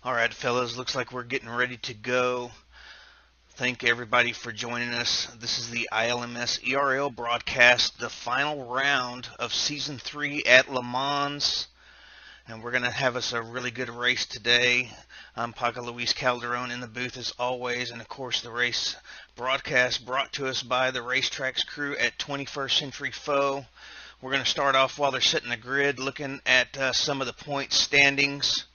All right, fellas, looks like we're getting ready to go. Thank everybody for joining us. This is the ILMS ERL broadcast, the final round of Season 3 at LeMans. And we're going to have us a really good race today. I'm Paco Luis Calderon in the booth as always. And, of course, the race broadcast brought to us by the Racetracks crew at 21st Century Foe. We're going to start off while they're setting the grid, looking at some of the point standings.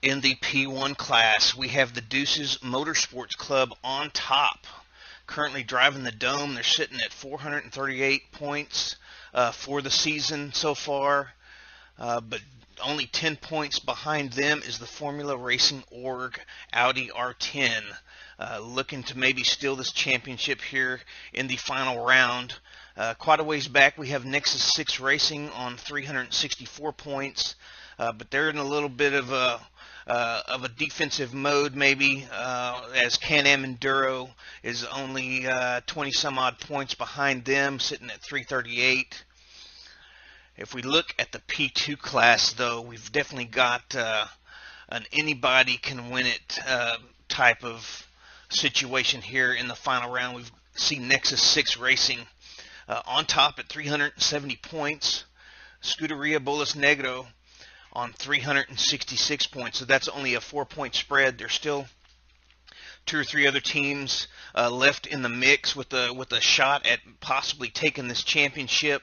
In the P1 class, we have the Deuces Motorsports Club on top. Currently driving the Dome. They're sitting at 438 points for the season so far. But only 10 points behind them is the Formula Racing Org Audi R10. Looking to maybe steal this championship here in the final round. Quite a ways back, we have Nexus 6 Racing on 364 points. But they're in a little bit of a defensive mode maybe, as Can-Am Enduro is only 20 some odd points behind them, sitting at 338. If we look at the P2 class, though, we've definitely got an anybody can win it type of situation here in the final round. We've seen Nexus 6 Racing on top at 370 points. Scuderia Bolas Negro on 366 points, so that's only a 4-point spread. There's still 2 or 3 other teams left in the mix with a shot at possibly taking this championship.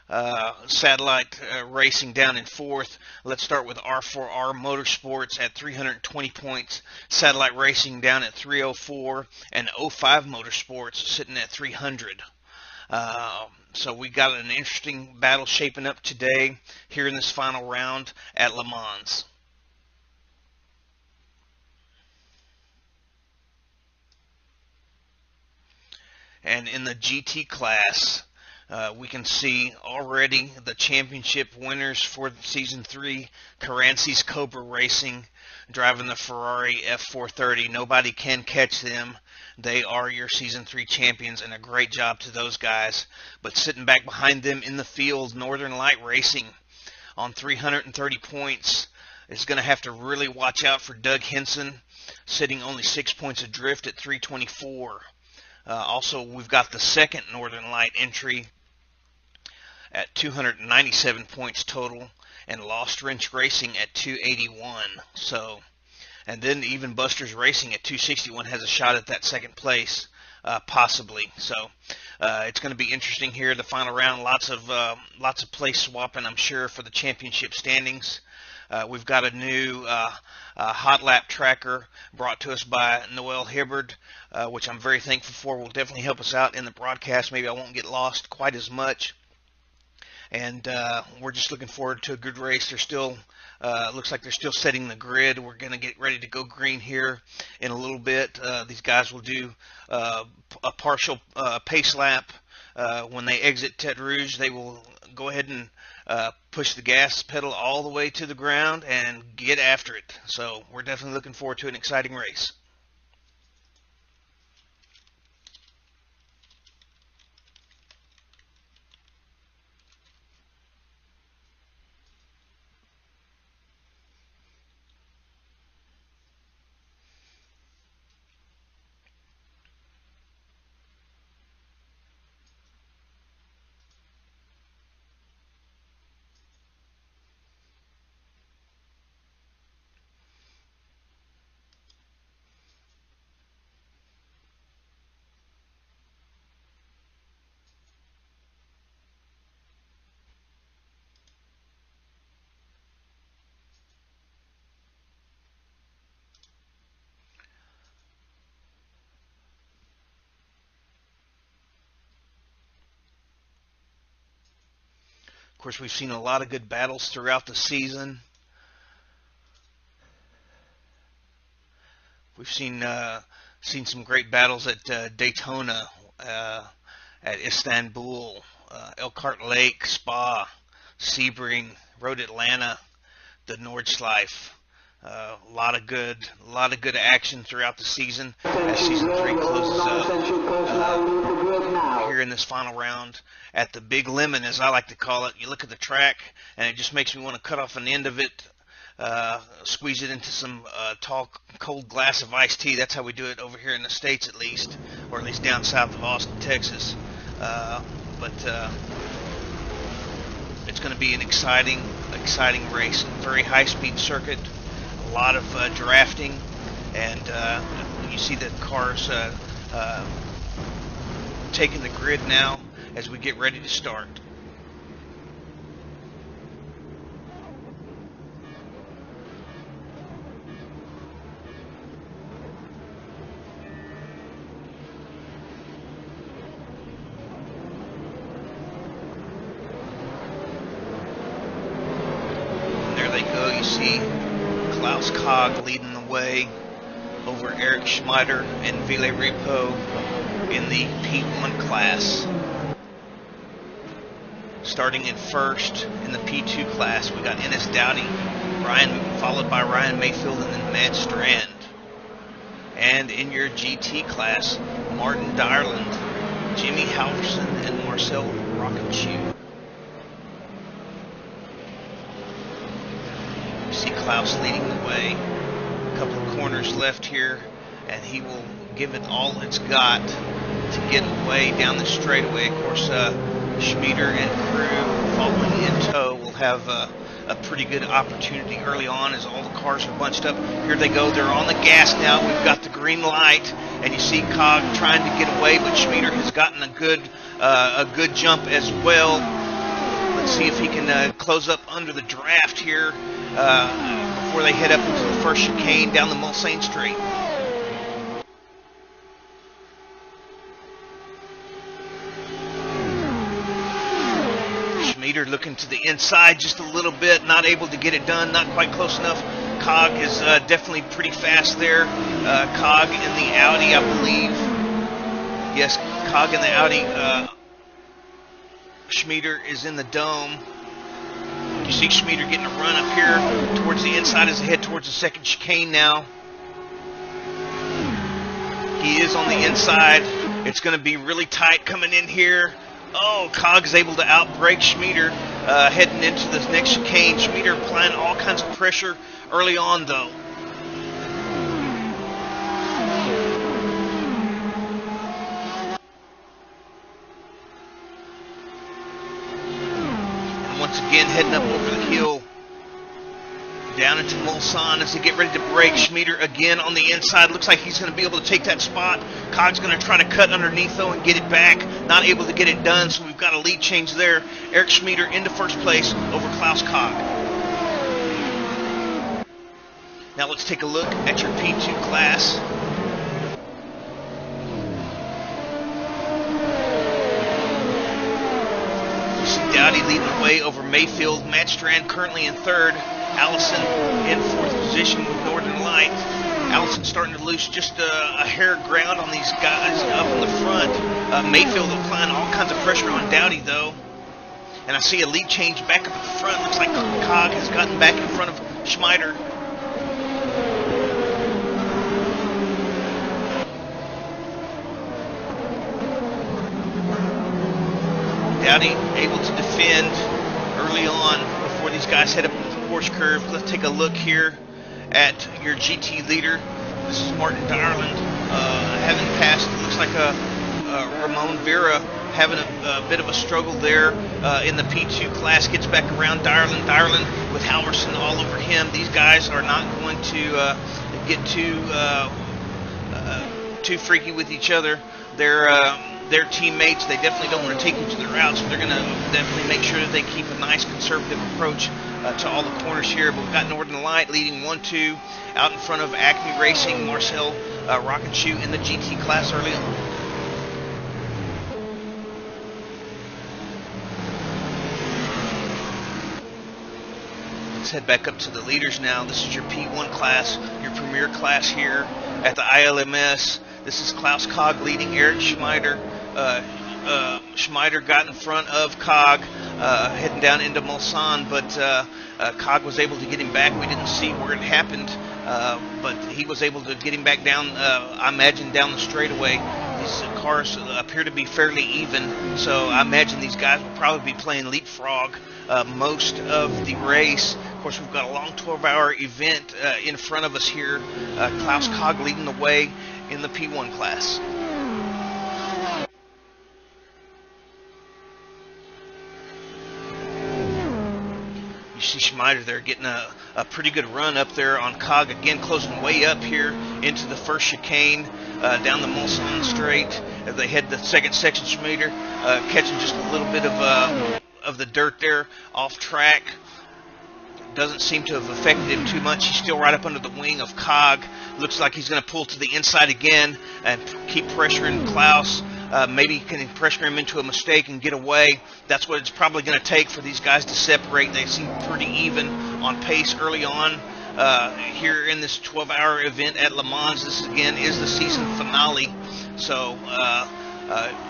Satellite Racing down in 4th. Let's start with R4R Motorsports at 320 points. Satellite Racing down at 304, and 05 Motorsports sitting at 300. So we got an interesting battle shaping up today here in this final round at LeMans. And in the GT class, we can see already the championship winners for Season 3, Carancy's Cobra Racing, driving the Ferrari F430. Nobody can catch them. They are your Season 3 champions, and a great job to those guys. But sitting back behind them in the field, Northern Light Racing on 330 points is going to have to really watch out for Doug Henson, sitting only 6 points adrift at 324. Also, we've got the second Northern Light entry at 297 points total, and Lost Wrench Racing at 281. So, and then even Buster's Racing at 261 has a shot at that second place, possibly. So, it's going to be interesting here, the final round. Lots of place swapping, I'm sure, for the championship standings. We've got a new hot lap tracker brought to us by Noel Hibbard, which I'm very thankful for. Will definitely help us out in the broadcast. Maybe I won't get lost quite as much. And we're just looking forward to a good race. They're still, looks like they're still setting the grid. We're going to get ready to go green here in a little bit. These guys will do a partial pace lap. When they exit Tet Rouge, they will go ahead and push the gas pedal all the way to the ground and get after it. So we're definitely looking forward to an exciting race. Of course, we've seen a lot of good battles throughout the season. We've seen some great battles at Daytona, at Istanbul, Elkhart Lake, Spa, Sebring, Road Atlanta, the Nordschleife. A lot of good action throughout the season as Season 3 closes up here in this final round at the Big Lemon, as I like to call it. You look at the track, and it just makes me want to cut off an end of it squeeze it into some tall, cold glass of iced tea. That's how we do it over here in the States, at least, or at least down south of Austin, Texas. But it's going to be an exciting race. Very high-speed circuit, a lot of drafting, and you see the cars taking the grid now as we get ready to start. You see Klaus Kog leading the way over Eric Schmider and Ville Repo in the P1 class. Starting in first in the P2 class, we got Ennis Dowdy, followed by Ryan Mayfield, and then Matt Strand. And in your GT class, Martin Dyerland, Jimmy Halverson, and Marcel Rockenschue. See Klaus leading the way. A couple of corners left here, and he will give it all it's got to get away down the straightaway. Of course, Schmieder and crew following in tow will have a pretty good opportunity early on as all the cars are bunched up. Here they go. They're on the gas now. We've got the green light, and you see Cog trying to get away, but Schmieder has gotten a good jump as well. Let's see if he can close up under the draft here before they head up into the first chicane down the Mulsanne Straight. Schmieder looking to the inside just a little bit, not able to get it done, not quite close enough. Cog is definitely pretty fast there. Cog in the Audi, I believe. Yes, Cog in the Audi. Schmieder is in the dome. You see Schmieder getting a run up here towards the inside as they head towards the second chicane now. He is on the inside. It's going to be really tight coming in here. Oh, Cog is able to outbrake Schmieder heading into this next chicane. Schmieder applying all kinds of pressure early on, though. Once again, heading up over the hill, down into Mulsanne as they get ready to break. Schmieder again on the inside. Looks like he's going to be able to take that spot. Cog's going to try to cut underneath, though, and get it back. Not able to get it done, so we've got a lead change there. Eric Schmieder into first place over Klaus Cog. Now let's take a look at your P2 class. Dowdy leading the way over Mayfield. Matt Strand currently in third. Allison in fourth position with Northern Light. Allison starting to lose just a hair of ground on these guys up in the front. Mayfield applying all kinds of pressure on Dowdy, though. And I see a lead change back up at the front. Looks like Cog has gotten back in front of Schmieder. Dowdy able to defend early on before these guys head up into the Porsche curve. Let's take a look here at your GT leader. This is Martin Dyerland having passed. It looks like Ramon Vera having a bit of a struggle there in the P2 class. Gets back around Dyerland. Dyerland with Halverson all over him. These guys are not going to get too freaky with each other. Their teammates, they definitely don't want to take each other out, so they're going to definitely make sure that they keep a nice conservative approach to all the corners here. But we've got Northern Light leading 1-2 out in front of Acme Racing, Marcel Rockenschue in the GT class early on. Let's head back up to the leaders now. This is your P1 class, your premier class here at the ILMS. This is Klaus Cog leading Eric Schmieder. Schmieder got in front of Cog heading down into Mulsanne, but Cog was able to get him back. We didn't see where it happened, but he was able to get him back down, I imagine, down the straightaway. These cars appear to be fairly even, so I imagine these guys will probably be playing leapfrog most of the race. Of course, we've got a long 12-hour event in front of us here. Klaus Kog leading the way in the P1 class. You see Schmider there getting a pretty good run up there on Kog, again closing way up here into the first chicane down the Mulsanne straight. As they head the second section, Schmider catching just a little bit of the dirt there off track. Doesn't seem to have affected him too much. He's still right up under the wing of Kog. Looks like he's going to pull to the inside again and keep pressuring Klaus. Maybe can pressure him into a mistake and get away. That's what it's probably going to take for these guys to separate. They seem pretty even on pace early on here in this 12-hour event at Le Mans. This, again, is the season finale. So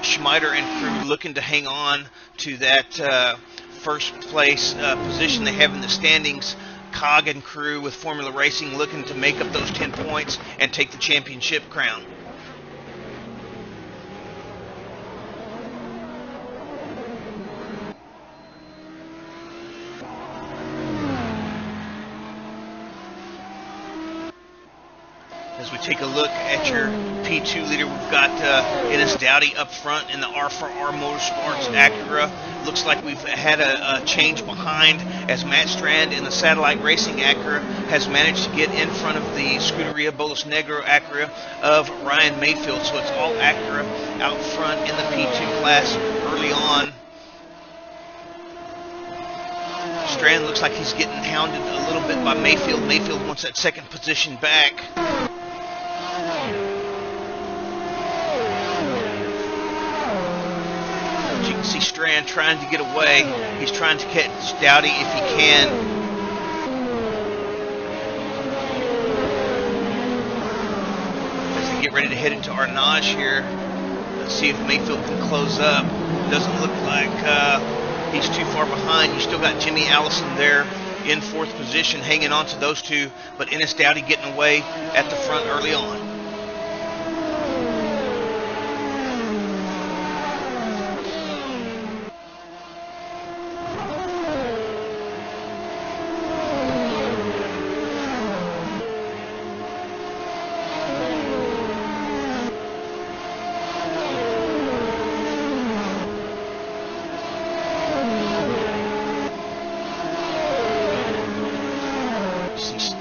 Schmider and crew looking to hang on to that first place position they have in the standings. Kog and crew with Formula Racing looking to make up those 10 points and take the championship crown. As we take a look at your P2 leader, we've got Ennis Dowdy up front in the R4R Motorsports Acura. Looks like we've had a change behind as Matt Strand in the Satellite Racing Acura has managed to get in front of the Scuderia Bolos Negro Acura of Ryan Mayfield. So it's all Acura out front in the P2 class early on. Strand looks like he's getting hounded a little bit by Mayfield. Mayfield wants that second position back. You can see Strand trying to get away. He's trying to catch Dowdy if he can. As they get ready to head into Arnage here, let's see if Mayfield can close up. Doesn't look like he's too far behind. You still got Jimmy Allison there in fourth position, hanging on to those two, but Ennis Dowdy getting away at the front early on.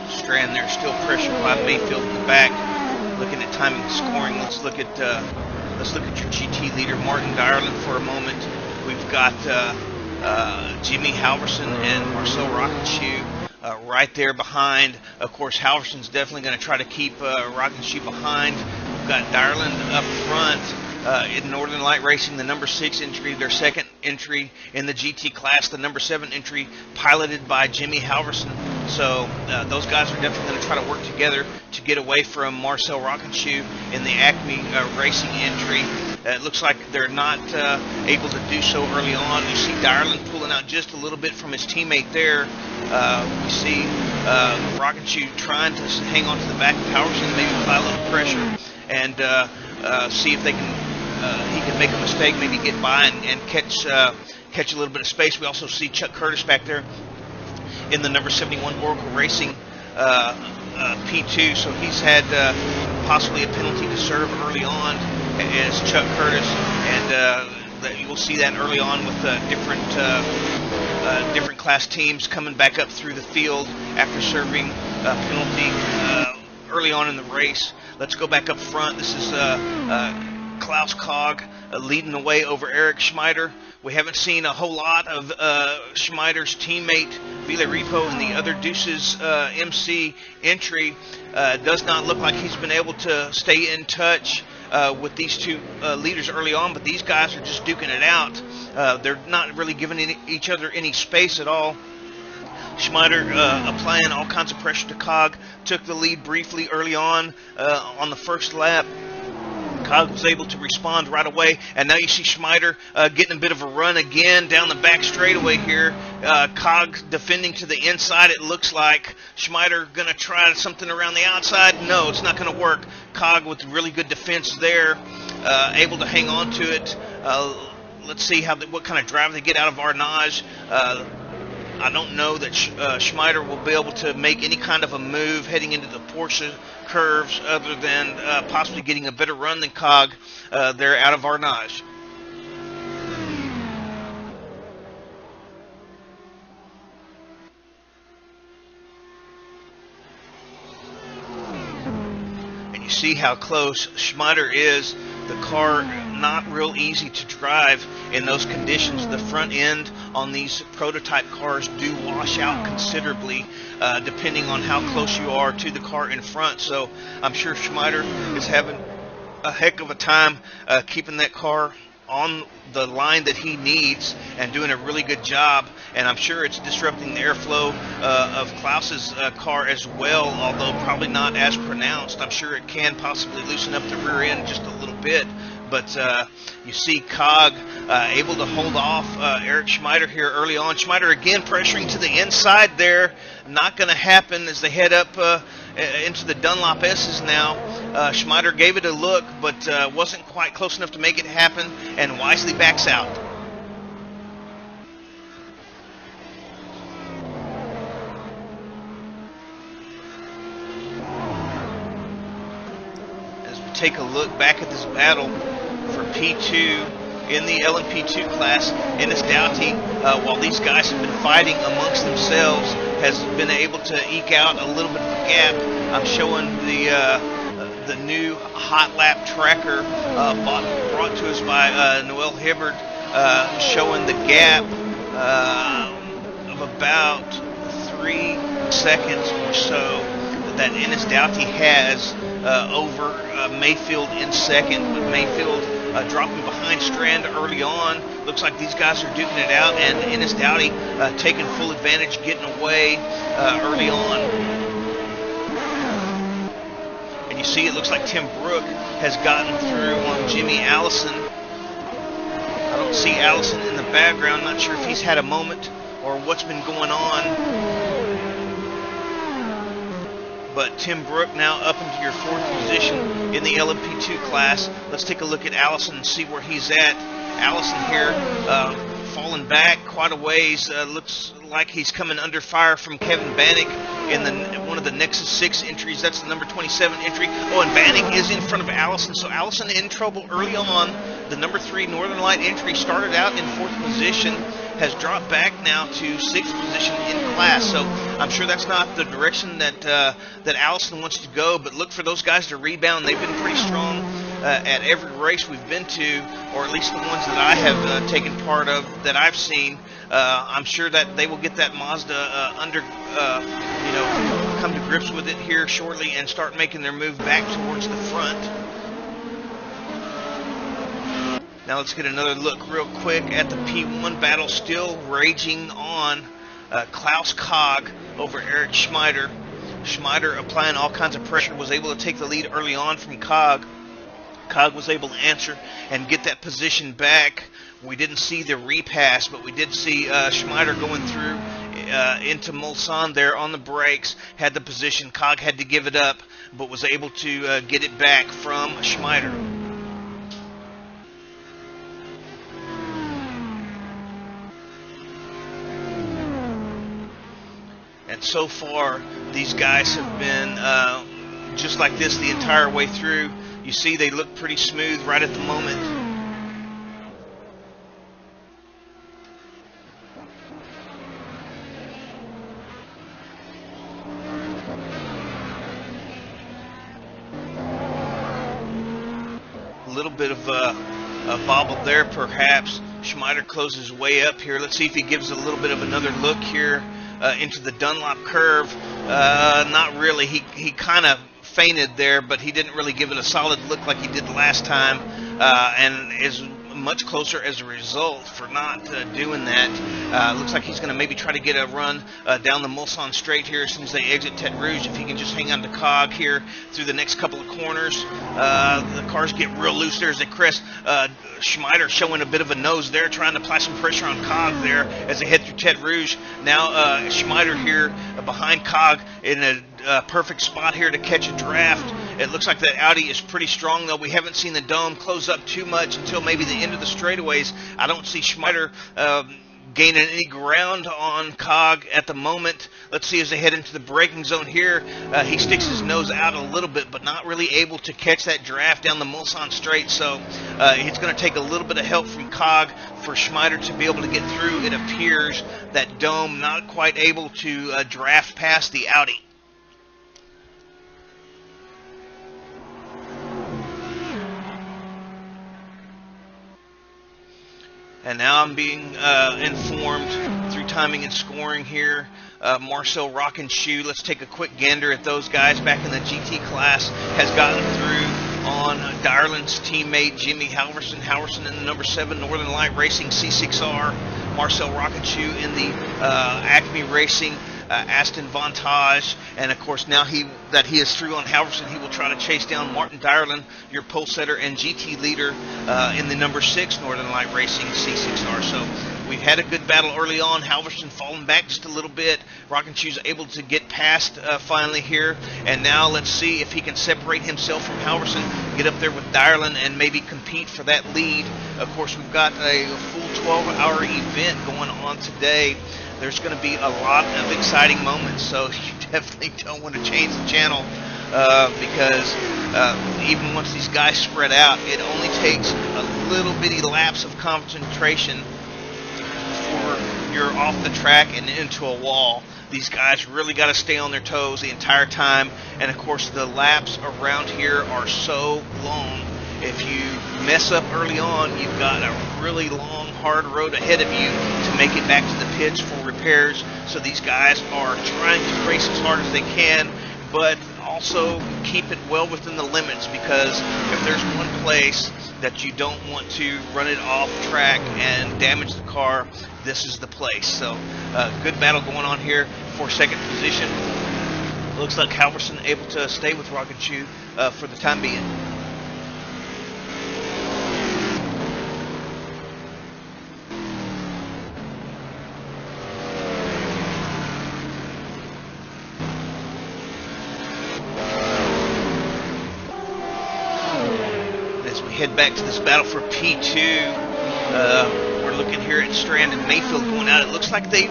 Strand there, still pressured by Mayfield in the back. Looking at timing and scoring, let's look at your GT leader Martin Dyerland for a moment. We've got Jimmy Halverson and Marcel Rockenshoe right there behind. Of course, Halverson's definitely going to try to keep Rockenshoe behind. We've got Dyerland up front. In Northern Light Racing, the number 6 entry, their second entry in the GT class, the number 7 entry piloted by Jimmy Halverson. So those guys are definitely going to try to work together to get away from Marcel Rockenshoe in the Acme Racing entry. It looks like they're not able to do so early on. You see Dyerland pulling out just a little bit from his teammate there. We see Rockenshoe trying to hang on to the back of Halverson, maybe apply a little pressure and see if they can he can make a mistake, maybe get by and catch a little bit of space. We also see Chuck Curtis back there in the number 71 Oracle Racing P2, so he's had possibly a penalty to serve early on as Chuck Curtis, and you will see that early on with different class teams coming back up through the field after serving a penalty early on in the race. Let's go back up front. This is Klaus Kog leading the way over Eric Schmider. We haven't seen a whole lot of Schmider's teammate, Vile Repo, in the other Deuces MC entry. Does not look like he's been able to stay in touch with these two leaders early on, but these guys are just duking it out. They're not really giving each other any space at all. Schmider applying all kinds of pressure to Kog, took the lead briefly early on the first lap. Kog was able to respond right away, and now you see Schmider getting a bit of a run again down the back straightaway here. Kog defending to the inside. It looks like Schmider going to try something around the outside. No, it's not going to work. Kog with really good defense there. able to hang on to it. Let's see what kind of drive they get out of Arnage. I don't know that Schmider will be able to make any kind of a move heading into the Porsche curves other than possibly getting a better run than Cog there out of Arnage. And you see how close Schmider is. The car not real easy to drive in those conditions. The front end on these prototype cars do wash out considerably depending on how close you are to the car in front. So I'm sure Schmider is having a heck of a time keeping that car on the line that he needs and doing a really good job. And I'm sure it's disrupting the airflow of Klaus's car as well, although probably not as pronounced. I'm sure it can possibly loosen up the rear end just a little bit. But you see Cog able to hold off Eric Schmider here early on. Schmider again pressuring to the inside there. Not going to happen as they head up into the Dunlop S's now. Schmider gave it a look, but wasn't quite close enough to make it happen, and wisely backs out. As we take a look back at this battle for P2 in the LMP2 class, Ennis Doughty, while these guys have been fighting amongst themselves, has been able to eke out a little bit of a gap. I'm showing the new hot lap tracker brought to us by Noel Hibbard, showing the gap of about 3 seconds or so that Ennis Doughty has over Mayfield in second, with Mayfield dropping behind Strand early on. Looks like these guys are duking it out, and Ennis Doughty taking full advantage, getting away early on. And you see it looks like Tim Brook has gotten through on Jimmy Allison. I don't see Allison in the background. Not sure if he's had a moment or what's been going on. But Tim Brook now up into your 4th position in the LMP2 class. Let's take a look at Allison and see where he's at. Allison here falling back quite a ways. Looks like he's coming under fire from Kevin Bannock in one of the Nexus 6 entries. That's the number 27 entry. Oh, and Bannock is in front of Allison. So Allison in trouble early on. The number 3 Northern Light entry started out in 4th position, has dropped back now to 6th position in class. So I'm sure that's not the direction that Allison wants to go, but look for those guys to rebound. They've been pretty strong at every race we've been to, or at least the ones that I have taken part of that I've seen. I'm sure that they will get that Mazda come to grips with it here shortly and start making their move back towards the front. Now let's get another look real quick at the P1 battle still raging on. Klaus Cog over Eric Schmider. Schmider applying all kinds of pressure, was able to take the lead early on from Cog. Cog was able to answer and get that position back. We didn't see the repass, but we did see Schmider going through into Mulsanne there on the brakes, had the position. Cog had to give it up, but was able to get it back from Schmider. And so far, these guys have been just like this the entire way through. You see they look pretty smooth right at the moment. A little bit of a bobble there perhaps. Schmider closes way up here. Let's see if he gives a little bit of another look here into the Dunlop curve. Not really. He kind of fainted there, but he didn't really give it a solid look like he did the last time, and is much closer as a result for not doing that. Looks like he's going to maybe try to get a run down the Mulsanne straight here as soon as they exit Tet Rouge. If he can just hang on to Cog here through the next couple of corners. The cars get real loose there as they crest. Schmider showing a bit of a nose there, trying to apply some pressure on Cog there as they head through Tet Rouge. Now Schmider here behind Cog in a perfect spot here to catch a draft. It looks like that Audi is pretty strong, though. We haven't seen the dome close up too much until maybe the end of the straightaways. I don't see Schmider gaining any ground on Cog at the moment. Let's see as they head into the braking zone here. He sticks his nose out a little bit, but not really able to catch that draft down the Mulsanne straight. So it's going to take a little bit of help from Cog for Schmider to be able to get through. It appears that dome not quite able to draft past the Audi. And now I'm being informed through timing and scoring here. Marcel Rockenshoe, let's take a quick gander at those guys back in the GT class, has gotten through on Dyerland's teammate Jimmy Halverson. Halverson in the number 7 Northern Light Racing C6R. Marcel Rockenshoe in the Acme Racing Aston Vantage, and of course now that he is through on Halverson, he will try to chase down Martin Dyerland, your pole setter and GT leader in the number 6 Northern Light Racing C6R. So we've had a good battle early on. Halverson falling back just a little bit. Rockenshoe's able to get past finally here, and now let's see if he can separate himself from Halverson, get up there with Dyerland, and maybe compete for that lead. Of course, we've got a full 12-hour event going on today. There's going to be a lot of exciting moments, so you definitely don't want to change the channel because even once these guys spread out, it only takes a little bitty lapse of concentration before you're off the track and into a wall. These guys really got to stay on their toes the entire time, and of course the laps around here are so long. If you mess up early on, you've got a really long, hard road ahead of you to make it back to the pits for repairs. So these guys are trying to race as hard as they can, but also keep it well within the limits, because if there's one place that you don't want to run it off track and damage the car, this is the place. So good battle going on here for second position. Looks like Halverson able to stay with Rockenshoe for the time being. Head back to this battle for P2. We're looking here at Strand and Mayfield going out. It looks like they've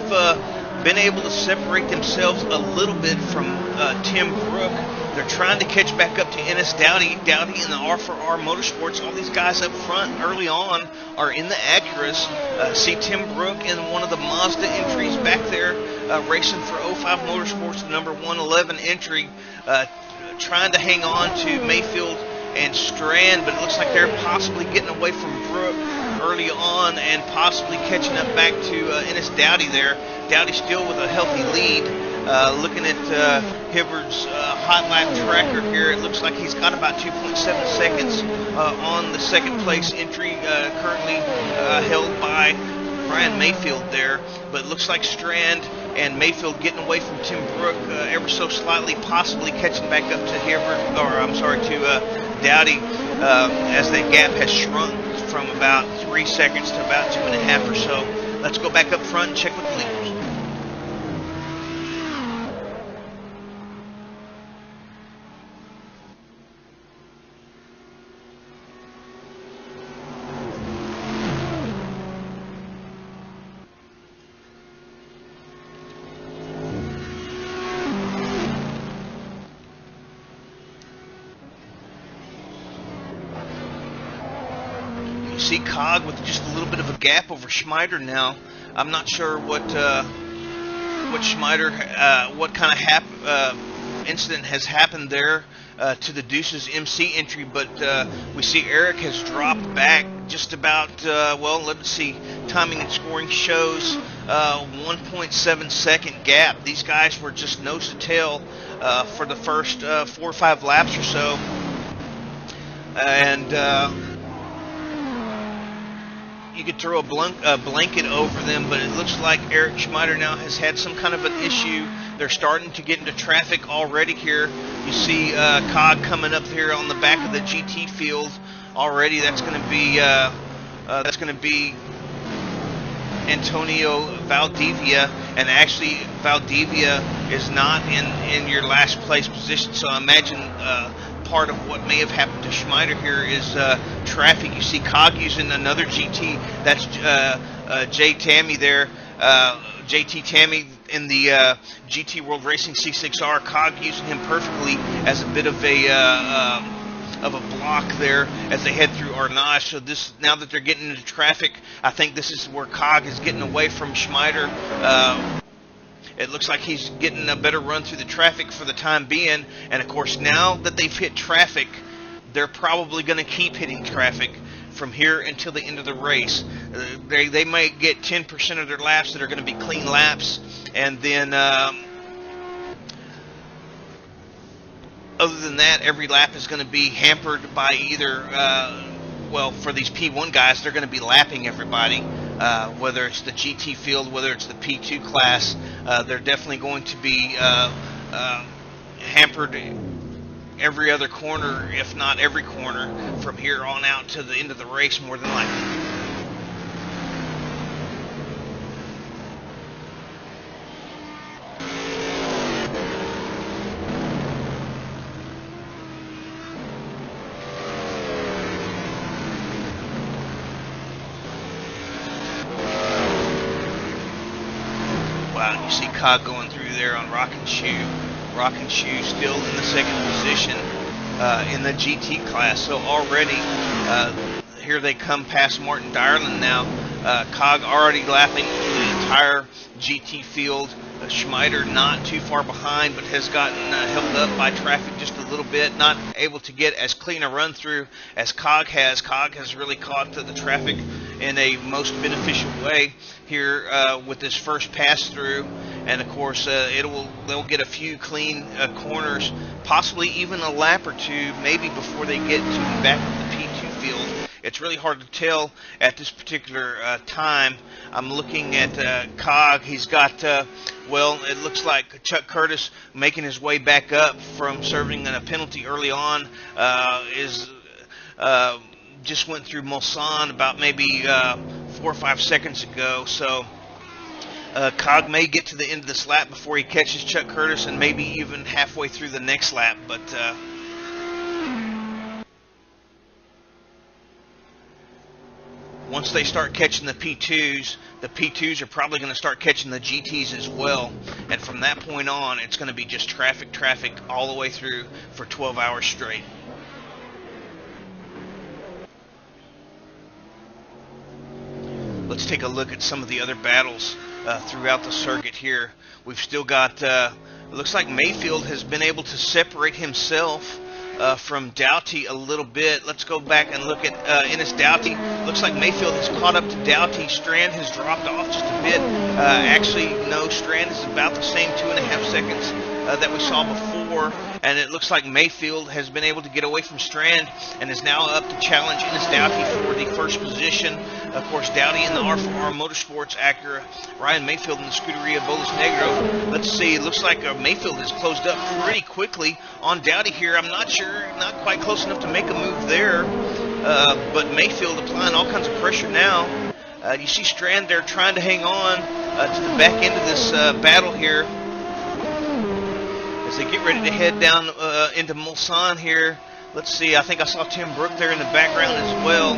been able to separate themselves a little bit from Tim Brook. They're trying to catch back up to Ennis Dowdy. Dowdy in the R4R Motorsports. All these guys up front early on are in the Acuras. See Tim Brook in one of the Mazda entries back there, racing for 05 Motorsports, the number 111 entry, trying to hang on to Mayfield and Strand, but it looks like they're possibly getting away from Brook early on and possibly catching up back to Ennis Dowdy there. Dowdy still with a healthy lead. Looking at Hibbard's hot lap tracker here, it looks like he's got about 2.7 seconds on the second place entry, currently held by Brian Mayfield there, but it looks like Strand and Mayfield getting away from Tim Brook ever so slightly, possibly catching back up to Hibbard, or I'm sorry, to Dowdy, as that gap has shrunk from about 3 seconds to about 2.5 or so. Let's go back up front and check with the leaders. See Cog with just a little bit of a gap over Schmider now. I'm not sure what Schmider, what kind of incident has happened there to the Deuces MC entry, but we see Eric has dropped back just about, well, let's see, timing and scoring shows 1.7 second gap. These guys were just nose to tail for the first 4 or 5 laps or so, and you could throw a blanket over them, but it looks like Eric Schmider now has had some kind of an issue. They're starting to get into traffic already here. You see Cog coming up here on the back of the GT field already. That's going to be Antonio Valdivia, and actually Valdivia is not in your last place position. So I imagine part of what may have happened to Schmider here is traffic. You see Cog using another GT. That's J. Tammy there. JT Tammy in the GT World Racing C6R. Cog using him perfectly as a bit of a block there as they head through Arnage. So this, now that they're getting into traffic, I think this is where Cog is getting away from Schmider. It looks like he's getting a better run through the traffic for the time being. And of course, now that they've hit traffic, they're probably going to keep hitting traffic from here until the end of the race. They might get 10% of their laps that are going to be clean laps, and then other than that, every lap is going to be hampered by either, well, for these P1 guys, they're going to be lapping everybody, whether it's the GT field, whether it's the P2 class. They're definitely going to be hampered every other corner, if not every corner, from here on out to the end of the race, more than likely. Wow, you see Cog going through there on Rockin' Shoe. Rockin' Shoe still in the second position in the GT class. So already here they come past Martin Dyerland now. Cog already lapping the entire GT field. Schmider not too far behind, but has gotten held up by traffic just a little bit, not able to get as clean a run through as Cog has. Cog has really caught the traffic in a most beneficial way here with this first pass through, and of course they'll get a few clean corners, possibly even a lap or two, maybe before they get to the back of the P2 field. It's really hard to tell at this particular time. I'm looking at Cog. He's got, well, it looks like Chuck Curtis making his way back up from serving a penalty early on. Just went through Mulsanne about maybe 4 or 5 seconds ago. So Cog may get to the end of this lap before he catches Chuck Curtis, and maybe even halfway through the next lap. But once they start catching the P2s are probably going to start catching the GTs as well. And from that point on, it's going to be just traffic all the way through for 12 hours straight. Let's take a look at some of the other battles throughout the circuit here. We've still got, it looks like Mayfield has been able to separate himself from Doughty a little bit. Let's go back and look at Ennis Doughty. Looks like Mayfield has caught up to Doughty. Strand has dropped off just a bit. Actually, no, Strand is about the same 2.5 seconds that we saw before. And it looks like Mayfield has been able to get away from Strand and is now up to challenge Ennis Doughty for the first position. Of course, Doughty in the R4R Motorsports Acura, Ryan Mayfield in the Scuderia Bolas Negro. Let's see, it looks like Mayfield has closed up pretty quickly on Doughty here. I'm not sure, not quite close enough to make a move there, but Mayfield applying all kinds of pressure now. You see Strand there trying to hang on to the back end of this battle here, as they get ready to head down into Mulsanne here. Let's see, I think I saw Tim Brook there in the background as well.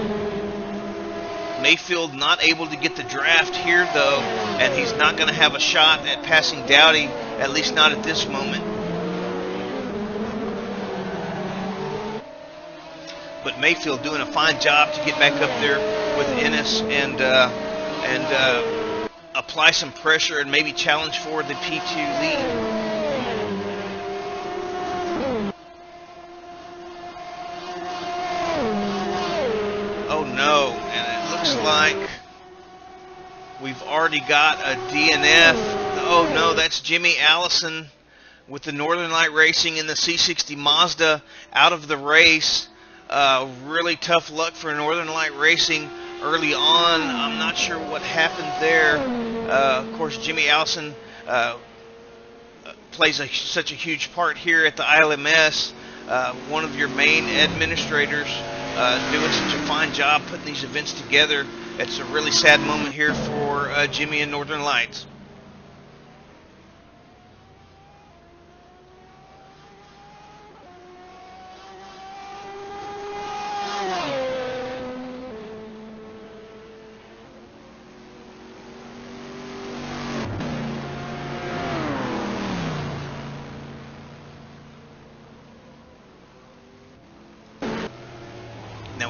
Mayfield not able to get the draft here, though, and he's not going to have a shot at passing Doughty, at least not at this moment. But Mayfield doing a fine job to get back up there with Ennis and apply some pressure and maybe challenge for the P2 lead. No, and it looks like we've already got a DNF. Oh no, that's Jimmy Allison with the Northern Light Racing in the C60 Mazda out of the race. Really tough luck for Northern Light Racing early on. I'm not sure what happened there. Of course, Jimmy Allison plays such a huge part here at the ILMS. One of your main administrators, doing such a fine job putting these events together. It's a really sad moment here for Jimmy and Northern Lights.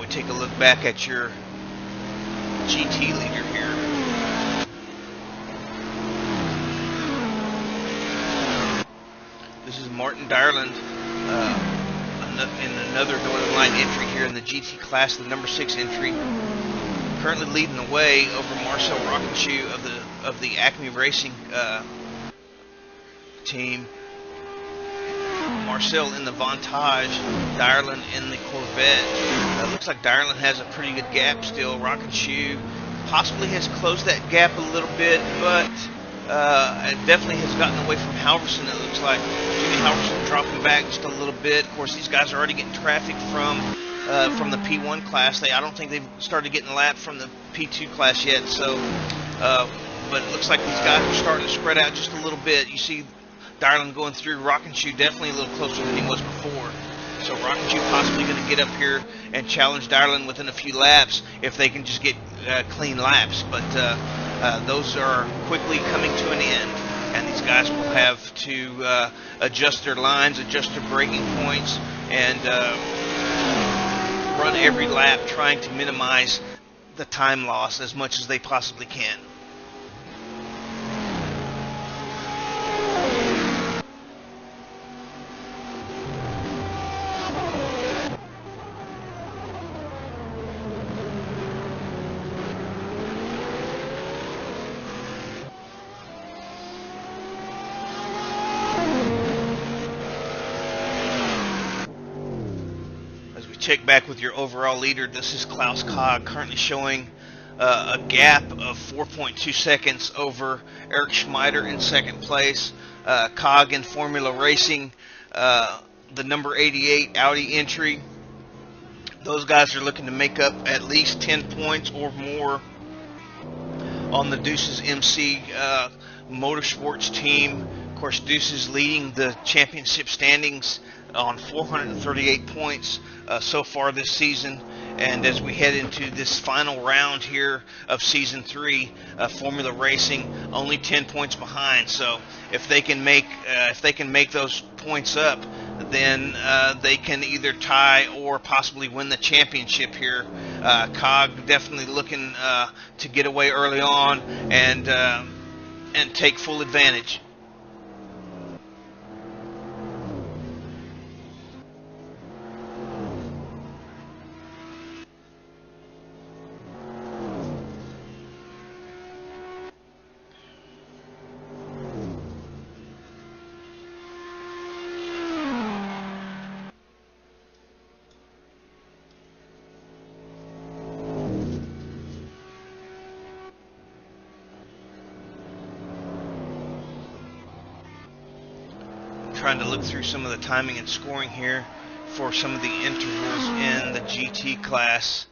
we take a look back at your GT leader here. This is Martin Dyerland in another Northern Light entry here in the GT class, the number 6 entry. Currently leading the way over Marcel Rockenshoe of the Acme Racing team. Marcel in the Vantage, Dyerland in the Corvette. Looks like Dyerland has a pretty good gap still. Rockenshoe possibly has closed that gap a little bit, but it definitely has gotten away from Halverson, it looks like. Jimmy Halverson dropping back just a little bit. Of course, these guys are already getting traffic from the P1 class. I don't think they've started getting lapped from the P2 class yet. So, but it looks like these guys are starting to spread out just a little bit. You see Dyerland going through. Rockenshoe definitely a little closer than he was before. So Rockenshoe possibly going to get up here and challenge Dyerland within a few laps if they can just get clean laps. But those are quickly coming to an end, and these guys will have to adjust their lines, adjust their braking points, and run every lap trying to minimize the time loss as much as they possibly can. Check back with your overall leader. This is Klaus Cog, currently showing a gap of 4.2 seconds over Eric Schmeider in second place. Cog in Formula Racing, the number 88 Audi entry. Those guys are looking to make up at least 10 points or more on the Deuces MC Motorsports team. Of course, Deuces leading the championship standings on 438 points so far this season, and as we head into this final round here of season 3, Formula Racing only 10 points behind. So if they can make those points up, then they can either tie or possibly win the championship here. Cog definitely looking to get away early on and take full advantage. Trying to look through some of the timing and scoring here for some of the intervals in the GT class.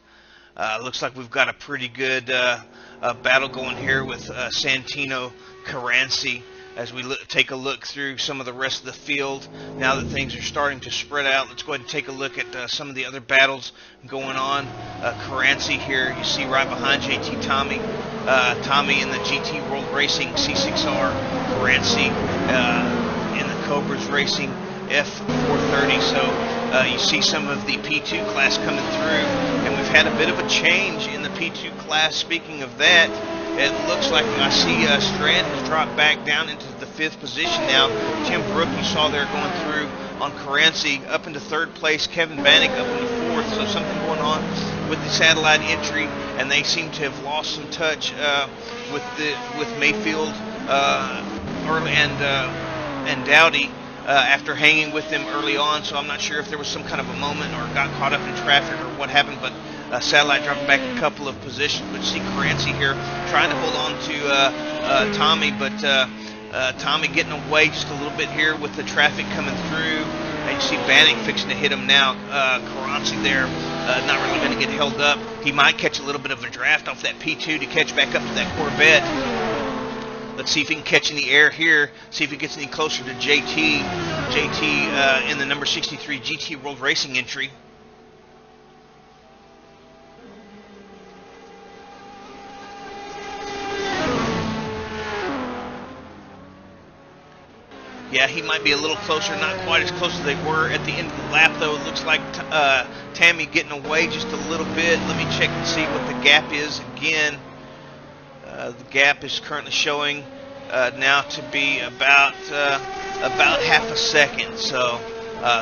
Looks like we've got a pretty good battle going here with Santino Caranci as we take a look through some of the rest of the field. Now that things are starting to spread out, let's go ahead and take a look at some of the other battles going on. Caranci here, you see right behind JT Tommy. Tommy in the GT World Racing C6R. Caranci in the Cobras Racing F430. So you see some of the P2 class coming through, and we've had a bit of a change in the P2 class. Speaking of that, it looks like I see Strand has dropped back down into the 5th position now. Tim Brook, you saw there going through on Caranci, up into 3rd place. Kevin Bannock up into 4th. So something going on with the satellite entry, and they seem to have lost some touch with Mayfield early and Dowdy after hanging with them early on. So I'm not sure if there was some kind of a moment or got caught up in traffic or what happened, but Satellite dropping back a couple of positions. But see Caranci here trying to hold on to Tommy, but Tommy getting away just a little bit here with the traffic coming through. And you see Bannock fixing to hit him now. Caranci there not really going to get held up. He might catch a little bit of a draft off that P2 to catch back up to that Corvette. Let's see if he can catch in the air here. See if he gets any closer to JT. JT in the number 63 GT World Racing entry. Yeah, he might be a little closer, not quite as close as they were at the end of the lap, though. It looks like Tammy getting away just a little bit. Let me check and see what the gap is again. The gap is currently showing now to be about half a second. So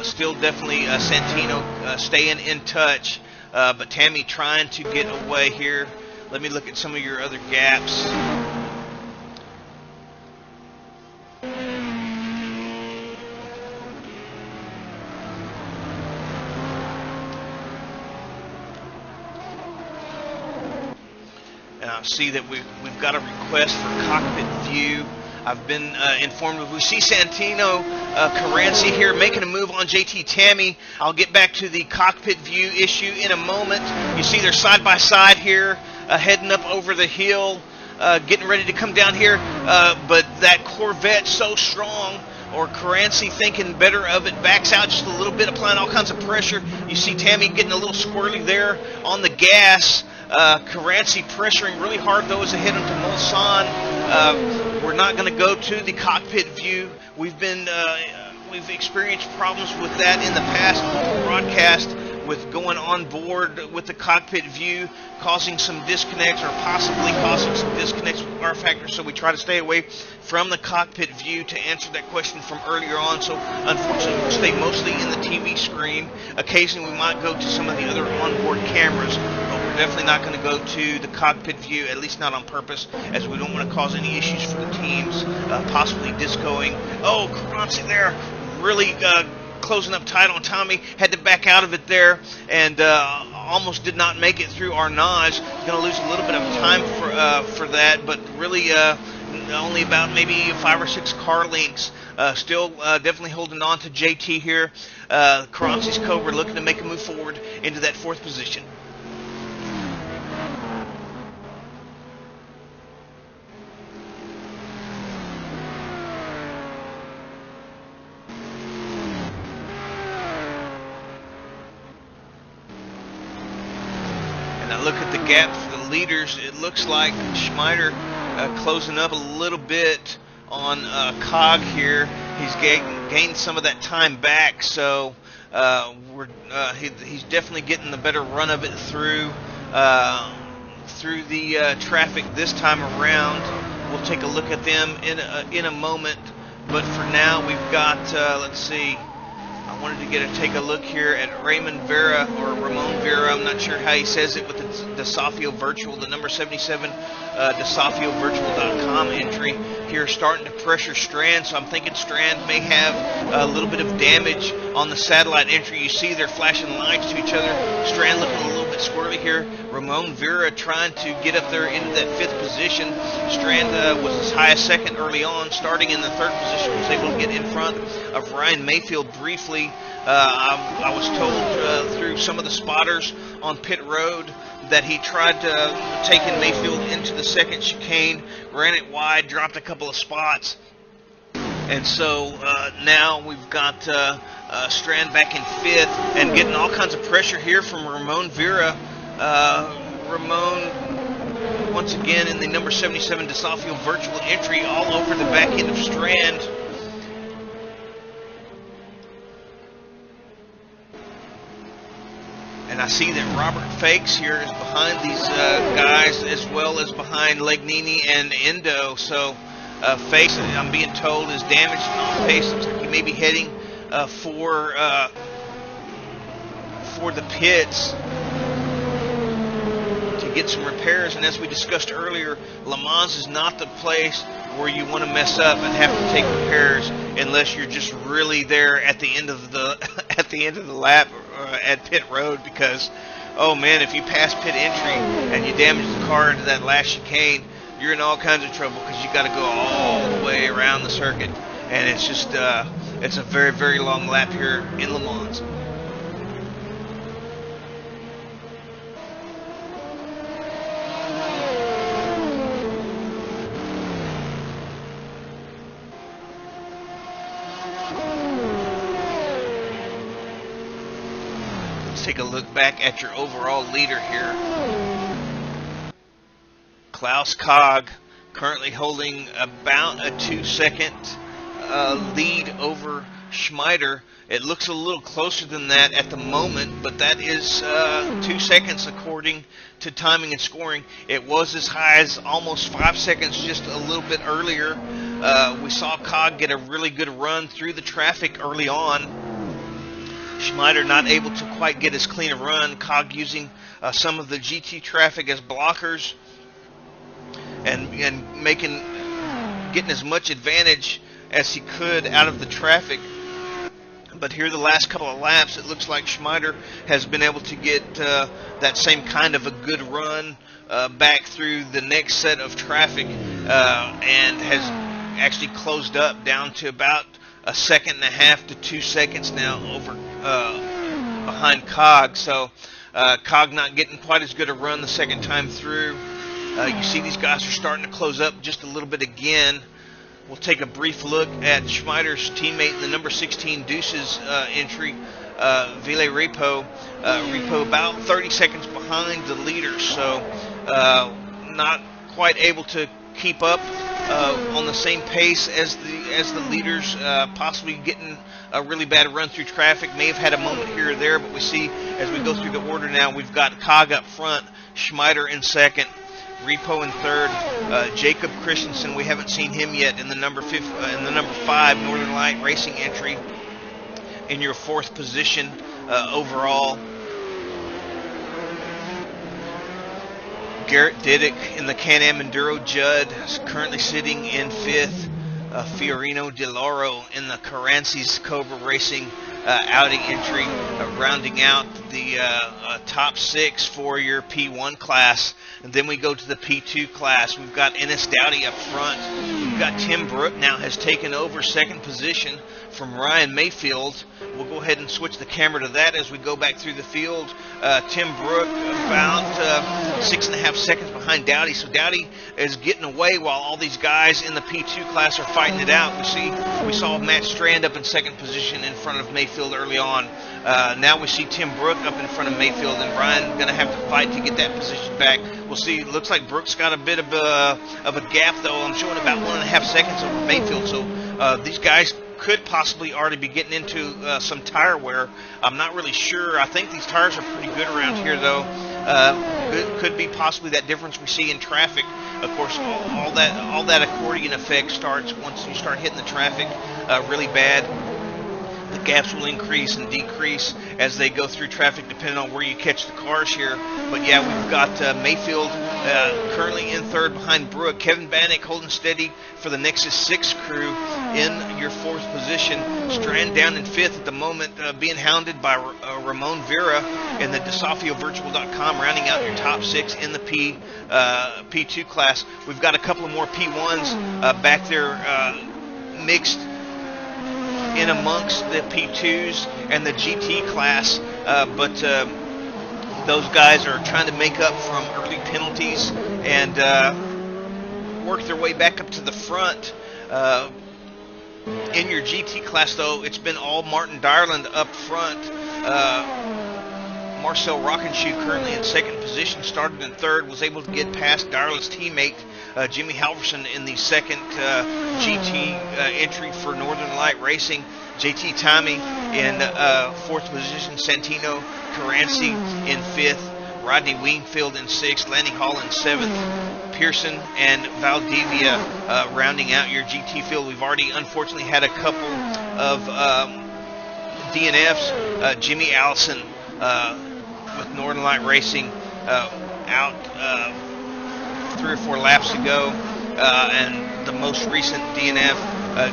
still definitely Santino staying in touch, but Tammy trying to get away here. Let me look at some of your other gaps. And I see that we've got a request for cockpit view. I've been informed of. We see Santino Caranci here making a move on JT Tammy. I'll get back to the cockpit view issue in a moment. You see they're side by side here, heading up over the hill, getting ready to come down here. But that Corvette so strong, or Caranci thinking better of it, backs out just a little bit, applying all kinds of pressure. You see Tammy getting a little squirrely there on the gas. Caranci pressuring really hard, though, as they head into Mulsanne. We're not going to go to the cockpit view. We've experienced problems with that in the past on the broadcast, with going on board with the cockpit view, causing some disconnects, or possibly causing some disconnects with R factor. So we try to stay away from the cockpit view to answer that question from earlier on. So unfortunately, we'll stay mostly in the TV screen. Occasionally, we might go to some of the other onboard cameras, but we're definitely not going to go to the cockpit view, at least not on purpose, as we don't want to cause any issues for the teams, possibly discoing. Oh, Caranci there, really closing up tight on Tommy, had to back out of it there, and almost did not make it through Arnage. Going to lose a little bit of time for that, but really only about maybe 5 or 6 car lengths. Still definitely holding on to JT here. Caranci's Cobra looking to make a move forward into that 4th position. Look at the gap for the leaders. It looks like Schmider closing up a little bit on Cog here. He's gained some of that time back, so he's definitely getting the better run of it through the traffic this time around. We'll take a look at them in a moment, but for now we've got let's see. I wanted to take a look here at Ramon Vera, or Ramon Vera. I'm not sure how he says it, with the Desafio Virtual, the number 77 DesafioVirtual.com entry here, starting to pressure Strand. So I'm thinking Strand may have a little bit of damage on the satellite entry. You see they're flashing lights to each other. Strand looking a little bit squirrely here. Ramon Vera trying to get up there into that 5th position. Strand was as high as 2nd early on, starting in the 3rd position, was able to get in front of Ryan Mayfield briefly. I was told through some of the spotters on pit road that he tried to take in Mayfield into the 2nd chicane, ran it wide, dropped a couple of spots. And so now we've got Strand back in 5th and getting all kinds of pressure here from Ramon Vera. Ramon, once again, in the number 77 Desafio Virtual entry, all over the back end of Strand. And I see that Robert Fakes here is behind these guys, as well as behind Legnini and Endo. So Fakes, I'm being told, is damaged and off pace. Looks like he may be heading for the pits to get some repairs. And as we discussed earlier, LeMans is not the place where you want to mess up and have to take repairs unless you're just really there at the end of the lap at pit road, because oh man, if you pass pit entry and you damage the car into that last chicane, you're in all kinds of trouble, because you got to go all the way around the circuit, and it's just it's a very, very long lap here in Le Mans. Take a look back at your overall leader here. Klaus Cog currently holding about a 2-second lead over Schmider. It looks a little closer than that at the moment, but that is 2 seconds according to timing and scoring. It was as high as almost 5 seconds just a little bit earlier. We saw Cog get a really good run through the traffic early on. Schmider not able to quite get as clean a run. Cog using some of the GT traffic as blockers and getting as much advantage as he could out of the traffic. But here the last couple of laps, it looks like Schmider has been able to get that same kind of a good run back through the next set of traffic and has actually closed up down to about 1.5 seconds to 2 seconds now over behind Cog. So Cog not getting quite as good a run the second time through. You see these guys are starting to close up just a little bit again. We'll take a brief look at Schmider's teammate in the number 16 Deuces entry, Ville Repo. Repo about 30 seconds behind the leader, so not quite able to keep up on the same pace as the leaders, possibly getting a really bad run through traffic. May have had a moment here or there, but we see as we go through the order now, we've got Cog up front, Schmider in second, Repo in third, Jacob Christensen, we haven't seen him yet in the number 5 Northern Light Racing entry in your fourth position overall. Garrett Diddick in the Can-Am Enduro Judd is currently sitting in fifth. Fiorino De Lauro in the Carancies Cobra Racing Audi entry, rounding out the top 6 for your P1 class. And then we go to the P2 class. We've got Ennis Dowdy up front. We've got Tim Brook now has taken over second position from Ryan Mayfield. We'll go ahead and switch the camera to that as we go back through the field. Tim Brook about 6.5 seconds behind Dowdy. So Dowdy is getting away while all these guys in the P2 class are fighting it out. We saw Matt Strand up in second position in front of Mayfield early on. Now we see Tim Brook up in front of Mayfield, and Brian going to have to fight to get that position back. We'll see. It looks like Brook's got a bit of a gap, though. I'm showing about 1.5 seconds over Mayfield. So these guys could possibly already be getting into some tire wear. I'm not really sure. I think these tires are pretty good around here, though. Could be possibly that difference we see in traffic. Of course, all that accordion effect starts once you start hitting the traffic really bad. The gaps will increase and decrease as they go through traffic depending on where you catch the cars here. But yeah, we've got Mayfield currently in third behind Brook. Kevin Bannock holding steady for the Nexus 6 crew in your fourth position. Strand down in fifth at the moment, being hounded by Ramon Vera in the DeSofioVirtual.com, rounding out your top 6 in the P2 class. We've got a couple of more P1s back there mixed in amongst the P2s and the GT class, but those guys are trying to make up from early penalties and work their way back up to the front. In your GT class, though, it's been all Martin Dyerland up front. Marcel Rockenshoe currently in second position, started in third, was able to get past Dyerland's teammate Jimmy Halverson in the second GT entry for Northern Light Racing. JT Tommy in fourth position, Santino Caranci in fifth, Rodney Wingfield in sixth, Lanny Hall in seventh, Pearson and Valdivia rounding out your GT field. We've already unfortunately had a couple of DNFs. Jimmy Allison with Northern Light Racing out 3 or 4 laps ago, and the most recent DNF,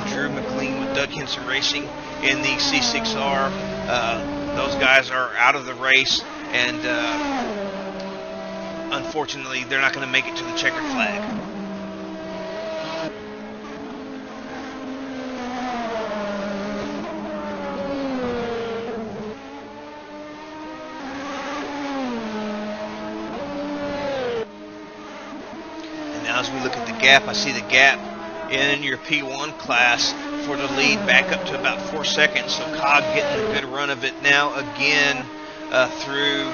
Drew McLean with Doug Henson Racing in the C6R. Those guys are out of the race, and unfortunately they're not going to make it to the checkered flag. As we look at the gap, I see the gap in your P1 class for the lead back up to about 4 seconds. So Cog getting a good run of it now again through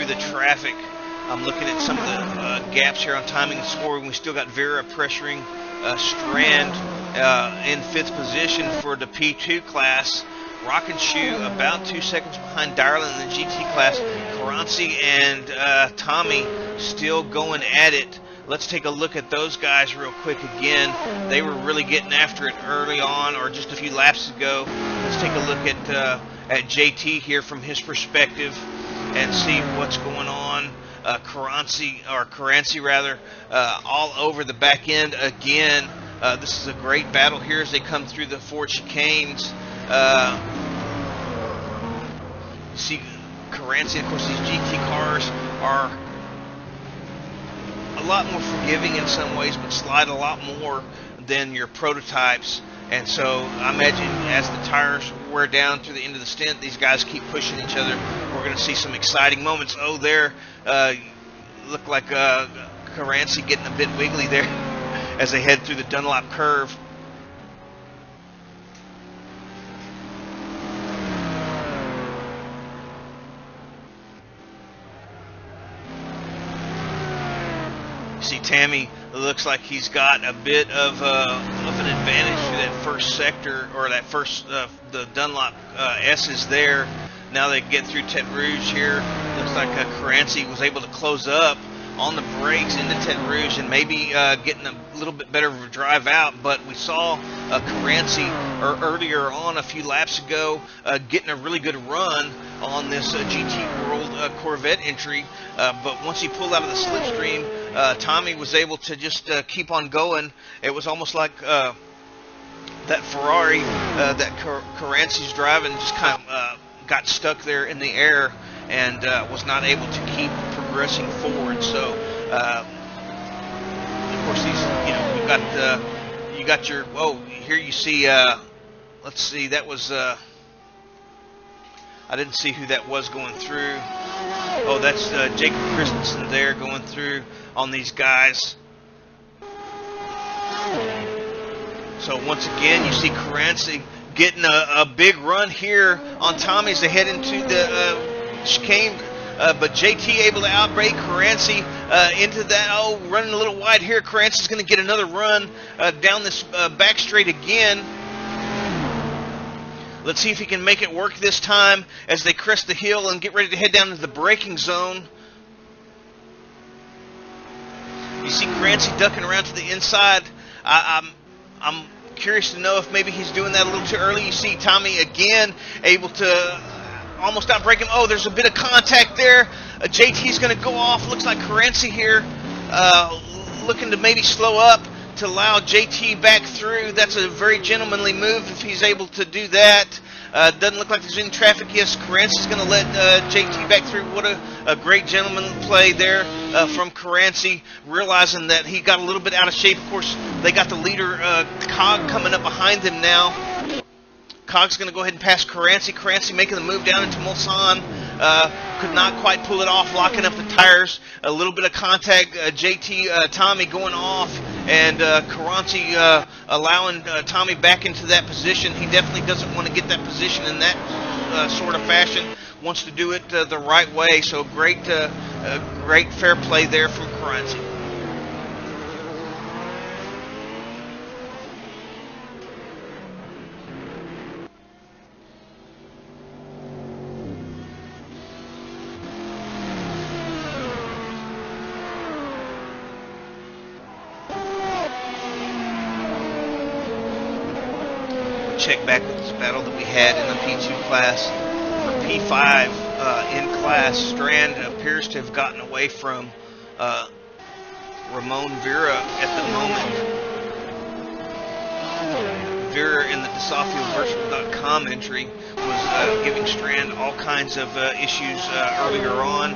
the traffic. I'm looking at some of the gaps here on timing and scoring. We still got Vera pressuring Strand in 5th position for the P2 class. Rock and Shoe about 2 seconds behind Darlin in the GT class. Karanci and Tommy still going at it. Let's take a look at those guys real quick again. They were really getting after it early on, or just a few laps ago. Let's take a look at JT here from his perspective and see what's going on. Karanci rather, all over the back end again. This is a great battle here as they come through the Ford chicanes. See Karanci, of course, these GT cars are a lot more forgiving in some ways, but slide a lot more than your prototypes. And so I imagine as the tires wear down through the end of the stint, these guys keep pushing each other. We're going to see some exciting moments. Oh, there, look like Karanci getting a bit wiggly there as they head through the Dunlop curve. See, Tammy looks like he's got a bit of an advantage through that first sector, or that first the Dunlop S is there. Now they get through Tete Rouge here. Looks like Karanci was able to close up on the brakes into Tete Rouge and maybe getting a little bit better of a drive out. But we saw Karanci earlier on a few laps ago getting a really good run on this GT World Corvette entry. But once he pulled out of the slipstream, Tommy was able to just keep on going. It was almost like that Ferrari that Karanci's driving just kind of got stuck there in the air and was not able to keep progressing forward. So, of course, these, you got your, here you see, let's see, that was, I didn't see who that was going through. Oh, that's Jacob Christensen there going through on these guys. So once again, you see Karanci getting a big run here on Tommy as they head into the chicane. But JT able to outbrake Karanci into that. Oh, running a little wide here. Karanci's going to get another run down this back straight again. Let's see if he can make it work this time as they crest the hill and get ready to head down into the braking zone. You see Karanci ducking around to the inside. I'm curious to know if maybe he's doing that a little too early. You see Tommy again able to almost outbrake him. Oh, there's a bit of contact there. JT's going to go off. Looks like Karanci here looking to maybe slow up to allow JT back through. That's a very gentlemanly move if he's able to do that. Doesn't look like there's any traffic. Yes, Karanci's going to let JT back through. What a great gentlemanly play there from Karanci, realizing that he got a little bit out of shape. Of course, they got the leader, Cog, coming up behind him now. Cog's going to go ahead and pass Karanci. Karanci making the move down into Mulsanne. Could not quite pull it off, locking up the tires. A little bit of contact. Tommy going off, and Karanci allowing Tommy back into that position. He definitely doesn't want to get that position in that sort of fashion. Wants to do it the right way. So great fair play there from Karanci. Check back with this battle that we had in the P2 class. For P5 in class, Strand appears to have gotten away from Ramon Vera at the moment. Vera in the DeSophioVirtual.com entry was giving Strand all kinds of issues earlier on,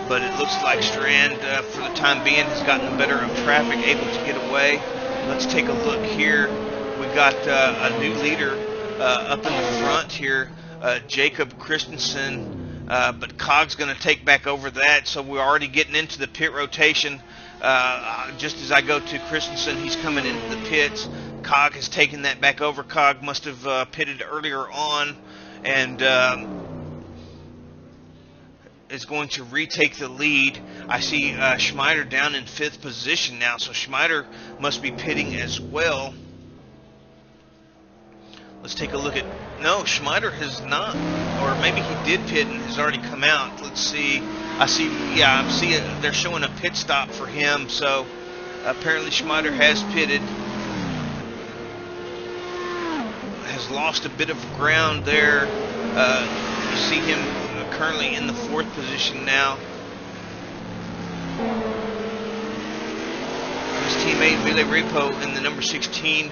but it looks like Strand, for the time being, has gotten the better of traffic, able to get away. Let's take a look here. We've got a new leader up in the front here, Jacob Christensen, but Cog's going to take back over that, so we're already getting into the pit rotation. Just as I go to Christensen, he's coming into the pits. Cog has taken that back over. Cog must have pitted earlier on, and is going to retake the lead. I see Schmeider down in 5th position now, so Schmeider must be pitting as well. Let's take a look at... No, Schmeider has not, or maybe he did pit and has already come out. Let's see. I see it. They're showing a pit stop for him, so apparently Schmeider has pitted. Has lost a bit of ground there. You see him currently in the 4th position now. His teammate Ville Repo in the number 16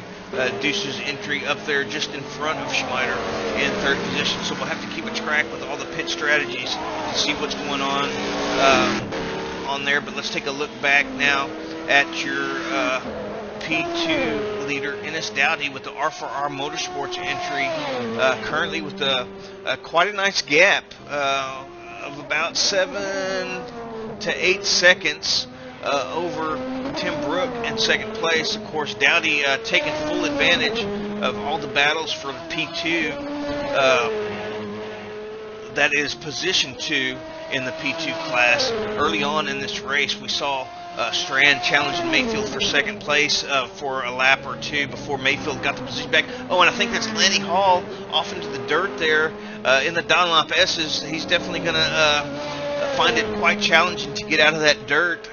Deuce's entry up there just in front of Schmeider in 3rd position. So we'll have to keep a track with all the pit strategies to see what's going on there. But let's take a look back now at your P2 leader, Ennis Dowdy, with the R4R Motorsports entry, currently with quite a nice gap of about 7 to 8 seconds over Tim Brook in 2nd place. Of course, Dowdy taking full advantage of all the battles for the P2. That is position 2 in the P2 class. Early on in this race, we saw Strand challenging Mayfield for 2nd place for a lap or 2 before Mayfield got the position back. Oh, and I think that's Lenny Hall off into the dirt there in the Dunlop S's. He's definitely going to find it quite challenging to get out of that dirt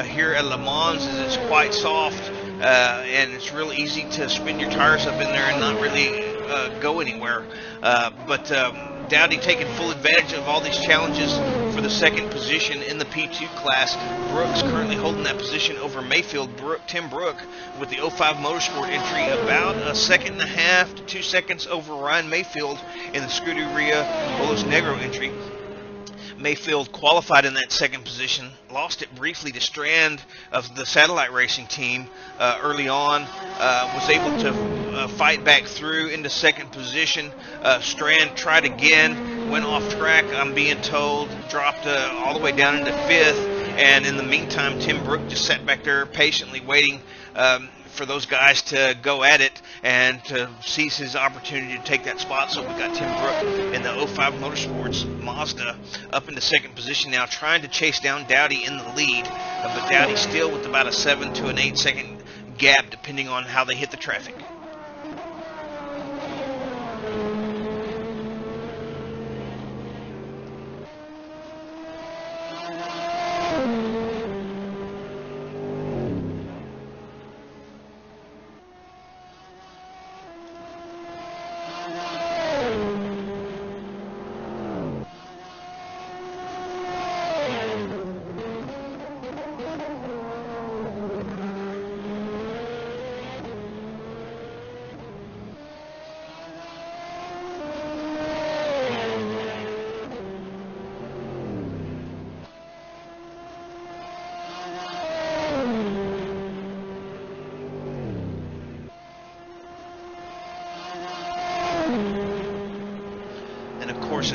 here at LeMans, as it's quite soft and it's really easy to spin your tires up in there and not really go anywhere. But Dowdy taking full advantage of all these challenges for the 2nd position in the P2 class. Brooks currently holding that position over Mayfield. Tim Brook with the 05 Motorsport entry about 1.5 seconds to 2 seconds over Ryan Mayfield in the Scuderia Bolos Negro entry. Mayfield qualified in that 2nd position, lost it briefly to Strand of the Satellite Racing team early on, was able to fight back through into 2nd position. Strand tried again, went off track, I'm being told, dropped all the way down into 5th, and in the meantime Tim Brook just sat back there patiently waiting for those guys to go at it and to seize his opportunity to take that spot. So we got Tim Brook in the 05 Motorsports Mazda up into 2nd position now, trying to chase down Dowdy in the lead, but Dowdy still with about a 7 to an 8 second gap depending on how they hit the traffic.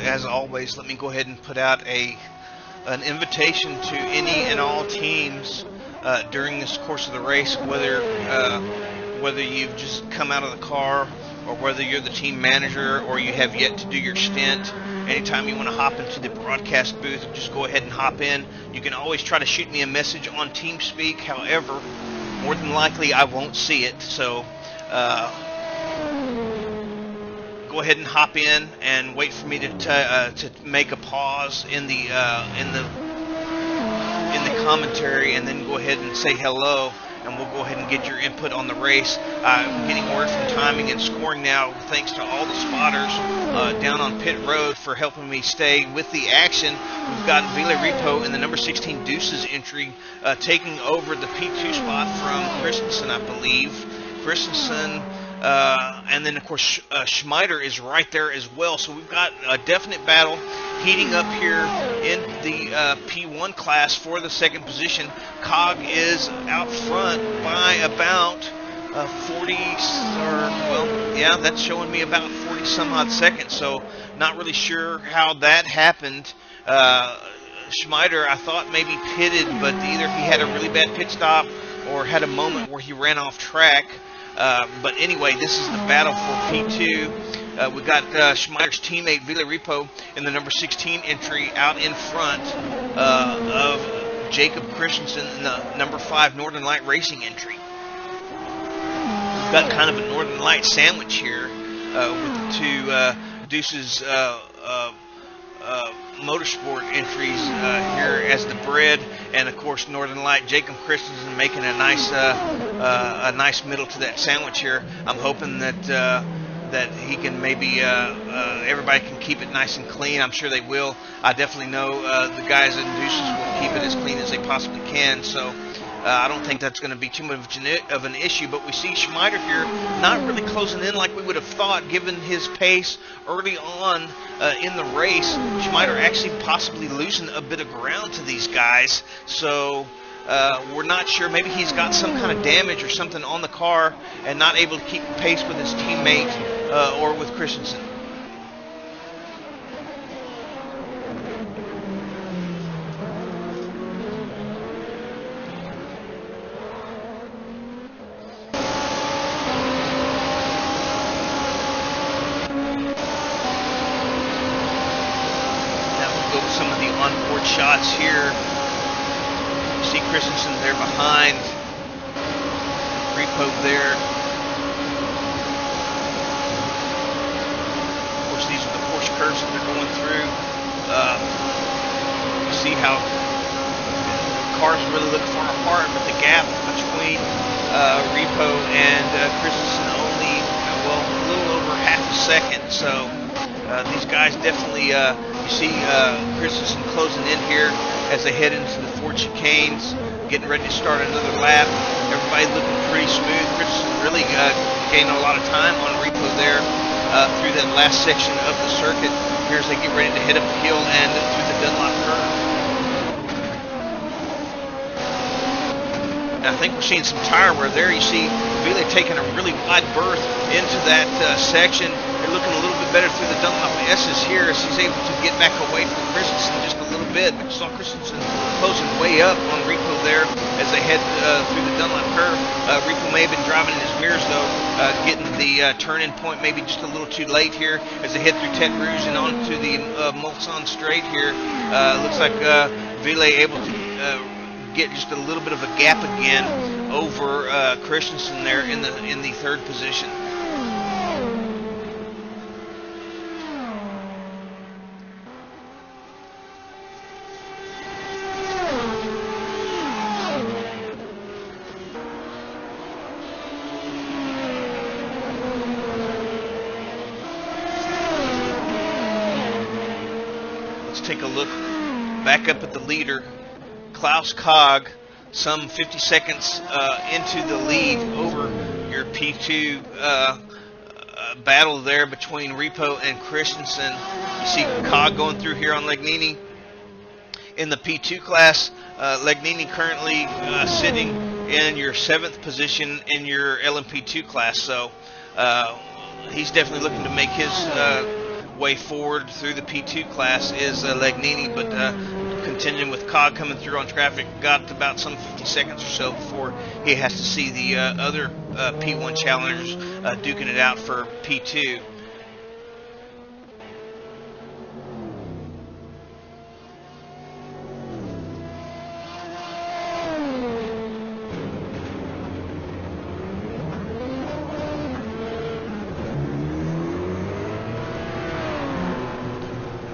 As always, let me go ahead and put out an invitation to any and all teams during this course of the race, whether you've just come out of the car or whether you're the team manager or you have yet to do your stint. Anytime you want to hop into the broadcast booth, just go ahead and hop in. You can always try to shoot me a message on TeamSpeak. However, more than likely I won't see it, so go ahead and hop in and wait for me to make a pause in the commentary, and then go ahead and say hello, and we'll go ahead and get your input on the race. I'm getting word from timing and scoring now, thanks to all the spotters down on pit road for helping me stay with the action. We've got Ville Repo in the number 16 Deuces entry, taking over the P2 spot from Christensen, I believe. Christensen. And then, of course, Schmeider is right there as well. So we've got a definite battle heating up here in the P1 class for the 2nd position. Cog is out front by about 40, that's showing me about 40 some odd seconds. So not really sure how that happened. Schmeider, I thought maybe pitted, but either he had a really bad pit stop or had a moment where he ran off track. But anyway, this is the battle for P2. We got Schmeider's teammate Vila Repo in the number 16 entry out in front of Jacob Christensen in the number 5 Northern Light Racing entry. We've got kind of a Northern Light sandwich here with the two Deuces Motorsport entries here as the bread, and of course Northern Light Jacob Christensen making a nice middle to that sandwich here. I'm hoping that he can maybe everybody can keep it nice and clean. I'm sure they will. I definitely know the guys in Deuces will keep it as clean as they possibly can. So I don't think that's going to be too much of an issue. But we see Schmeider here not really closing in like we would have thought, given his pace early on in the race. Schmeider actually possibly losing a bit of ground to these guys. So we're not sure. Maybe he's got some kind of damage or something on the car and not able to keep pace with his teammate or with Christensen. Now we'll go with some of the onboard shots here. See Christensen there behind, Repo there. Of course, these are the Porsche curves that they're going through. You see how cars really look far apart, but the gap between Repo and Christensen only, well, a little over half a second. So these guys definitely, you see Christensen closing in here as they head into the Ford chicanes, getting ready to start another lap. Everybody looking pretty smooth. Christensen really gaining a lot of time on Repo there through that last section of the circuit. Here as they get ready to head up the hill and through the Dunlop curve. And I think we're seeing some tire wear there. You see Vila taking a really wide berth into that section. They're looking a little bit better through the Dunlop S's here as he's able to get back away from Christensen just a little bit. But you saw Christensen closing way up on Repo there as they head through the Dunlop curve. Repo may have been driving in his mirrors though, getting the turn-in point maybe just a little too late here as they head through Tet Rouge and onto the Mulsanne Straight here. Looks like Vila able to get just a little bit of a gap again over Christensen there in the third position. Let's take a look back up at the leader. Klaus Kog, some 50 seconds into the lead over your P2 battle there between Repo and Christensen. You see Kog going through here on Legnini in the P2 class. Legnini currently sitting in your 7th position in your LMP2 class, so he's definitely looking to make his way forward through the P2 class is Legnini, but continuing with Cog coming through on traffic, got about some 50 seconds or so before he has to see the other P1 challengers duking it out for P2.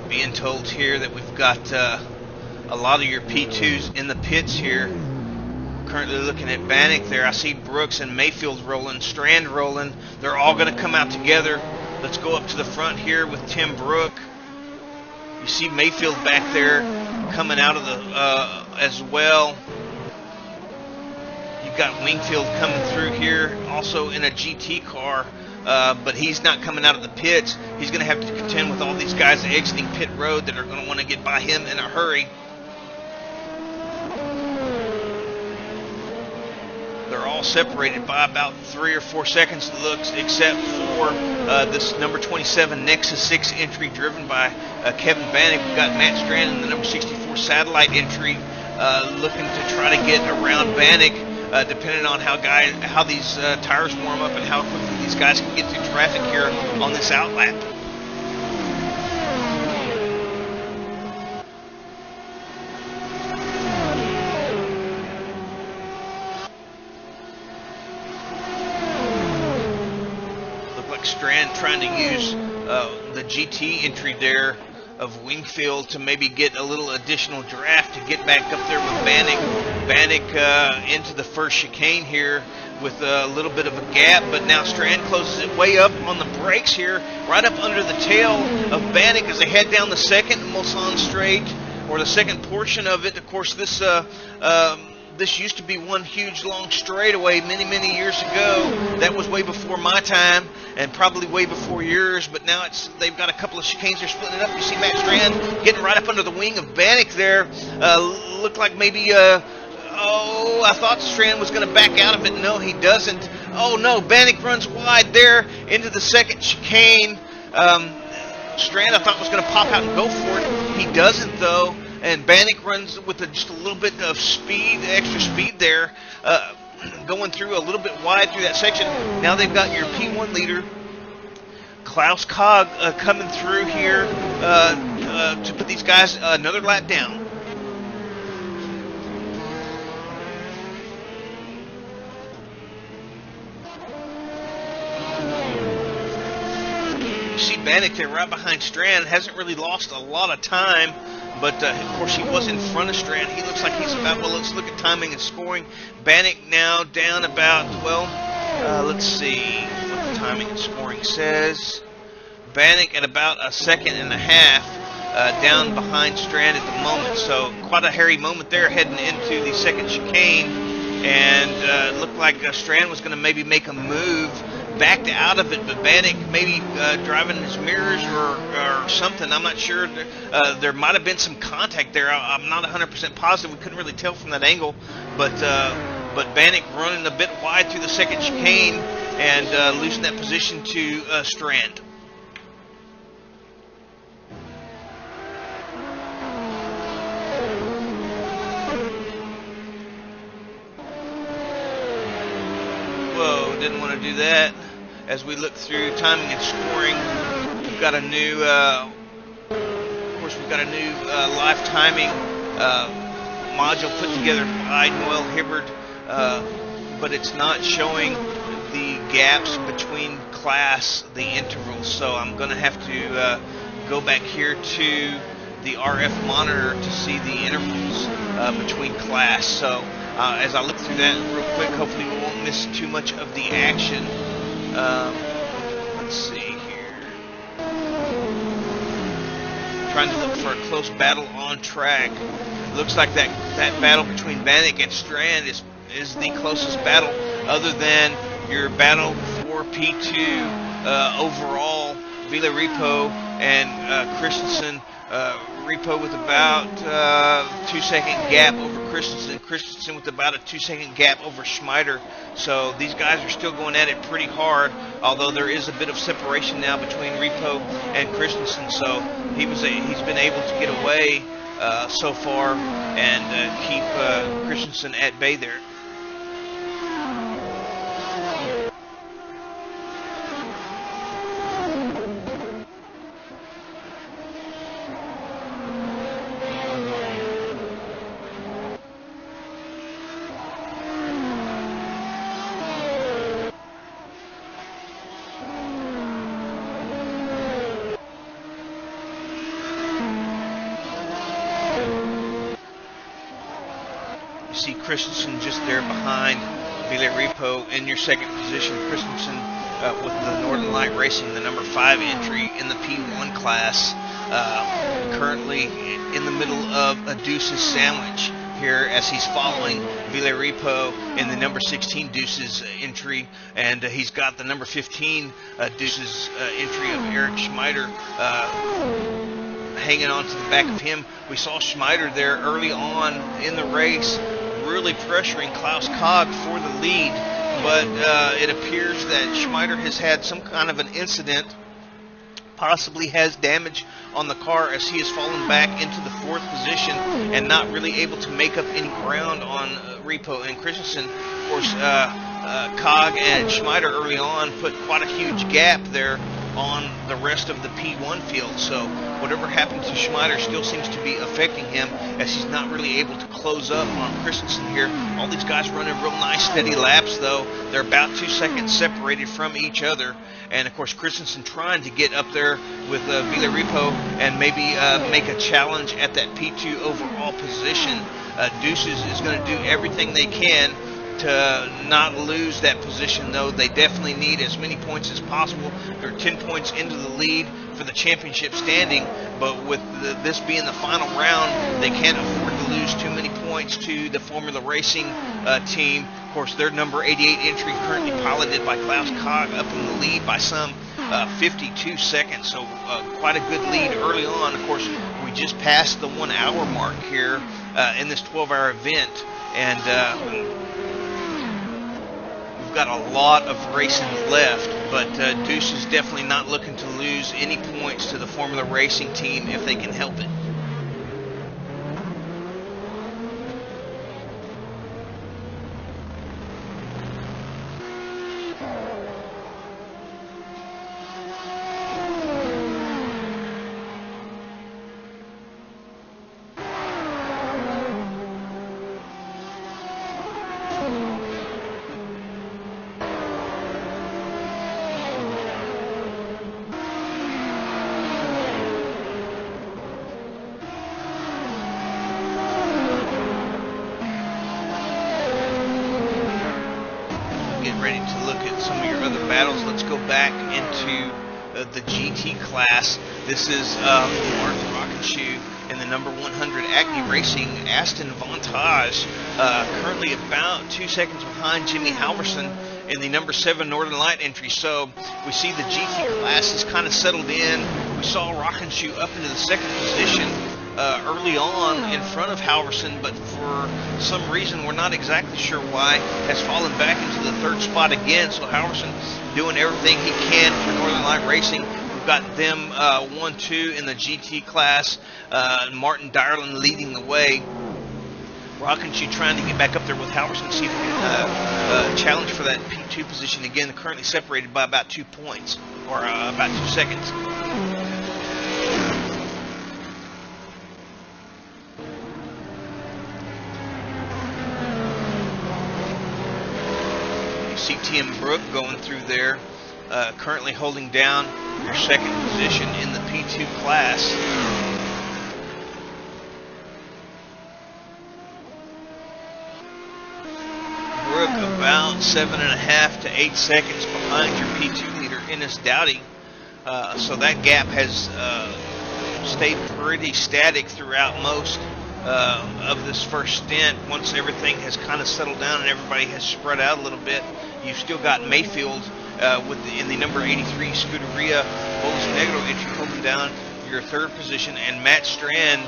Being told here that we've got a lot of your P2s in the pits here. Currently looking at Bannock there. I see Brooks and Mayfield rolling, Strand rolling. They're all going to come out together. Let's go up to the front here with Tim Brook. You see Mayfield back there coming out of the as well. You've got Wingfield coming through here, also in a GT car. But he's not coming out of the pits. He's going to have to contend with all these guys exiting pit road that are going to want to get by him in a hurry. They're all separated by about 3 or 4 seconds, it looks, except for this number 27 Nexus 6 entry driven by Kevin Bannock. We've got Matt Strand in the number 64 Satellite entry looking to try to get around Bannock, depending on how these tires warm up and how quickly these these guys can get through traffic here on this outlap. Strand trying to use the GT entry there of Wingfield to maybe get a little additional draft to get back up there with Bannock. Bannock into the first chicane here with a little bit of a gap, but now Strand closes it way up on the brakes here, right up under the tail of Bannock as they head down the second Mulsanne straight, or the second portion of it. Of course, this used to be one huge long straightaway many years ago. That was way before my time and probably way before yours, but now they've got a couple of chicanes. They're splitting it up. You see Matt Strand getting right up under the wing of Bannock there. Looked like maybe, I thought Strand was going to back out of it. No, he doesn't. Oh, no, Bannock runs wide there into the second chicane. Strand, I thought, was going to pop out and go for it. He doesn't, though. And Bannock runs with just a little bit of speed, extra speed there, going through a little bit wide through that section. Now they've got your P1 leader, Klaus Cog, coming through here to put these guys another lap down. You see Bannock there right behind Strand, hasn't really lost a lot of time. But, of course, he was in front of Strand. He looks like he's about, well, let's look at timing and scoring. Bannock now down about, let's see what the timing and scoring says. Bannock at about a second and a half down behind Strand at the moment. So quite a hairy moment there heading into the second chicane. And it looked like Strand was going to maybe make a move, backed out of it, but Bannock maybe driving his mirrors or something. I'm not sure. There might have been some contact there. I'm not 100% positive. We couldn't really tell from that angle, but Bannock running a bit wide through the second chicane and losing that position to Strand. Whoa, didn't want to do that. As we look through timing and scoring, we've got a new, live timing module put together by Noel Hibbard, but it's not showing the gaps between class, the intervals. So I'm going to have to go back here to the RF monitor to see the intervals between class. So as I look through that real quick, hopefully we won't miss too much of the action. Let's see here. Trying to look for a close battle on track. Looks like that battle between Bannock and Strand is the closest battle, other than your battle for P2 overall. Villarrepo and Christensen. Repo with about 2-second gap over Christensen. Christensen with about a 2-second gap over Schmider. So these guys are still going at it pretty hard, although there is a bit of separation now between Repo and Christensen. So he's been able to get away so far and keep Christensen at bay there. See Christensen just there behind Villarrepo in your second position. Christensen with the Northern Light Racing, the number 5 entry in the P1 class, currently in the middle of a Deuces sandwich here as he's following Villarrepo in the number 16 Deuces entry, and he's got the number 15 Deuces entry of Eric Schmider hanging on to the back of him. We saw Schmider there early on in the race really pressuring Klaus Cog for the lead, but it appears that Schmider has had some kind of an incident, possibly has damage on the car as he has fallen back into the 4th position and not really able to make up any ground on Repo and Christensen. Of course, Cog and Schmider early on put quite a huge gap there on the rest of the P1 field. So whatever happened to Schmider still seems to be affecting him, as he's not really able to close up on Christensen here. All these guys running real nice steady laps though. They're about 2 seconds separated from each other. And of course Christensen trying to get up there with Villarreal and maybe make a challenge at that P2 overall position. Deuces is going to do everything they can to not lose that position, though. They definitely need as many points as possible. They're 10 points into the lead for the championship standing, but with this being the final round, they can't afford to lose too many points to the Formula Racing team. Of course, their number 88 entry, currently piloted by Klaus Cog, up in the lead by some 52 seconds, so quite a good lead early on. Of course, we just passed the 1 hour mark here in this 12-hour event, and we've got a lot of racing left, but Deuce is definitely not looking to lose any points to the Formula Racing team if they can help it. Ready to look at some of your other battles. Let's go back into the GT class. This is Mark Rockenshoe in the number 100 Acme Racing Aston Vantage, currently about 2 seconds behind Jimmy Halverson in the number 7 Northern Light entry. So we see the GT class is kind of settled in. We saw Rockenshoe up into the second position early on in front of Halverson, but for some reason, we're not exactly sure why, has fallen back into the third spot again. So Halverson doing everything he can for Northern Light Racing. We've got them 1-2 in the GT class. Martin Dyerland leading the way. Rockenshoe trying to get back up there with Halverson, see if he can challenge for that P2 position again. Currently separated by about 2 points, or about 2 seconds. Tim Brook going through there, currently holding down your second position in the P2 class. Brook about 7.5 to 8 seconds behind your P2 leader, Ennis Dowdy. So that gap has stayed pretty static throughout most of this first stint. Once everything has kind of settled down and everybody has spread out a little bit, you've still got Mayfield in the number 83 Scuderia Bolas Negro entry holding down your third position, and Matt Strand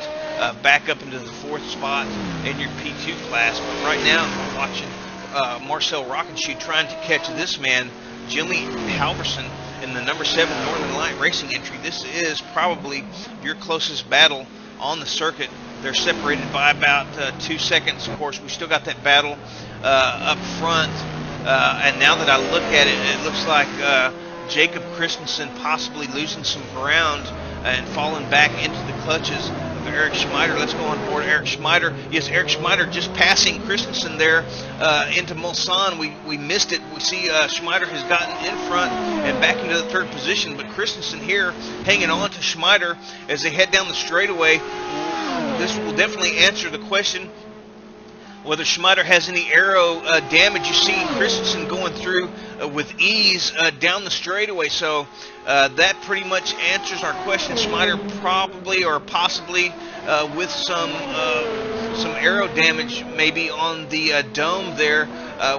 back up into the fourth spot in your P2 class. But right now I'm watching Marcel Rockenshoe trying to catch this man, Jimmy Halverson, in the number 7 Northern Light Racing entry. This is probably your closest battle on the circuit. They're separated by about 2 seconds. Of course, we still got that battle up front. And now that I look at it, it looks like Jacob Christensen possibly losing some ground and falling back into the clutches of Eric Schmider. Let's go on board Eric Schmider. Yes, Eric Schmider just passing Christensen there into Mulsanne. We missed it. We see Schmider has gotten in front and back into the third position, but Christensen here hanging on to Schmider as they head down the straightaway. This will definitely answer the question whether Schmider has any aero damage. You see Christensen going through with ease down the straightaway, so that pretty much answers our question. Schmider probably or possibly with some aero damage maybe on the dome there,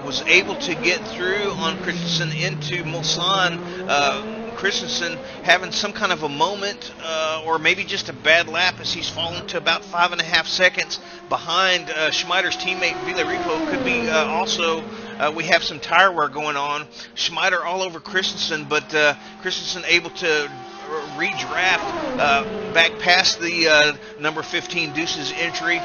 was able to get through on Christensen into Mulsanne. Christensen having some kind of a moment or maybe just a bad lap as he's fallen to about 5.5 seconds behind Schmider's teammate Villarreal. Could be also we have some tire wear going on. Schmider all over Christensen, but Christensen able to redraft back past the number 15 Deuces entry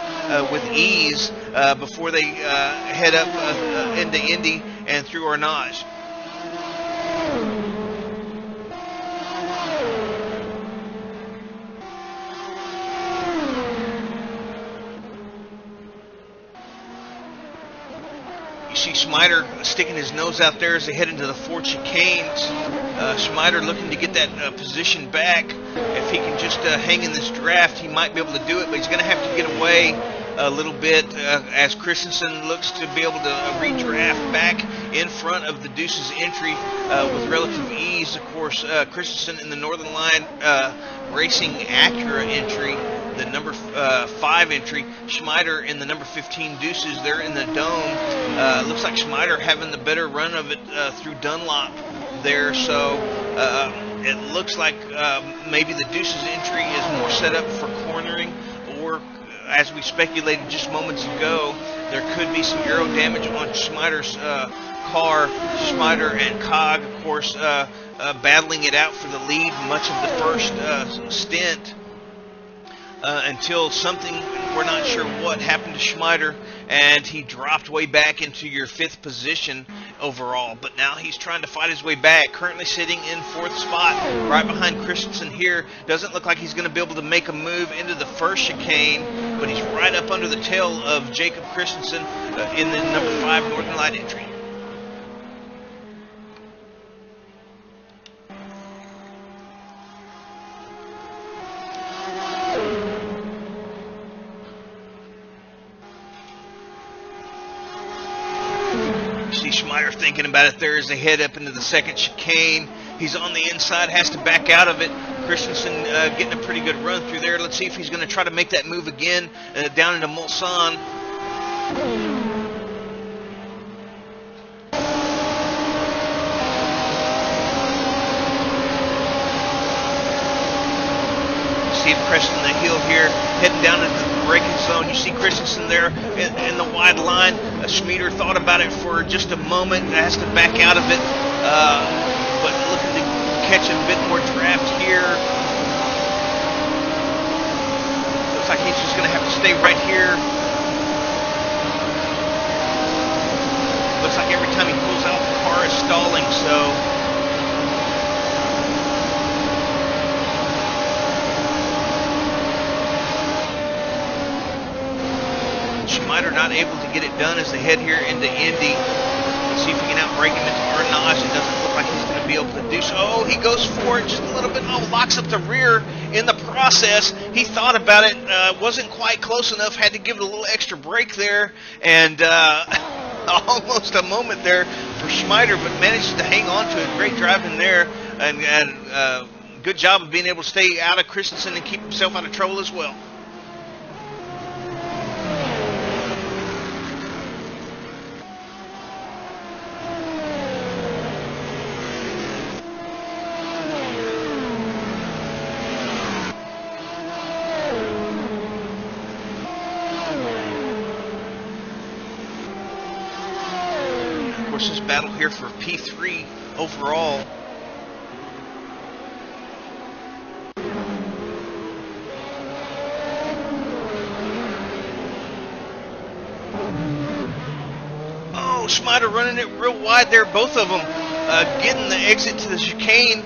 with ease before they head up into Indy and through Arnage. See Schmider sticking his nose out there as they head into the 4 chicanes. Schmider looking to get that position back. If he can just hang in this draft, he might be able to do it, but he's going to have to get away a little bit as Christensen looks to be able to redraft back in front of the Deuces entry with relative ease. Of course, Christensen in the Northern Line Racing Acura entry, the number 5 entry. Schmider in the number 15 Deuces. They're in the Dome. Looks like Schmider having the better run of it through Dunlop there. So it looks like maybe the Deuces entry is more set up for cornering, or as we speculated just moments ago, there could be some aero damage on Schmider's car. Schmider and Cog, of course, battling it out for the lead much of the first stint. Until something, we're not sure what happened to Schmider, and he dropped way back into your 5th position overall. But now he's trying to fight his way back, currently sitting in 4th spot, right behind Christensen here. Doesn't look like he's going to be able to make a move into the 1st chicane, but he's right up under the tail of Jacob Christensen in the number 5 Northern Light entry. See Schmider thinking about it there as they head up into the 2nd chicane. He's on the inside, has to back out of it. Christensen getting a pretty good run through there. Let's see if he's going to try to make that move again down into Mulsanne. See him pressing the heel here, heading down into the braking zone. You see Christensen there in the wide line. Schmider thought about it for just a moment, has to back out of it, but looking to catch a bit more draft here. Looks like he's just going to have to stay right here. Looks like every time he pulls out, the car is stalling, so Schmider not able to get it done as they head here into Indy. Let's see if we can outbrake him into Arnage. It doesn't look like he's going to be able to do so. Oh, he goes for it just a little bit. Oh, locks up the rear in the process. He thought about it, wasn't quite close enough, had to give it a little extra brake there, and almost a moment there for Schmider, but manages to hang on to it. Great driving there, and good job of being able to stay out of Christensen and keep himself out of trouble as well. This battle here for P3 overall. Oh, Schmider running it real wide there, both of them getting the exit to the chicane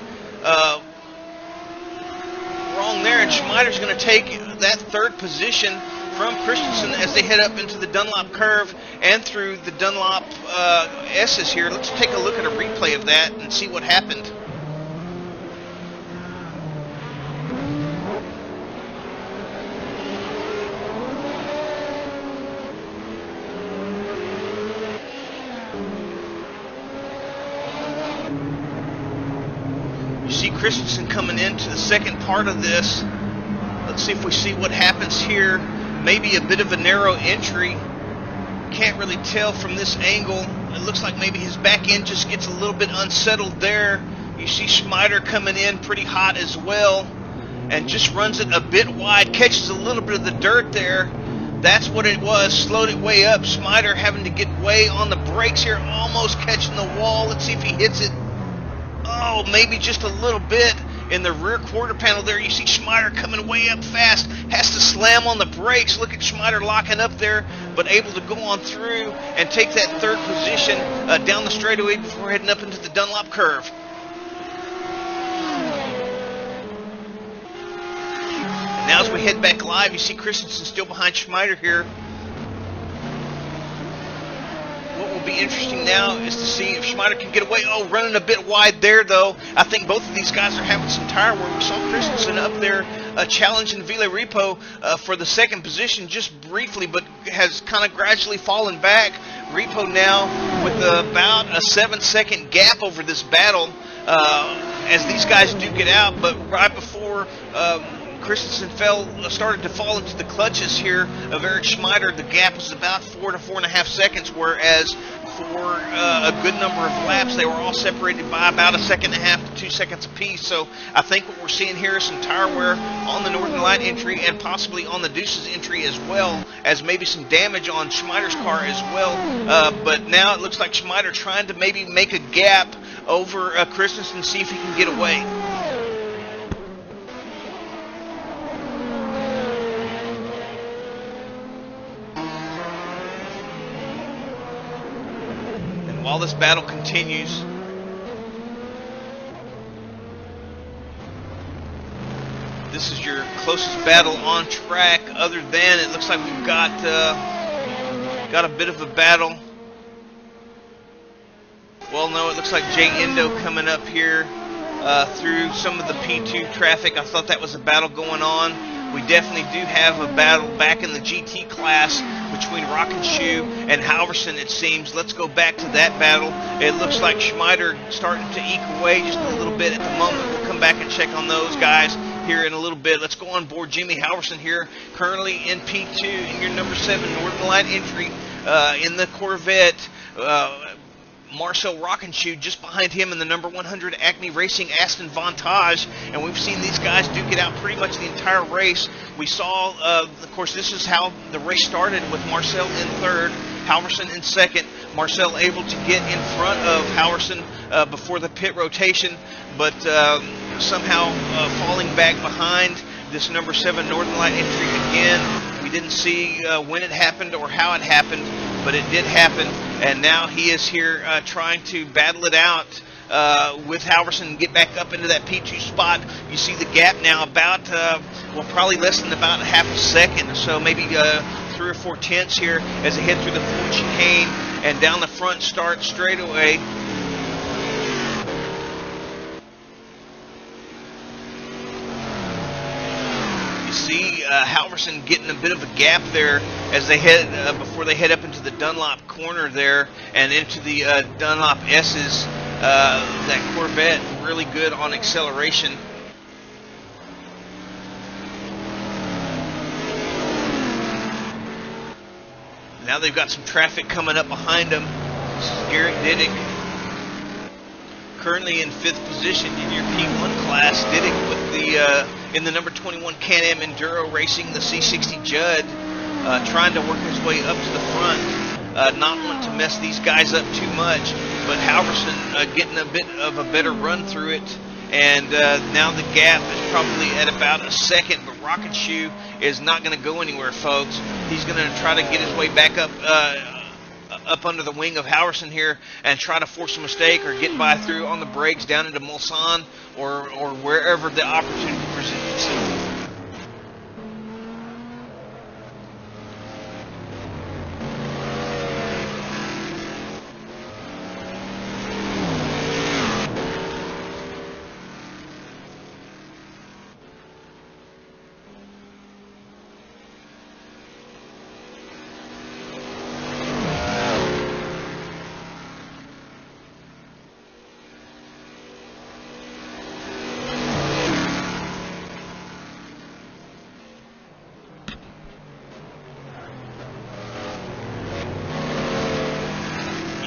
wrong there, and Schmider's going to take that 3rd position from Christensen as they head up into the Dunlop curve and through the Dunlop S's here. Let's take a look at a replay of that and see what happened. You see Christensen coming into the 2nd part of this. Let's see if we see what happens here. Maybe a bit of a narrow entry. Can't really tell from this angle. It looks like maybe his back end just gets a little bit unsettled there. You see Schmider coming in pretty hot as well, and just runs it a bit wide, catches a little bit of the dirt there. That's what it was, slowed it way up. Schmider having to get way on the brakes here, almost catching the wall. Let's see if he hits it. Oh, maybe just a little bit. In the rear quarter panel there, you see Schmider coming way up fast, has to slam on the brakes. Look at Schmider locking up there, but able to go on through and take that third position down the straightaway before heading up into the Dunlop curve. And now as we head back live, you see Christensen still behind Schmider here. What will be interesting now is to see if Schmider can get away. Oh, running a bit wide there, though. I think both of these guys are having some tire wear. We saw Christensen up there challenging Ville Repo for the second position just briefly, but has kind of gradually fallen back. Repo now with about a 7-second gap over this battle as these guys do get out, but right before Christensen started to fall into the clutches here of Eric Schmider, the gap was about 4 to 4.5 seconds, whereas for a good number of laps, they were all separated by about 1.5 to 2 seconds apiece. So I think what we're seeing here is some tire wear on the Northern Light entry and possibly on the Deuces entry, as well as maybe some damage on Schmider's car as well. But now it looks like Schmider trying to maybe make a gap over Christensen, see if he can get away. While this battle continues, this is your closest battle on track. Other than it looks like we've got a bit of a battle. Well, no, it looks like Jay Endo coming up here through some of the P2 traffic. I thought that was a battle going on. We definitely do have a battle back in the GT class between Rockenshoe and Halverson, it seems. Let's go back to that battle. It looks like Schmider starting to eke away just a little bit at the moment. We'll come back and check on those guys here in a little bit. Let's go on board Jimmy Halverson here, currently in P2 in your number 7 Northern Light entry in the Corvette. Marcel Rockenshoe just behind him in the number 100 Acme Racing Aston Vantage, and we've seen these guys duke it out pretty much the entire race. We saw, of course, this is how the race started with Marcel in third, Halverson in second. Marcel able to get in front of Halverson before the pit rotation, but somehow falling back behind this number 7 Northern Light entry again. We didn't see when it happened or how it happened, but it did happen, and now he is here trying to battle it out with Halverson and get back up into that P2 spot. You see the gap now about, probably less than about half a second or so, maybe 3 or 4 tenths here as they head through the Ford chicane and down the front start straightaway. See Halverson getting a bit of a gap there as they head before they head up into the Dunlop corner there and into the Dunlop S's. That Corvette really good on acceleration. Now they've got some traffic coming up behind them. This is Garrett Diddick, currently in 5th position in your P1 class. Diddick with the in the number 21 Can-Am Enduro Racing, the C60 Judd, trying to work his way up to the front, not wanting to mess these guys up too much, but Halverson getting a bit of a better run through it, and now the gap is probably at about a second, but Rockenshoe is not going to go anywhere, folks. He's going to try to get his way back up under the wing of Halverson here and try to force a mistake or get by through on the brakes down into Mulsanne or wherever the opportunity presents itself.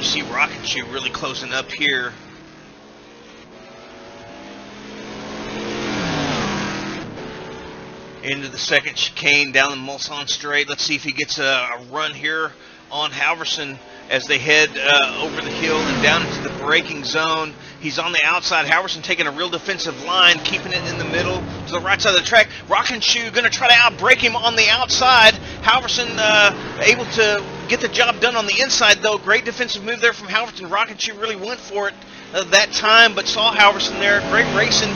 See Rockenshoe really closing up here. Into the second chicane down the Mulsanne straight. Let's see if he gets a run here on Halverson as they head over the hill and down into the braking zone. He's on the outside. Halverson taking a real defensive line, keeping it in the middle to the right side of the track. Rockin' Shoe going to try to outbreak him on the outside. Halverson able to get the job done on the inside, though. Great defensive move there from Halverson. Rockin' Shoe really went for it that time, but saw Halverson there. Great racing.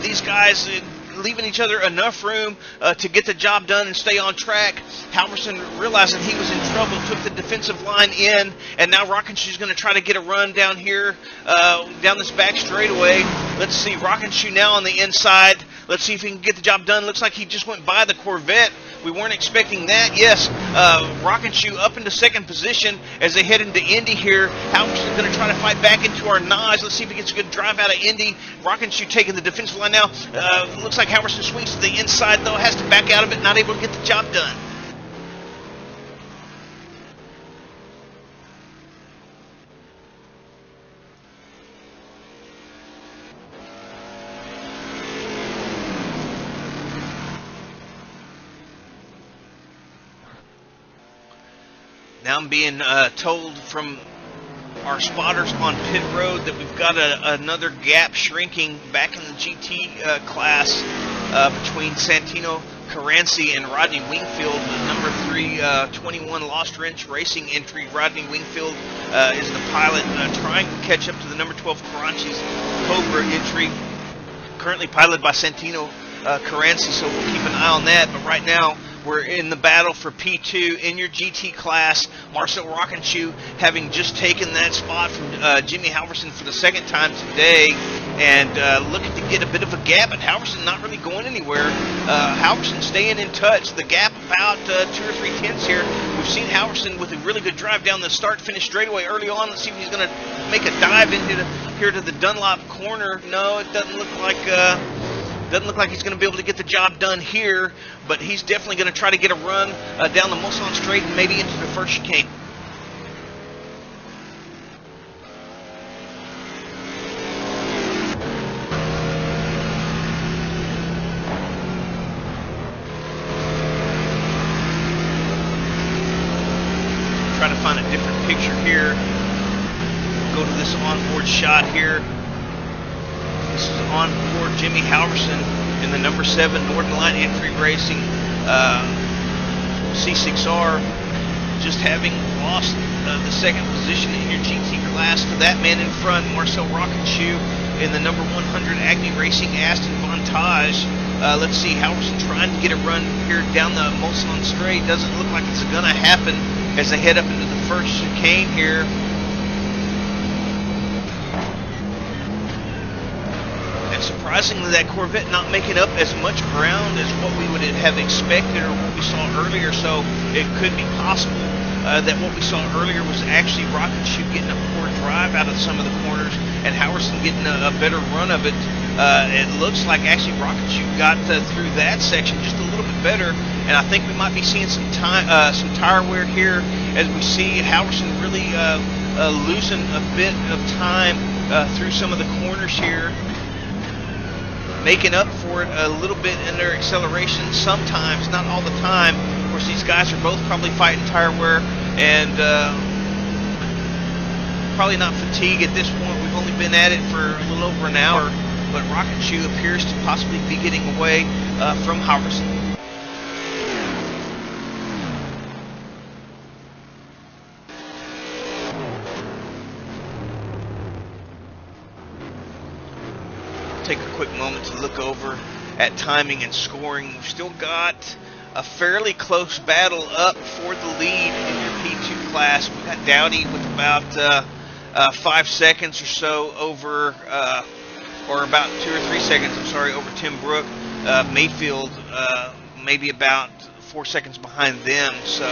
These guys leaving each other enough room to get the job done and stay on track. Halverson realized that he was in trouble, took the defensive line in, and now Rockin' Shoe's going to try to get a run down here, down this back straightaway. Let's see, Rockin' Shoe now on the inside. Let's see if he can get the job done. Looks like he just went by the Corvette. We weren't expecting that. Yes, Rockin' Shoe up into second position as they head into Indy here. Halverson's going to try to fight back into our Nas. Let's see if he gets a good drive out of Indy. Rockin' Shoe taking the defensive line now. Looks like Halverson swings to the inside, though. Has to back out of it. Not able to get the job done. Now I'm being told from our spotters on pit road that we've got another gap shrinking back in the GT class between Santino Caranci and Rodney Wingfield. The number 3 21 Lost Wrench Racing entry. Rodney Wingfield is the pilot trying to catch up to the number 12 Caranci's Cobra entry, currently piloted by Santino Caranci, so we'll keep an eye on that. But right now, we're in the battle for P2 in your GT class. Marcel Rockin' Shoe having just taken that spot from Jimmy Halverson for the second time today, and looking to get a bit of a gap, but Halverson not really going anywhere. Halverson staying in touch. The gap about 2 or 3 tenths here. We've seen Halverson with a really good drive down the start-finish straightaway early on. Let's see if he's going to make a dive into here to the Dunlop corner. No, it doesn't look like he's going to be able to get the job done here, but he's definitely going to try to get a run down the Mulsanne straight and maybe into the first chicane. Try to find a different picture here. Go to this onboard shot here. This is on board Jimmy Halverson in the number 7 Northern Light Entry Racing C6R, just having lost the second position in your GT class to that man in front, Marcel Rockin' Shoe, in the number 100 Agni Racing Aston Vantage. Let's see, Halverson trying to get a run here down the Mulsanne straight. Doesn't look like it's going to happen as they head up into the first chicane here. Surprisingly, that Corvette not making up as much ground as what we would have expected or what we saw earlier, so it could be possible that what we saw earlier was actually Rockin' Shoe getting a poor drive out of some of the corners and Halverson getting a better run of it. It looks like actually Rockin' Shoe got through that section just a little bit better, and I think we might be seeing some tire wear here as we see Halverson really losing a bit of time through some of the corners here, making up for it a little bit in their acceleration sometimes, not all the time. Of course, these guys are both probably fighting tire wear and probably not fatigue at this point. We've only been at it for a little over an hour, but Rockin' Shoe appears to possibly be getting away from Halverson. Take a quick moment to look over at timing and scoring. We've still got a fairly close battle up for the lead in your P2 class. We've got Dowdy with about 5 seconds or so over, or about 2 or 3 seconds, I'm sorry, over Tim Brook. Mayfield maybe about 4 seconds behind them. So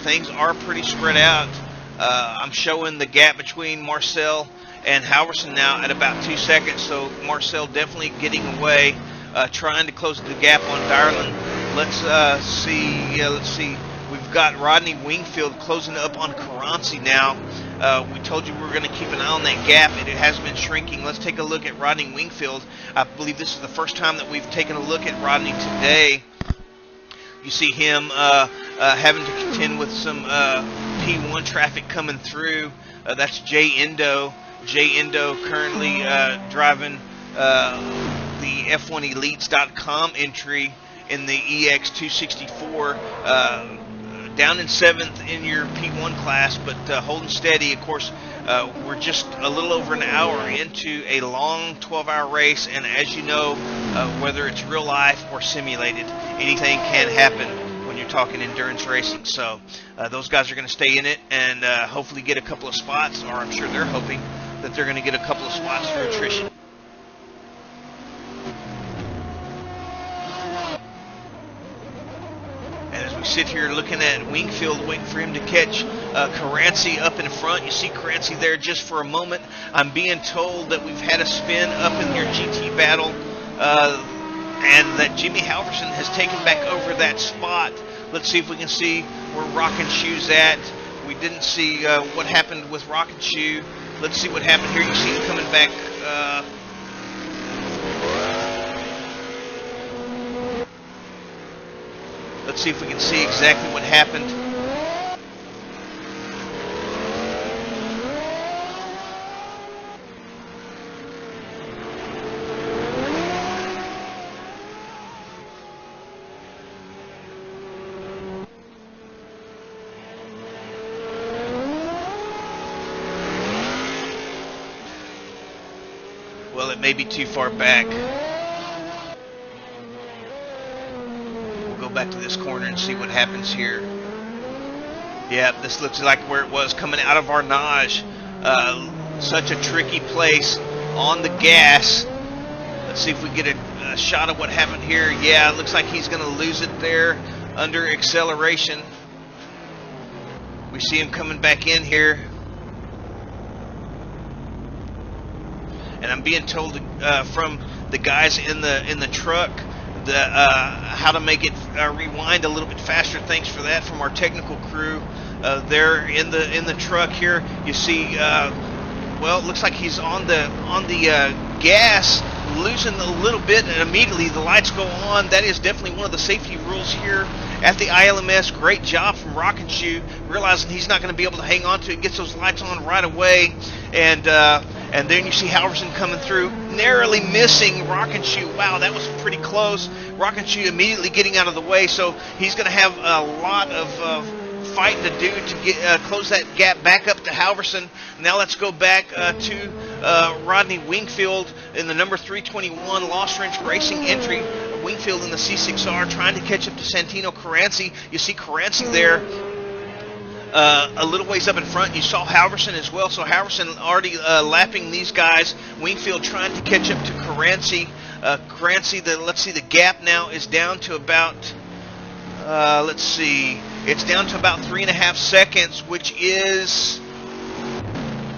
things are pretty spread out. I'm showing the gap between Marcel and Halverson now at about 2 seconds, so Marcel definitely getting away, trying to close the gap on Darlin. Let's see. We've got Rodney Wingfield closing up on Caranci now. We told you we were going to keep an eye on that gap, and it has been shrinking. Let's take a look at Rodney Wingfield. I believe this is the first time that we've taken a look at Rodney today. You see him having to contend with some P1 traffic coming through. That's Jay Endo Jay Endo currently driving the F1Elites.com entry in the EX264, down in 7th in your P1 class, but holding steady. Of course, we're just a little over an hour into a long 12-hour race, and as you know, whether it's real life or simulated, anything can happen when you're talking endurance racing. So those guys are going to stay in it and hopefully get a couple of spots, or I'm sure they're hoping that they're going to get a couple of spots through attrition. And as we sit here looking at Wingfield, waiting for him to catch Caranci up in front. You see Caranci there just for a moment. I'm being told that we've had a spin up in your GT battle, and that Jimmy Halverson has taken back over that spot. Let's see if we can see where Rockin' Shoe's at. We didn't see what happened with Rockin' Shoe. Let's see what happened here. You see him coming back. Let's see if we can see exactly what happened. Well, it may be too far back. We'll go back to this corner and see what happens here. Yeah, this looks like where it was coming out of Arnage. Such a tricky place on the gas. Let's see if we get a shot of what happened here. Yeah, it looks like he's going to lose it there under acceleration. We see him coming back in here. And I'm being told from the guys in the truck how to make it rewind a little bit faster. Thanks for that from our technical crew. There in the truck here, you see. Well, it looks like he's on the gas, losing a little bit, and immediately the lights go on. That is definitely one of the safety rules here at the ILMS. Great job from Rockin' Shoe, realizing he's not going to be able to hang on to it. Gets those lights on right away, and then you see Halverson coming through, narrowly missing Rockin' Shoe. Wow, that was pretty close. Rockin' Shoe immediately getting out of the way, so he's going to have a lot of fighting to do to get close that gap back up to Halverson. Now let's go back to Rodney Wingfield in the number 321 Lost Wrench Racing entry. Wingfield in the C6R trying to catch up to Santino Caranci. You see Caranci there a little ways up in front. You saw Halverson as well, so Halverson already lapping these guys. Wingfield trying to catch up to Caranci. Caranci, let's see, the gap now is down to about, let's see, it's down to about 3.5 seconds, which is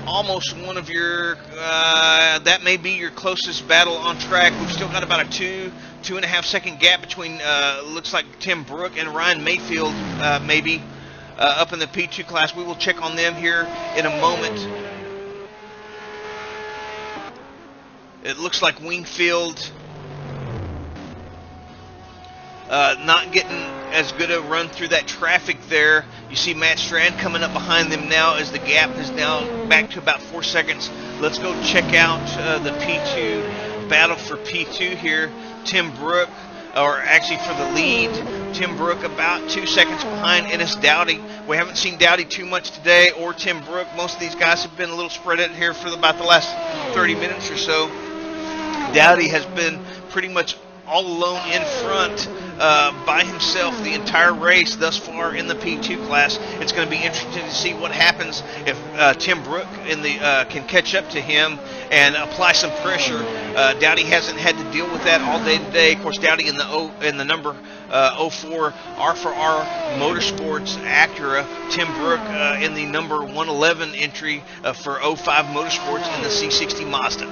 almost one of your, that may be your closest battle on track. We've still got about a 2.5 second gap between, looks like Tim Brook and Ryan Mayfield, maybe, up in the P2 class. We will check on them here in a moment. It looks like Wingfield not getting as good a run through that traffic there. You see Matt Strand coming up behind them now as the gap is now back to about 4 seconds. Let's go check out the P2 battle for P2 here. Tim Brook, or actually for the lead, Tim Brook about 2 seconds behind Ennis Dowdy. We haven't seen Dowdy too much today, or Tim Brook. Most of these guys have been a little spread out here for about the last 30 minutes or so. Dowdy has been pretty much all alone in front by himself the entire race thus far in the P2 class. It's going to be interesting to see what happens if Tim Brook can catch up to him and apply some pressure. Dowdy hasn't had to deal with that all day today. Of course, Dowdy in the number 04 R4R Motorsports Acura. Tim Brook in the number 111 entry for 05 Motorsports in the C60 Mazda.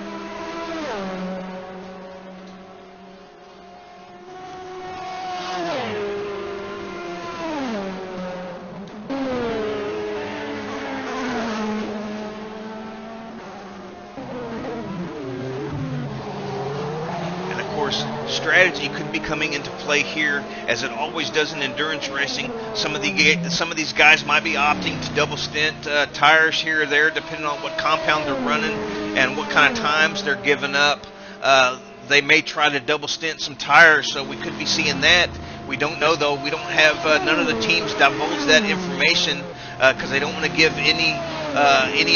course, strategy could be coming into play here, as it always does in endurance racing. Some of these guys might be opting to double stint tires here or there, depending on what compound they're running and what kind of times they're giving up. They may try to double stint some tires, so we could be seeing that. We don't know, though. We don't have none of the teams divulge that information because they don't want to give any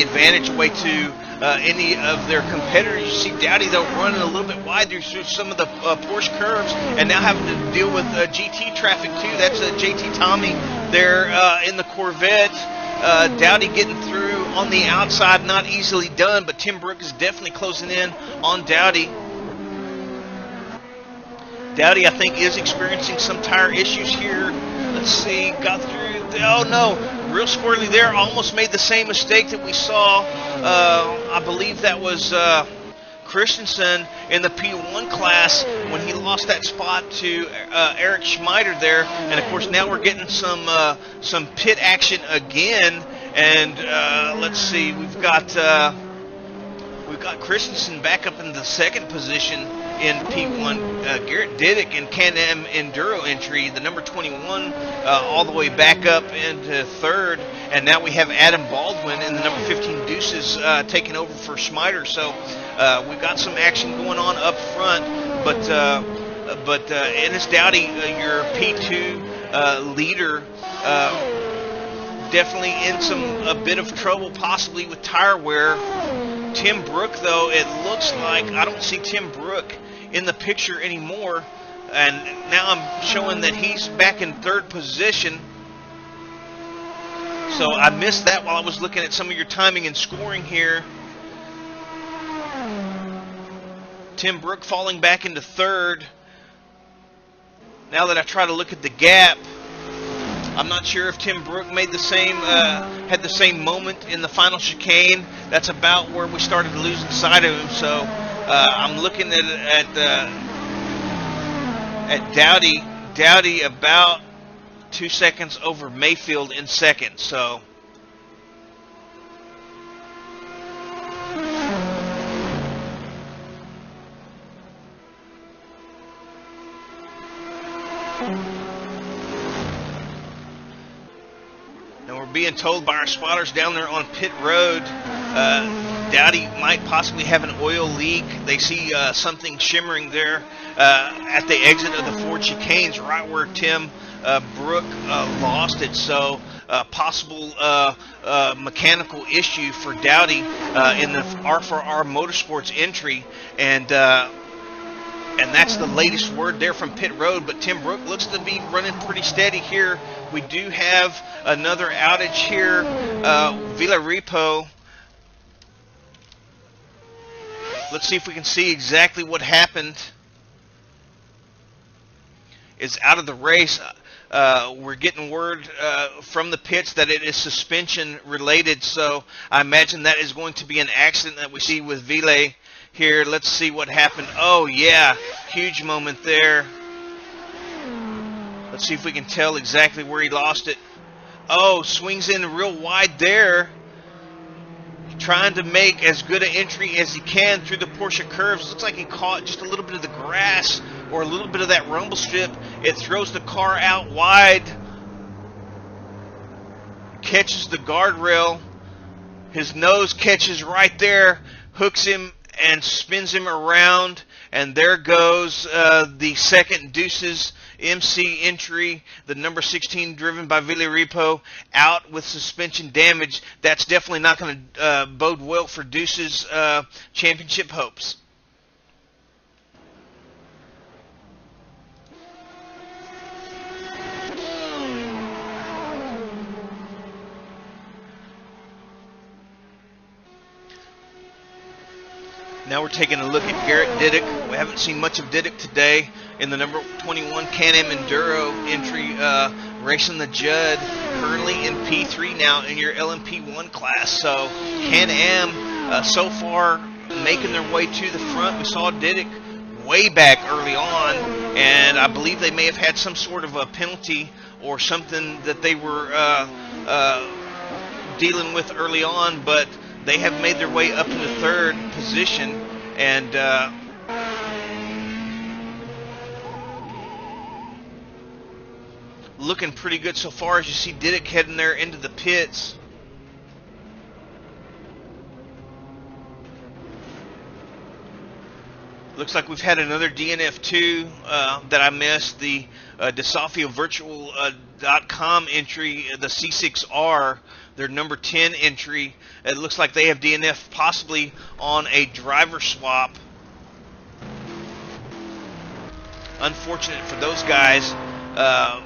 advantage away to any of their competitors. You see Dowdy, though, running a little bit wide through some of the Porsche curves, and now having to deal with GT traffic too. That's JT Tommy there in the Corvette. Dowdy getting through on the outside, not easily done, but Tim Brook is definitely closing in on Dowdy. Dowdy, I think, is experiencing some tire issues here. Let's see, got through. Oh no, real squirrely there. Almost made the same mistake that we saw. I believe that was Christensen in the P1 class when he lost that spot to Eric Schmeider there. And of course, now we're getting some pit action again. And let's see, we've got Christensen back up in the second position in P1. Garrett Diddick in Can-Am Enduro entry, the number 21, all the way back up into third. And now we have Adam Baldwin in the number 15 Deuces taking over for Schmeider. So we've got some action going on up front. But Ennis Dowdy, your P2 leader, definitely in a bit of trouble, possibly with tire wear. Tim Brook, though, it looks like I don't see Tim Brook in the picture anymore, and now I'm showing that he's back in third position. So I missed that while I was looking at some of your timing and scoring here. Tim Brook falling back into third. Now that I try to look at the gap, I'm not sure if Tim Brook made had the same moment in the final chicane. That's about where we started losing sight of him. So I'm looking at Dowdy. Dowdy about 2 seconds over Mayfield in second. So being told by our spotters down there on pit road, Dowdy might possibly have an oil leak. They see something shimmering there at the exit of the Ford chicanes, right where Tim Brook lost it. So possible mechanical issue for Dowdy in the R4R Motorsports entry, and that's the latest word there from pit road. But Tim Brook looks to be running pretty steady here. We do have another outage here. Villarrepo. Let's see if we can see exactly what happened. Is out of the race. We're getting word from the pits that it is suspension related. So I imagine that is going to be an accident that we see with Ville here. Let's see what happened. Oh yeah, huge moment there. Let's see if we can tell exactly where he lost it. Oh, swings in real wide there. Trying to make as good an entry as he can through the Porsche curves. Looks like he caught just a little bit of the grass or a little bit of that rumble strip. It throws the car out wide. Catches the guardrail. His nose catches right there. Hooks him and spins him around. And there goes the second Deuces MC entry, the number 16 driven by Villarrepo, out with suspension damage. That's definitely not going to bode well for Deuces championship hopes. Now we're taking a look at Garrett Diddick. We haven't seen much of Diddick today in the number 21 Can-Am Enduro entry, racing the Judd, currently in P3 now in your LMP1 class. So Can-Am so far making their way to the front. We saw Diddick way back early on, and I believe they may have had some sort of a penalty or something that they were dealing with early on, but they have made their way up into third position, and looking pretty good so far, as you see Diddick heading there into the pits. Looks like we've had another DNF2 that I missed, the DeSofioVirtual.com entry, the C6R, their number 10 entry. It looks like they have DNF possibly on a driver swap. Unfortunate for those guys.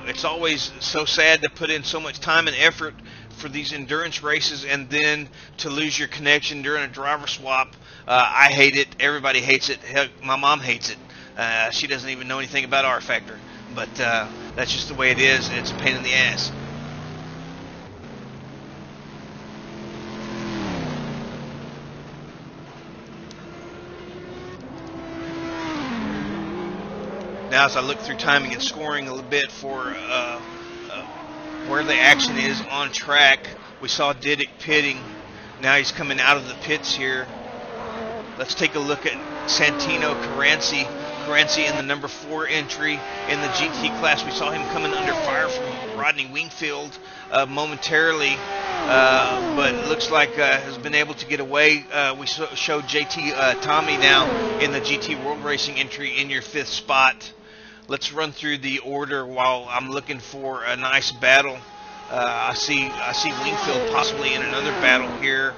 It's always so sad to put in so much time and effort for these endurance races and then to lose your connection during a driver swap. I hate it. Everybody hates it. Heck, my mom hates it. She doesn't even know anything about R Factor. But that's just the way it is. It's a pain in the ass. Now, as I look through timing and scoring a little bit for where the action is on track, we saw Diddick pitting. Now he's coming out of the pits here. Let's take a look at Santino Caranci. Caranci in the number 4 entry in the GT class. We saw him coming under fire from Rodney Wingfield momentarily, but it looks like has been able to get away. We showed JT Tommy now in the GT World Racing entry in your 5th spot. Let's run through the order while I'm looking for a nice battle. I see Wingfield possibly in another battle here.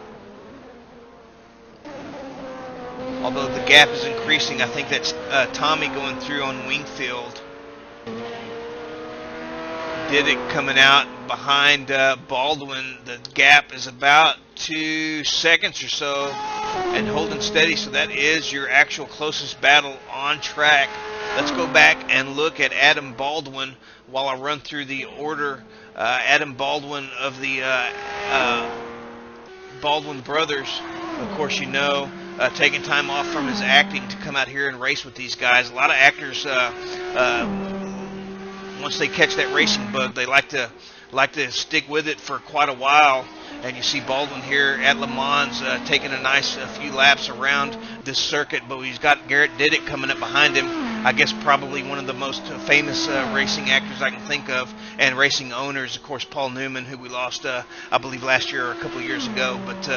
Although the gap is increasing, I think that's Tommy going through on Wingfield. Diddick coming out behind Baldwin. The gap is about 2 seconds or so and holding steady, so that is your actual closest battle on track. Let's go back and look at Adam Baldwin while I run through the order. Adam Baldwin of the Baldwin brothers, of course you know, taking time off from his acting to come out here and race with these guys. A lot of actors, once they catch that racing bug, they like to stick with it for quite a while. And you see Baldwin here at LeMans taking a nice few laps around this circuit, but he's got Garrett Diddick coming up behind him. I guess probably one of the most famous racing actors I can think of, and racing owners, of course, Paul Newman, who we lost, I believe, last year or a couple of years ago. But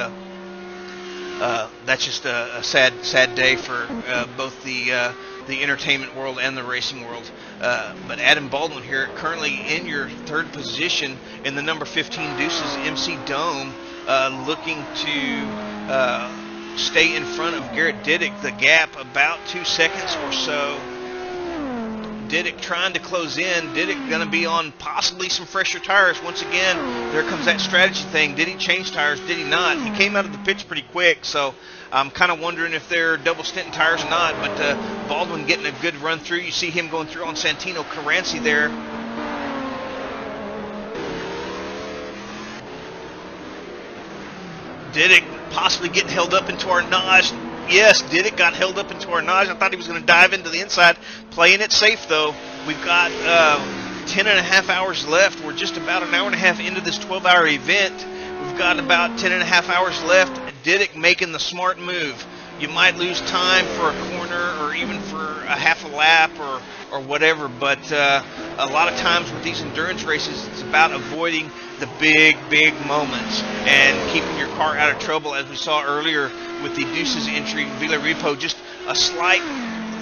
that's just a sad day for both the entertainment world and the racing world. But Adam Baldwin here, currently in your 3rd position in the number 15 Deuces MC Dome, looking to stay in front of Garrett Diddick. The gap about 2 seconds or so. Diddick trying to close in. Diddick going to be on possibly some fresher tires. Once again, there comes that strategy thing. Did he change tires? Did he not? He came out of the pits pretty quick, so I'm kind of wondering if they're double stinting tires or not. But Baldwin getting a good run through. You see him going through on Santino Caranci there. Diddick possibly getting held up into our notch. Yes, Diddick got held up into our notch. I thought he was going to dive into the inside. Playing it safe, though. We've got 10 and a half hours left. We're just about an hour and a half into this 12-hour event. We've got about 10 and a half hours left. Diddick making the smart move. You might lose time for a corner or even for a half a lap or whatever, but a lot of times with these endurance races, it's about avoiding the big moments and keeping your car out of trouble, as we saw earlier with the Deuces entry, Villarreal. Just a slight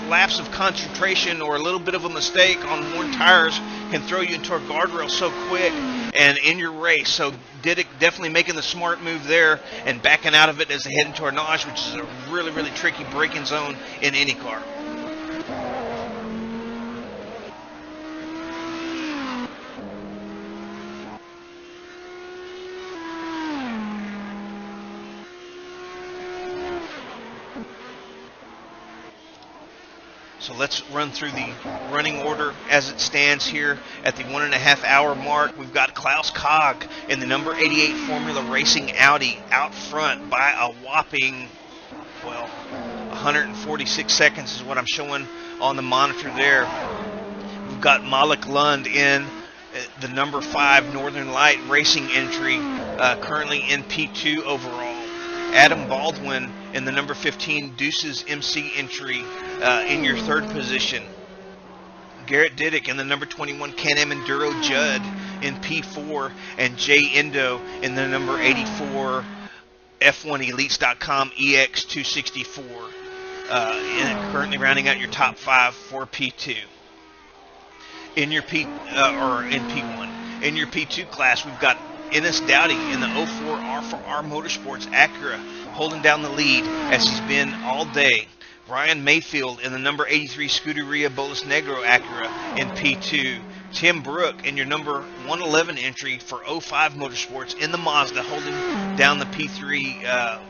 lapse of concentration or a little bit of a mistake on worn tires can throw you into a guardrail so quick and in your race. So Diddick definitely making the smart move there and backing out of it as they head into our notch, which is a really tricky braking zone in any car. So let's run through the running order as it stands here at the 1.5 hour mark. We've got Klaus Kog in the number 88 Formula Racing Audi out front by a whopping, 146 seconds is what I'm showing on the monitor there. We've got Malik Lund in the number 5 Northern Light Racing entry, currently in P2 overall. Adam Baldwin in the number 15 Deuces MC entry in your 3rd position. Garrett Diddick in the number 21 Can-Am Enduro Judd in P4, and Jay Endo in the number 84 F1Elites.com EX264. Currently rounding out your top 5 for P2. In your P1. In your P2 class, we've got Ennis Dowdy in the 04 R4R Motorsports Acura holding down the lead as he's been all day. Ryan Mayfield in the number 83 Scuderia Bolas Negro Acura in P2. Tim Brook in your number 111 entry for 05 Motorsports in the Mazda holding down the P3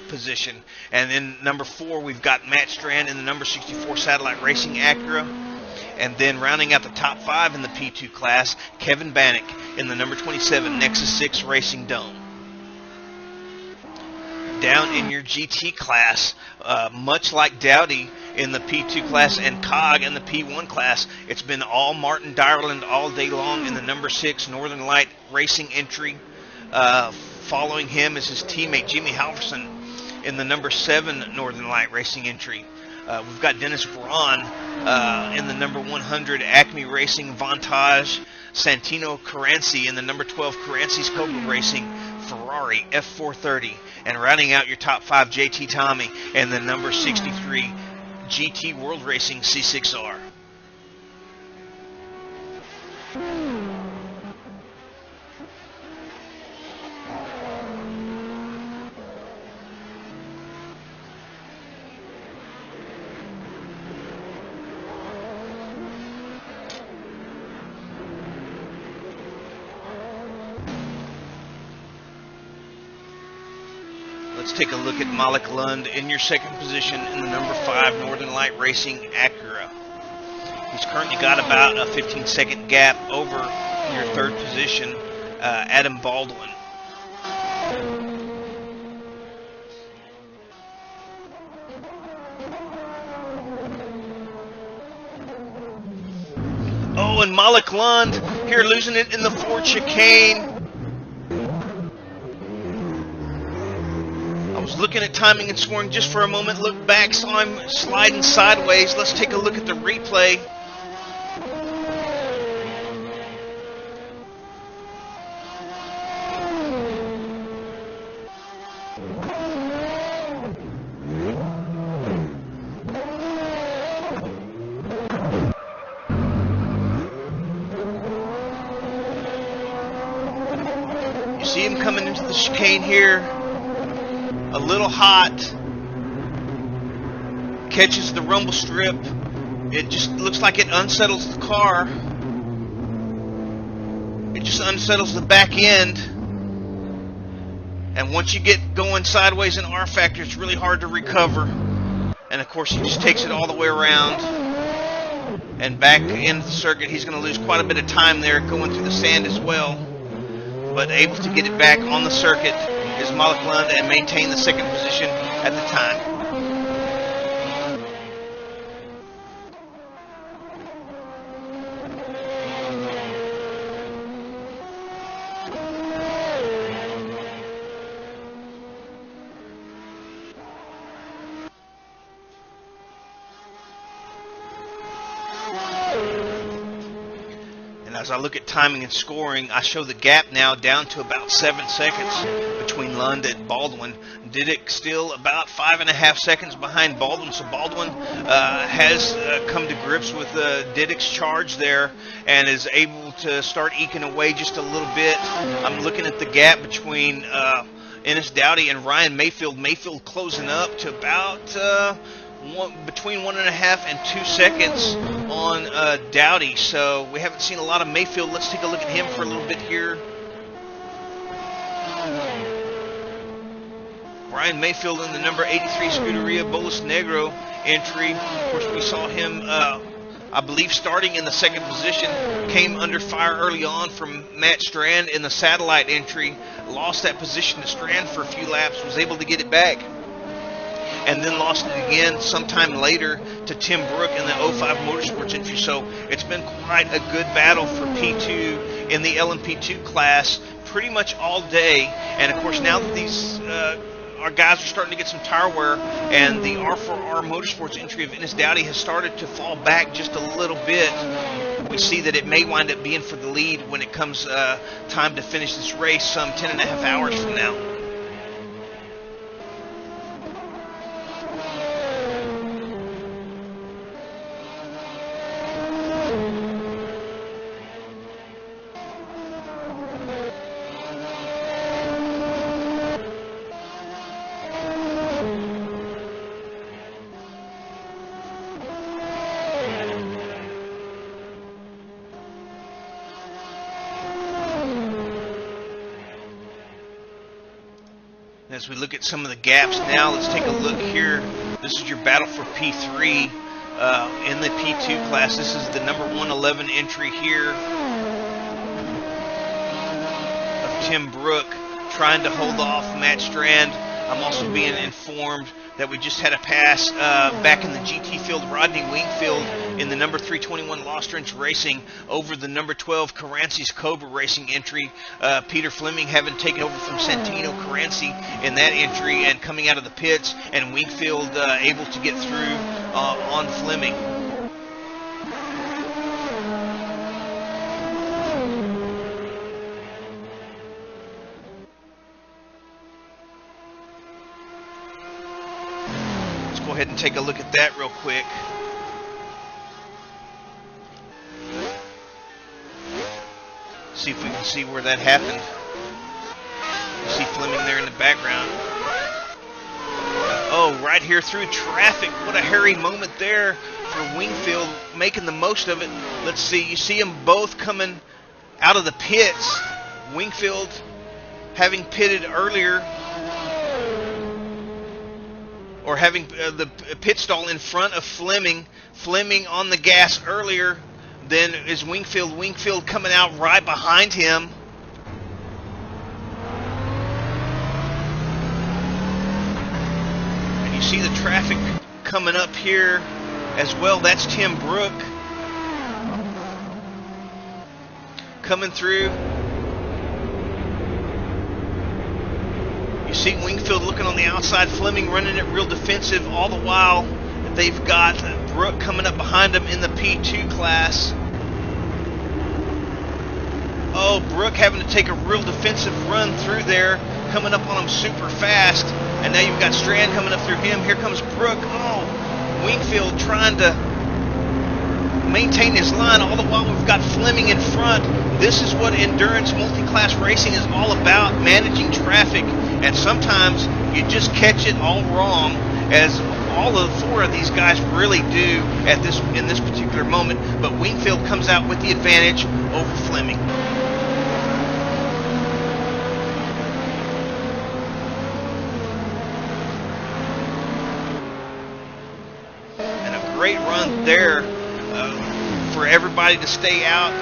position. And in number 4, we've got Matt Strand in the number 64 Satellite Racing Acura. And then rounding out the top 5 in the P2 class, Kevin Bannock in the number 27 Nexus 6 Racing Dome. Down in your GT class, much like Dowdy in the P2 class and Cog in the P1 class, it's been all Martin Dyerland all day long in the number 6 Northern Light Racing entry. Following him is his teammate Jimmy Halverson in the number 7 Northern Light Racing entry. We've got Dennis Braun in the number 100 Acme Racing Vantage, Santino Caranci in the number 12 Caranci's Cobra Racing Ferrari F430, and rounding out your top 5, JT Tommy in the number 63 GT World Racing C6R. Let's take a look at Malik Lund in your second position in the number 5 Northern Light Racing Acura. He's currently got about a 15-second gap over your third position, Adam Baldwin. Oh, and Malik Lund here losing it in the Ford chicane. I was looking at timing and scoring just for a moment, looked back, saw him sliding sideways. Let's take a look at the replay. You see him coming into the chicane here. A little hot, catches the rumble strip. It just looks like it unsettles the car. It just unsettles the back end. And once you get going sideways in R factor, it's really hard to recover. And of course, he just takes it all the way around and back into the circuit. He's going to lose quite a bit of time there going through the sand as well, but able to get it back on the circuit is Malik Lund and maintain the second position at the time. As I look at timing and scoring, I show the gap now down to about 7 seconds between Lund and Baldwin. Diddick still about 5.5 seconds behind Baldwin, so Baldwin has come to grips with Diddick's charge there and is able to start eking away just a little bit. I'm looking at the gap between Ennis Dowdy and Ryan Mayfield. Mayfield closing up to about between 1.5 and 2 seconds on Dowdy, so we haven't seen a lot of Mayfield. Let's take a look at him for a little bit here. Ryan Mayfield in the number 83 Scuderia Bolas Negro entry. Of course, we saw him, I believe, starting in the second position. Came under fire early on from Matt Strand in the satellite entry. Lost that position to Strand for a few laps. Was able to get it back. And then lost it again sometime later to Tim Brook in the 05 Motorsports entry. So it's been quite a good battle for P2 in the LMP2 class pretty much all day. And of course, now that these our guys are starting to get some tire wear, and the R4R Motorsports entry of Ennis Dowdy has started to fall back just a little bit. We see that it may wind up being for the lead when it comes time to finish this race some 10.5 hours from now. As we look at some of the gaps now, let's take a look here. This is your battle for P3 in the P2 class. This is the number 111 entry here of Tim Brook trying to hold off Matt Strand. I'm also being informed that we just had a pass back in the GT field. Rodney Wingfield in the number 321 Lost Ranch Racing over the number 12 Carancy's Cobra Racing entry. Peter Fleming having taken over from Santino Carancy in that entry and coming out of the pits, and Wingfield able to get through on Fleming. Go ahead and take a look at that real quick. See if we can see where that happened. You see Fleming there in the background. Oh, right here through traffic. What a hairy moment there for Wingfield, making the most of it. Let's see. You see them both coming out of the pits. Wingfield having pitted earlier, or having the pit stall in front of Fleming. Fleming on the gas earlier than is Wingfield. Wingfield coming out right behind him. And you see the traffic coming up here as well. That's Tim Brook coming through. You see Wingfield looking on the outside, Fleming running it real defensive, all the while they've got Brook coming up behind him in the P2 class. Oh, Brook having to take a real defensive run through there, coming up on him super fast, and now you've got Strand coming up through him. Here comes Brook. Oh, Wingfield trying to maintain his line, all the while we've got Fleming in front. This is what endurance multi-class racing is all about, managing traffic, and sometimes you just catch it all wrong, as all of the four of these guys really do in this particular moment. But Wingfield comes out with the advantage over Fleming. And a great run there for everybody to stay out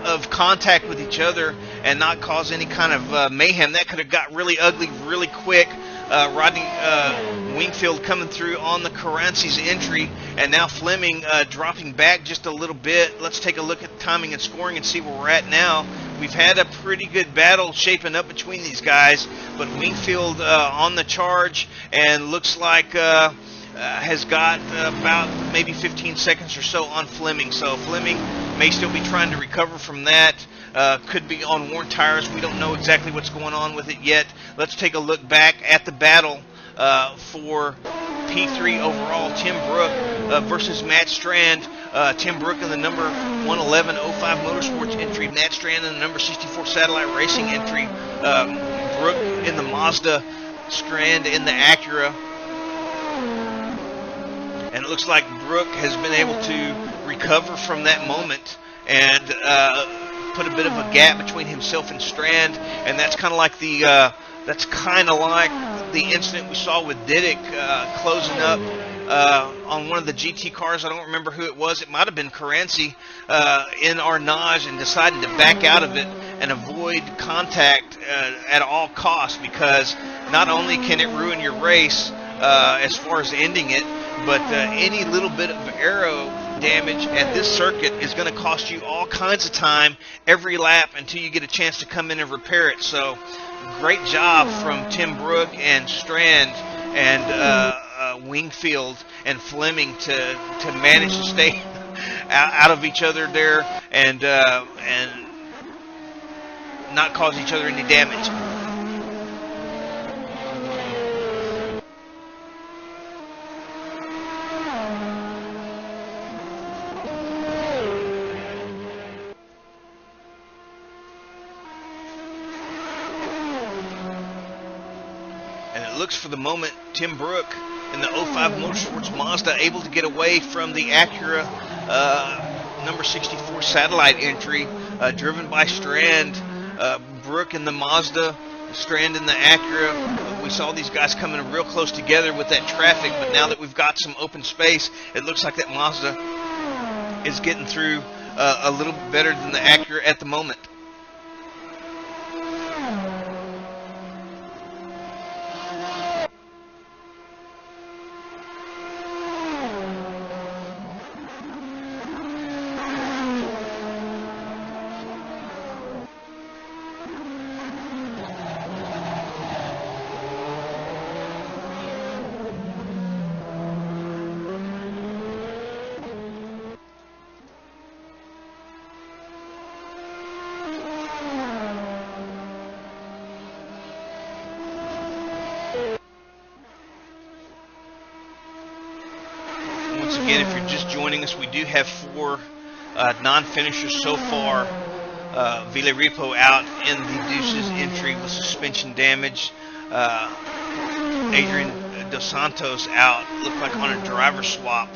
of contact with each other and not cause any kind of mayhem. That could have got really ugly really quick. Rodney Wingfield coming through on the Carancy's entry, and now Fleming dropping back just a little bit. Let's take a look at timing and scoring and see where we're at now. We've had a pretty good battle shaping up between these guys, but Wingfield on the charge, and looks like has got about maybe 15 seconds or so on Fleming. So Fleming may still be trying to recover from that. Could be on worn tires. We don't know exactly what's going on with it yet. Let's take a look back at the battle for P3 overall. Tim Brook versus Matt Strand. Tim Brook in the number 111 05 Motorsports entry. Matt Strand in the number 64 Satellite Racing entry. Brook in the Mazda, Strand in the Acura. And it looks like Brook has been able to recover from that moment and put a bit of a gap between himself and Strand, and that's kind of like the incident we saw with Diddick closing up on one of the GT cars. I don't remember who it was. It might have been Carancy in Arnage, and deciding to back out of it and avoid contact at all costs, because not only can it ruin your race as far as ending it, but any little bit of aero damage at this circuit is going to cost you all kinds of time every lap until you get a chance to come in and repair it. So Great job from Tim Brook and Strand and Wingfield and Fleming to manage to stay out of each other there and not cause each other any damage. And it looks for the moment Tim Brook in the 05 Motorsports Mazda able to get away from the Acura number 64 satellite entry, driven by Strand. Brook in the Mazda, Strand in the Acura. We saw these guys coming real close together with that traffic, but now that we've got some open space, it looks like that Mazda is getting through a little better than the Acura at the moment. Once again, if you're just joining us, we do have 4 non-finishers so far. Villarrepo out in the Deuces entry with suspension damage. Adrian Dos Santos out, looked like on a driver swap.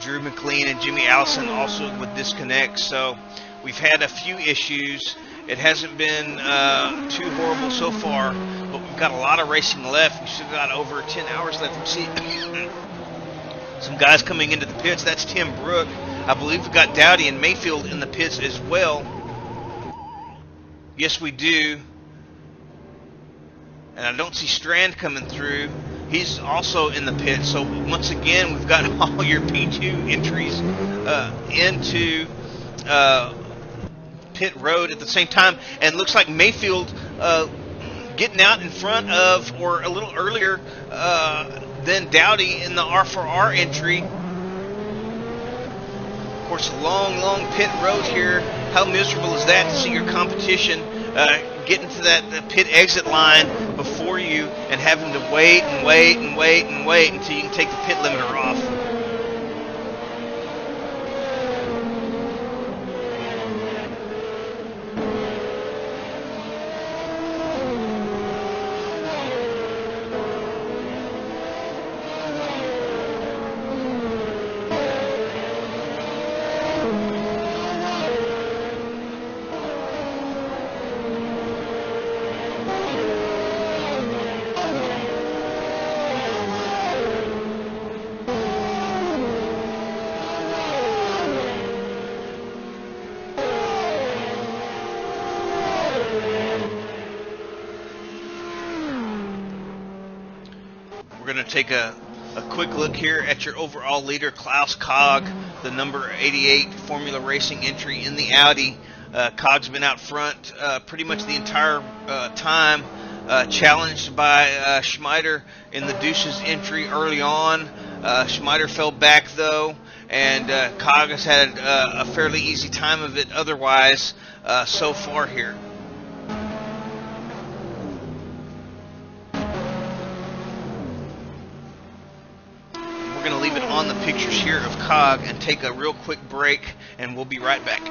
Drew McLean and Jimmy Allison also with disconnects. So we've had a few issues. It hasn't been too horrible so far, but we've got a lot of racing left. We've still got over 10 hours left. We see some guys coming into the pits. That's Tim Brook. I believe we've got Dowdy and Mayfield in the pits as well. Yes, we do. And I don't see Strand coming through. He's also in the pit. So once again, we've got all your P2 entries into pit road at the same time. And looks like Mayfield getting out in front of, or a little earlier than Dowdy in the R4R entry. Of course, long pit road here. How miserable is that to see your competition getting to that pit exit line before you and having to wait and wait and wait and wait until you can take the pit limiter off. We're going to take a quick look here at your overall leader, Klaus Cog, the number 88 Formula Racing entry in the Audi. Cog's been out front pretty much the entire time, challenged by Schmider in the Deuces entry early on. Schmider fell back though, and Cog has had a fairly easy time of it otherwise so far here. We're going to leave it on the pictures here of Cog and take a real quick break, and we'll be right back.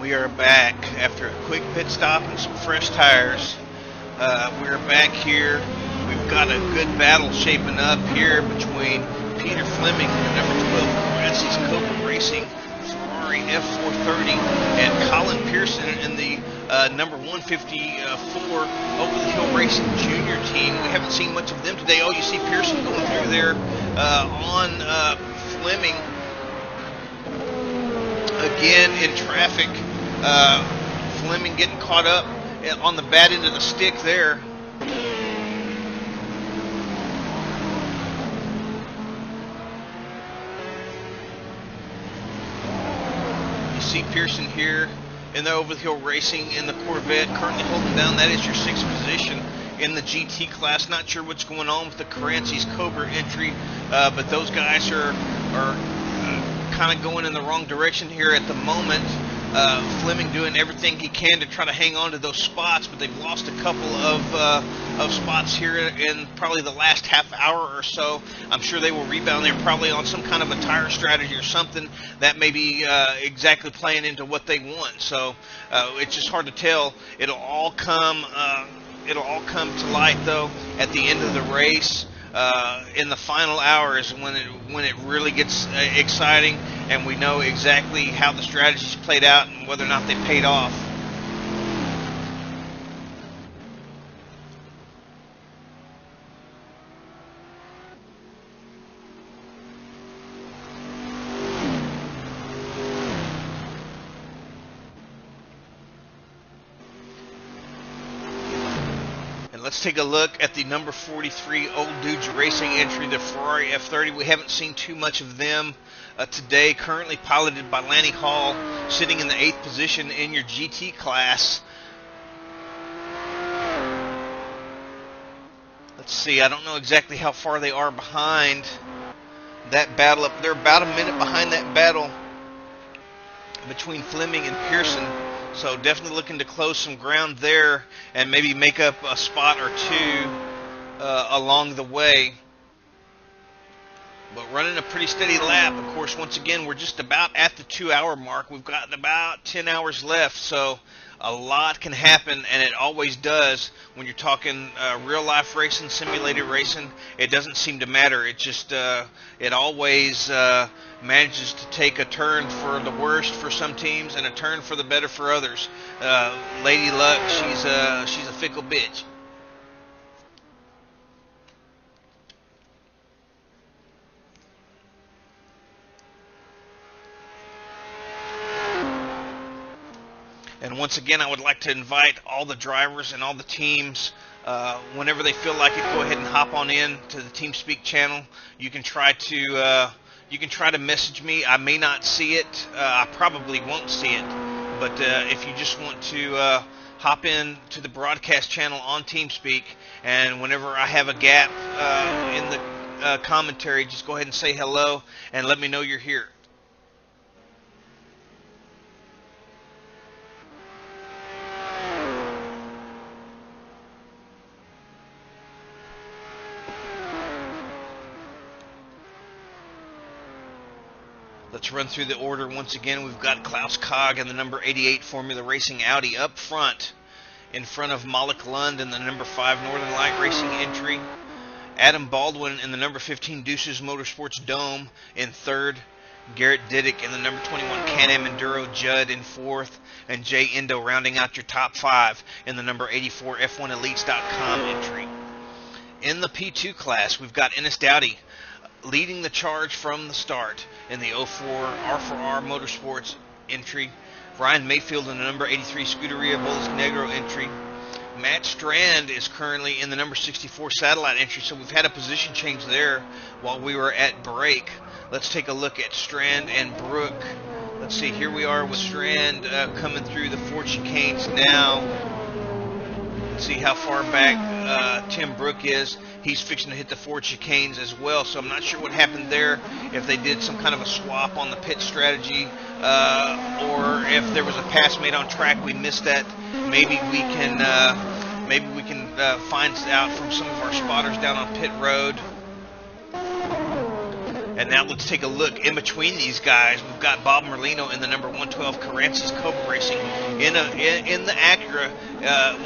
We are back after a quick pit stop and some fresh tires. We're back here. We've got a good battle shaping up here between Peter Fleming and number 12 Francis Cobra Racing Ferrari F430 and Colin Pearson in the number 154 Over the Hill Racing Junior team. We haven't seen much of them today. Oh, you see Pearson going through there on Fleming again in traffic. Fleming getting caught up on the bad end of the stick there. You see Pearson here in the Over the Hill Racing in the Corvette, currently holding down. That is your 6th position in the GT class. Not sure what's going on with the Carancy's Cobra entry, but those guys are kind of going in the wrong direction here at the moment. Fleming doing everything he can to try to hang on to those spots, but they've lost a couple of spots here in probably the last half hour or so. I'm sure they will rebound. They're probably on some kind of a tire strategy or something that may be exactly playing into what they want. So it's just hard to tell. It'll all come to light though at the end of the race. In the final hours when it really gets exciting, and we know exactly how the strategies played out and whether or not they paid off. Let's take a look at the number 43 Old Dudes Racing entry, the Ferrari F30. We haven't seen too much of them today. Currently piloted by Lanny Hall, sitting in the 8th position in your GT class. Let's see, I don't know exactly how far they are behind that battle up. They're about a minute behind that battle between Fleming and Pearson. So definitely looking to close some ground there and maybe make up a spot or two along the way. But running a pretty steady lap. Of course, once again, we're just about at the 2-hour mark. We've got about 10 hours left, so a lot can happen, and it always does when you're talking real-life racing, simulated racing. It doesn't seem to matter. It just it always manages to take a turn for the worst for some teams and a turn for the better for others. Lady Luck, she's a fickle bitch. And once again, I would like to invite all the drivers and all the teams, whenever they feel like it, go ahead and hop on in to the TeamSpeak channel. You can try to message me. I may not see it. I probably won't see it. But if you just want to hop in to the broadcast channel on TeamSpeak, and whenever I have a gap in the commentary, just go ahead and say hello and let me know you're here. Let's run through the order once again. We've got Klaus Cog in the number 88 Formula Racing Audi up front, in front of Malik Lund in the number 5 Northern Light Racing entry. Adam Baldwin in the number 15 Deuces Motorsports Dome in 3rd. Garrett Diddick in the number 21 Can-Am Enduro Judd in 4th. And Jay Endo rounding out your top 5 in the number 84 F1Elites.com entry. In the P2 class, we've got Ennis Dowdy leading the charge from the start in the 04 R4R Motorsports entry. Ryan Mayfield in the number 83 Scuderia Bolas Negro entry. Matt Strand is currently in the number 64 Satellite entry, so we've had a position change there while we were at break. Let's take a look at Strand and Brooke. Let's see, here we are with Strand coming through the Ford chicanes now. Let's see how far back Tim Brooke is. He's fixing to hit the Ford chicanes as well, so I'm not sure what happened there, if they did some kind of a swap on the pit strategy, or if there was a pass made on track, we missed that. Maybe we can find out from some of our spotters down on pit road. And now let's take a look in between these guys. We've got Bob Merlino in the number 112 Carancis Cobra Racing in the Acura.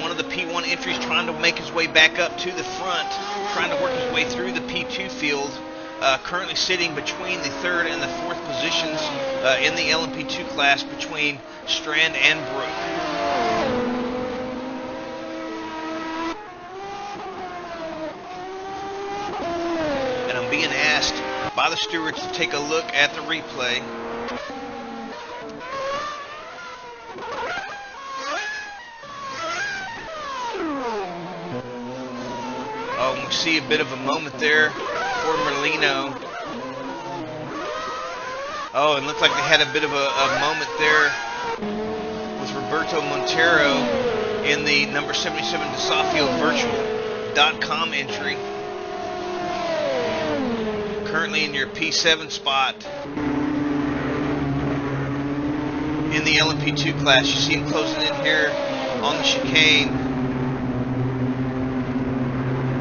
One of the P1 entries trying to make his way back up to the front, trying to work his way through the P2 field. Currently sitting between the third and the fourth positions in the LMP2 class between Strand and Brook. And I'm being asked by the stewards to take a look at the replay. Oh, we see a bit of a moment there for Merlino. Oh, it looked like they had a bit of a moment there with Roberto Montero in the number 77 Desafio Virtual.com entry. Currently in your P7 spot in the LMP2 class. You see him closing in here on the chicane.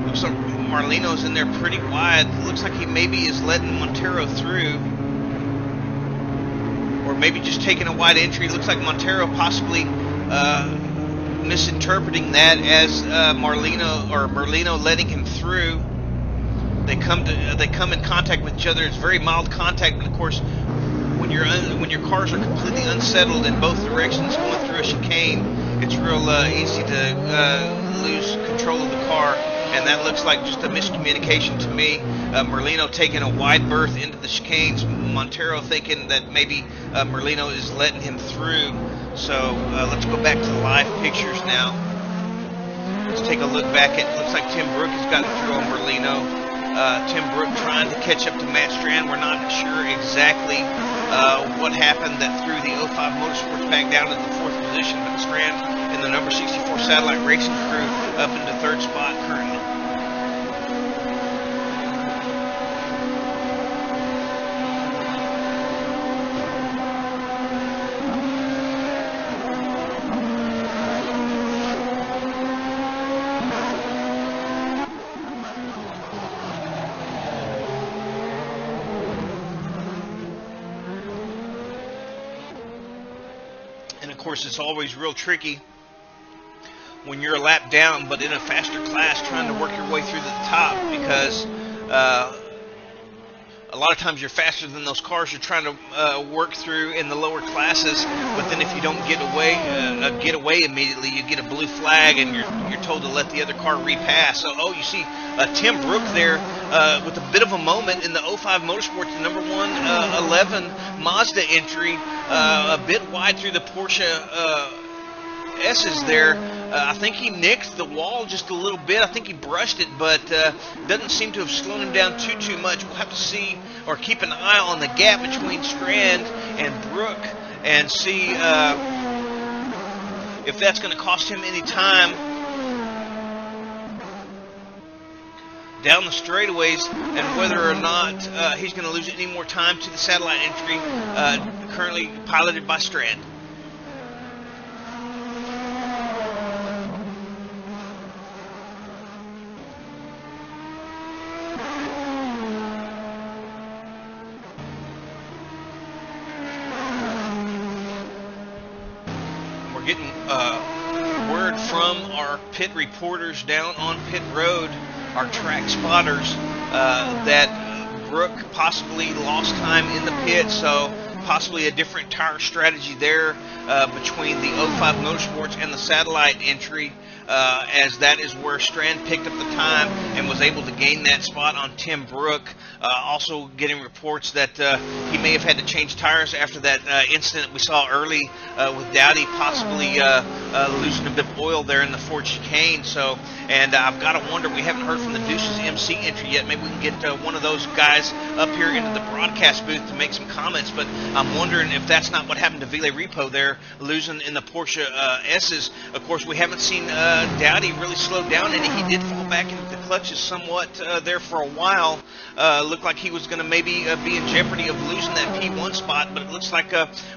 Looks like Marlino's in there pretty wide. Looks like he maybe is letting Montero through, or maybe just taking a wide entry. Looks like Montero possibly misinterpreting that as Merlino letting him through. They come in contact with each other. It's very mild contact, but of course, when your cars are completely unsettled in both directions going through a chicane, it's real easy to lose control of the car. And that looks like just a miscommunication to me. Merlino taking a wide berth into the chicanes. Montero thinking that maybe Merlino is letting him through. So let's go back to the live pictures now. Let's take a look back at. Looks like Tim Brook has gotten through on Merlino. Tim Brook trying to catch up to Matt Strand. We're not sure exactly what happened that threw the 05 Motorsports back down to the fourth position, but Strand in the number 64 Satellite Racing crew up into third spot currently. Of course, it's always real tricky when you're a lap down, but in a faster class, trying to work your way through the top, because a lot of times you're faster than those cars you're trying to work through in the lower classes. But then if you don't get away immediately, you get a blue flag, and you're told to let the other car repass. So, you see Tim Brook there with a bit of a moment in the 05 Motorsports, the number 111 Mazda entry, a bit wide through the Porsche S's there. I think he nicked the wall just a little bit. I think he brushed it, but doesn't seem to have slowed him down too much. We'll have to see, or keep an eye on the gap between Strand and Brook, and see if that's going to cost him any time down the straightaways, and whether or not he's going to lose any more time to the satellite entry currently piloted by Strand. We're getting word from our pit reporters down on pit road, our track spotters, that Brook possibly lost time in the pit, so possibly a different tire strategy there between the 05 Motorsports and the satellite entry, as that is where Strand picked up the time and was able to gain that spot on Tim Brook. Also getting reports that he may have had to change tires after that incident we saw early with Dowdy possibly losing a bit of oil there in the Ford chicane. So, and I've got to wonder, we haven't heard from the Deuces MC entry yet. Maybe we can get one of those guys up here into the broadcast booth to make some comments, but I'm wondering if that's not what happened to Ville Repo there, losing in the Porsche S's. Of course, we haven't seen Dowdy really slow down, and he did fall back into the clutches somewhat there for a while. Looked like he was going to maybe be in jeopardy of losing that P1 spot, but it looks like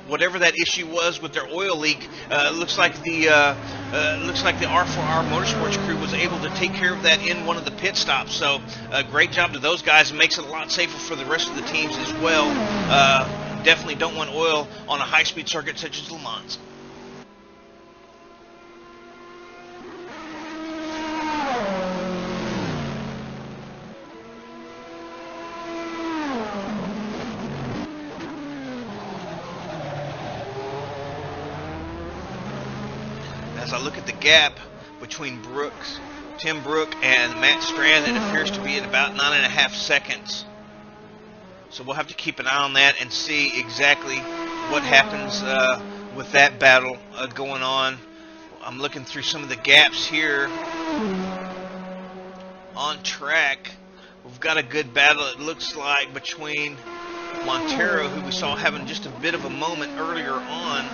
whatever that issue was with their oil leak, looks like the R4R Motorsports crew was able to take care of that in one of the pit stops. So great job to those guys. It makes it a lot safer for the rest of the teams as well. Definitely don't want oil on a high-speed circuit such as LeMans. As I look at the gap between Tim Brook and Matt Strand, it appears to be at about 9.5 seconds. So we'll have to keep an eye on that and see exactly what happens with that battle going on. I'm looking through some of the gaps here on track. We've got a good battle, it looks like, between Montero, who we saw having just a bit of a moment earlier on.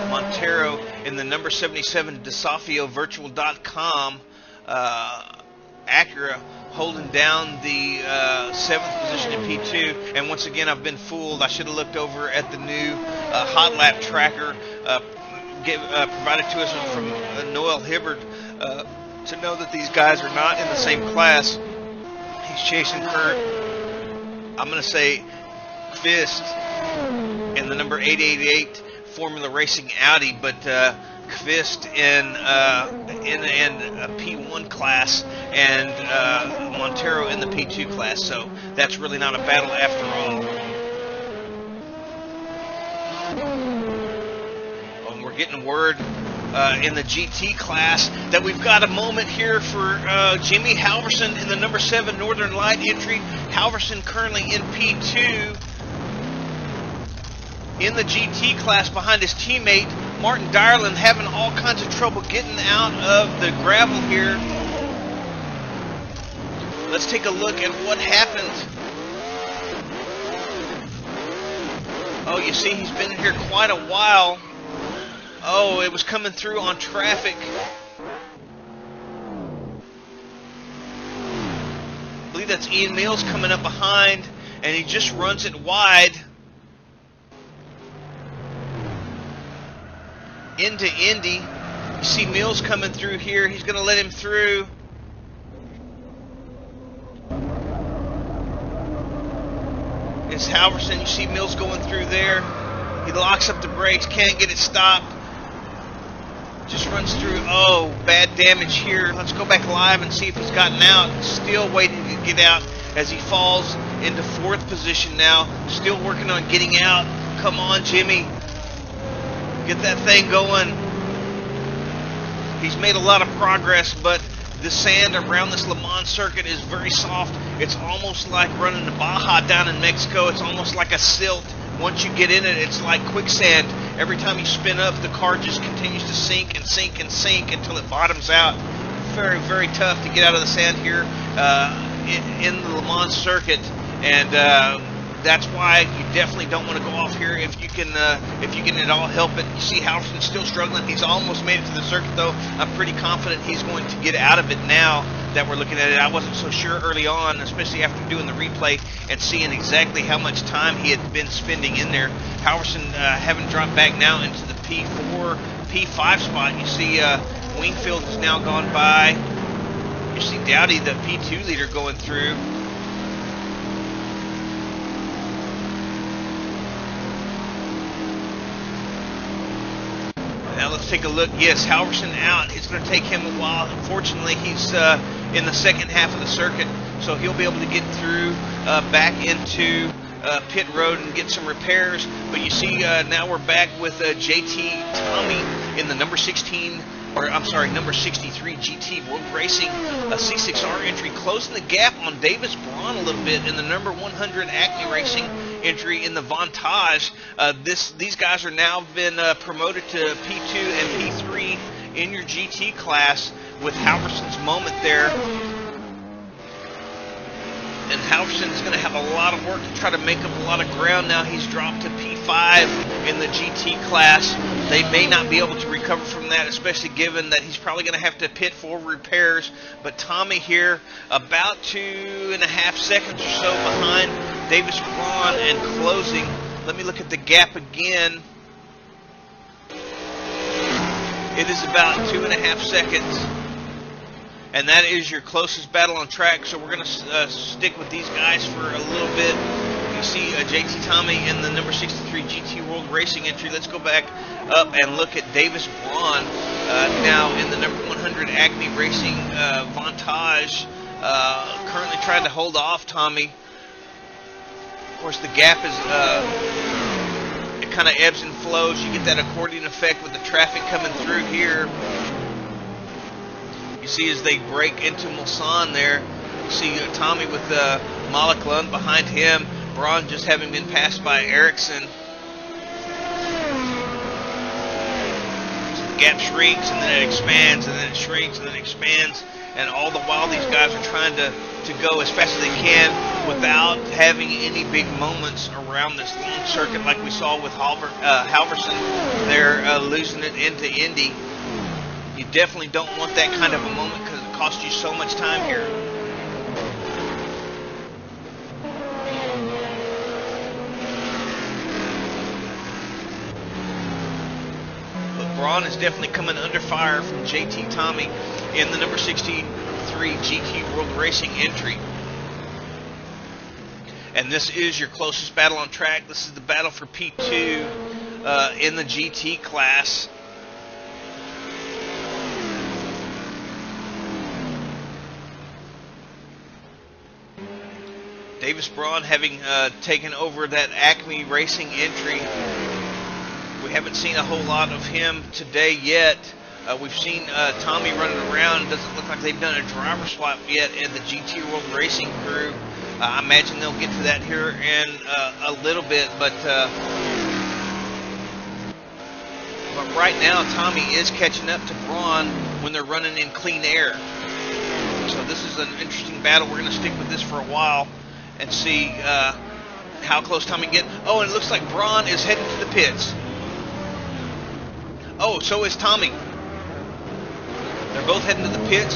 Montero in the number 77 DeSafio Virtual.com Acura holding down the 7th position in P2. And once again, I've been fooled. I should have looked over at the new hot lap tracker provided to us from Noel Hibbard to know that these guys are not in the same class. He's chasing Kurt, I'm going to say, Fist in the number 888 Formula Racing Audi, but Kvist in a P1 class and Montero in the P2 class, so that's really not a battle after all. And we're getting word in the GT class that we've got a moment here for Jimmy Halverson in the number 7 Northern Light entry. Halverson currently in P2 in the GT class behind his teammate Martin Dyerland, having all kinds of trouble getting out of the gravel here. Let's take a look at what happened. Oh, you see he's been in here quite a while. Oh, it was coming through on traffic. I believe that's Ian Mills coming up behind, and he just runs it wide into Indy. You see Mills coming through here. He's going to let him through. It's Halverson. You see Mills going through there. He locks up the brakes, can't get it stopped. Just runs through. Oh, bad damage here. Let's go back live and see if he's gotten out. Still waiting to get out as he falls into 4th position now. Still working on getting out. Come on, Jimmy. Get that thing going. He's made a lot of progress, but the sand around this Le Mans circuit is very soft. It's almost like running the Baja down in Mexico. It's almost like a silt. Once you get in it, it's like quicksand. Every time you spin up, the car just continues to sink and sink and sink until it bottoms out. Very, very tough to get out of the sand here in the Le Mans circuit, and that's why you definitely don't want to go off here if you can at all help it. You see Halverson's still struggling. He's almost made it to the circuit, though. I'm pretty confident he's going to get out of it now that we're looking at it. I wasn't so sure early on, especially after doing the replay and seeing exactly how much time he had been spending in there. Halverson having dropped back now into the P4, P5 spot. You see Wingfield has now gone by. You see Dowdy, the P2 leader, going through. Now let's take a look. Yes, Halverson out. It's going to take him a while. Unfortunately, he's in the second half of the circuit, so he'll be able to get through back into pit road and get some repairs. But you see now we're back with JT Tommy in the number 63 GT World Racing C6R entry, closing the gap on Davis Braun a little bit in the number 100 Acme Racing entry in the Vantage. These guys are now been promoted to P2 and P3 in your GT class with Halverson's moment there. And Halverson is going to have a lot of work to try to make up a lot of ground now. He's dropped to P5 in the GT class. They may not be able to recover from that, especially given that he's probably going to have to pit for repairs. But Tommy here, about 2.5 seconds or so behind Davis Braun and closing. Let me look at the gap again. It is about 2.5 seconds. And that is your closest battle on track. So we're going to stick with these guys for a little bit. You see JT Tommy in the number 63 GT World Racing entry. Let's go back up and look at Davis Braun now in the number 100 Acme Racing Vantage. Currently trying to hold off Tommy. Of course, the gap is it kind of ebbs and flows. You get that accordion effect with the traffic coming through here. You see as they break into Mulsanne there, you see Tommy with Malik Lund behind him, Braun just having been passed by Ericsson. So the gap shrinks and then it expands and then it shrinks and then it expands, and all the while these guys are trying to go as fast as they can without having any big moments around this long circuit like we saw with Halverson there losing it into Indy. You definitely don't want that kind of a moment because it costs you so much time here. But Braun is definitely coming under fire from JT Tommy in the number 63 GT World Racing entry. And this is your closest battle on track. This is the battle for P2 in the GT class. Davis Braun having taken over that Acme Racing entry. We haven't seen a whole lot of him today yet. We've seen Tommy running around. It doesn't look like they've done a driver swap yet in the GT World Racing crew. I imagine they'll get to that here in a little bit, but right now Tommy is catching up to Braun when they're running in clean air. So this is an interesting battle. We're going to stick with this for a while and see how close Tommy gets. Oh, and it looks like Braun is heading to the pits. Oh, so is Tommy. They're both heading to the pits,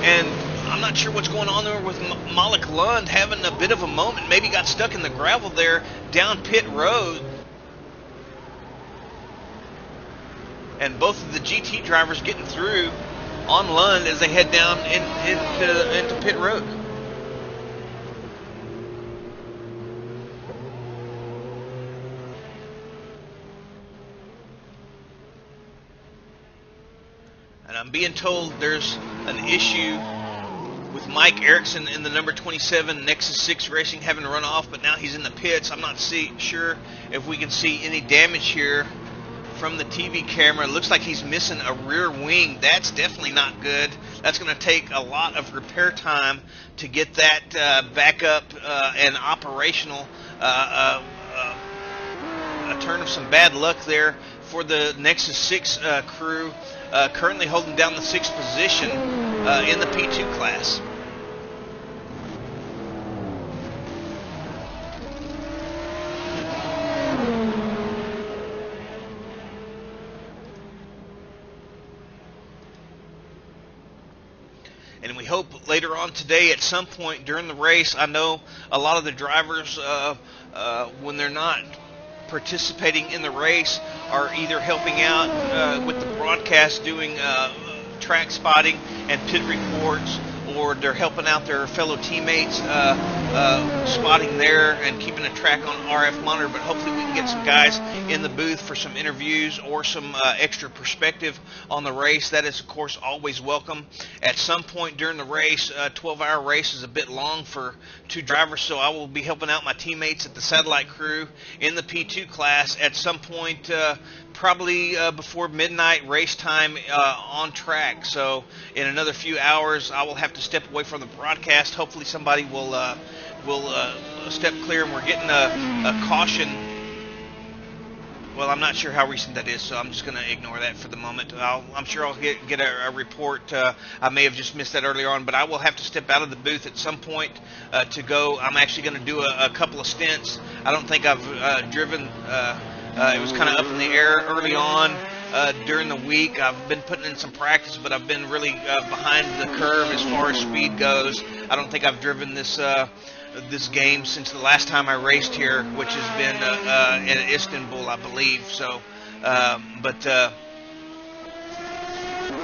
and I'm not sure what's going on there with Malik Lund having a bit of a moment. Maybe got stuck in the gravel there down pit road. And both of the GT drivers getting through on Lund as they head down into pit road. And I'm being told there's an issue with Mike Ericsson in the number 27 Nexus 6 Racing having run off, but now he's in the pits. I'm not sure if we can see any damage here from the TV camera. It looks like he's missing a rear wing. That's definitely not good. That's going to take a lot of repair time to get that back up and operational. A turn of some bad luck there for the Nexus 6 crew, currently holding down the 6th position in the P2 class. And we hope later on today at some point during the race, I know a lot of the drivers, when they're not participating in the race, are either helping out with the broadcast doing track spotting and pit reports, or they're helping out their fellow teammates spotting there and keeping a track on RF monitor. But hopefully we can get some guys in the booth for some interviews or some extra perspective on the race. That is, of course, always welcome. At some point during the race, a 12-hour race is a bit long for two drivers, so I will be helping out my teammates at the satellite crew in the P2 class at some point, probably before midnight race time on track. So in another few hours, I will have to step away from the broadcast. Hopefully somebody will step clear, and we're getting a caution Well, I'm not sure how recent that is, so I'm just going to ignore that for the moment. I'm sure I'll get a report. I may have just missed that earlier on, but I will have to step out of the booth at some point to go. I'm actually going to do a couple of stints. I don't think I've driven. It was kind of up in the air early on during the week. I've been putting in some practice, but I've been really behind the curve as far as speed goes. I don't think I've driven this game since the last time I raced here, which has been in Istanbul, I believe. So, but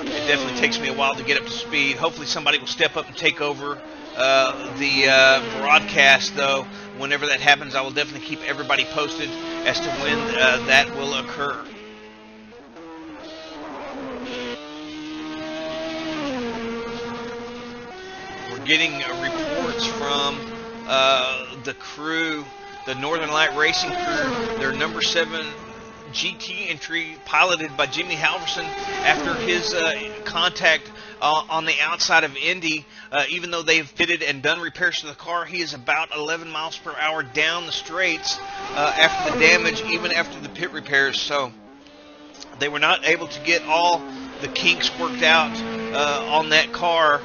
it definitely takes me a while to get up to speed. Hopefully somebody will step up and take over the broadcast, though. Whenever that happens, I will definitely keep everybody posted as to when that will occur. We're getting reports from the crew, the Northern Light Racing crew, their number 7 GT entry piloted by Jimmy Halverson after his contact on the outside of Indy. Even though they've pitted and done repairs to the car, he is about 11 miles per hour down the straights after the damage, even after the pit repairs. So they were not able to get all the kinks worked out on that car.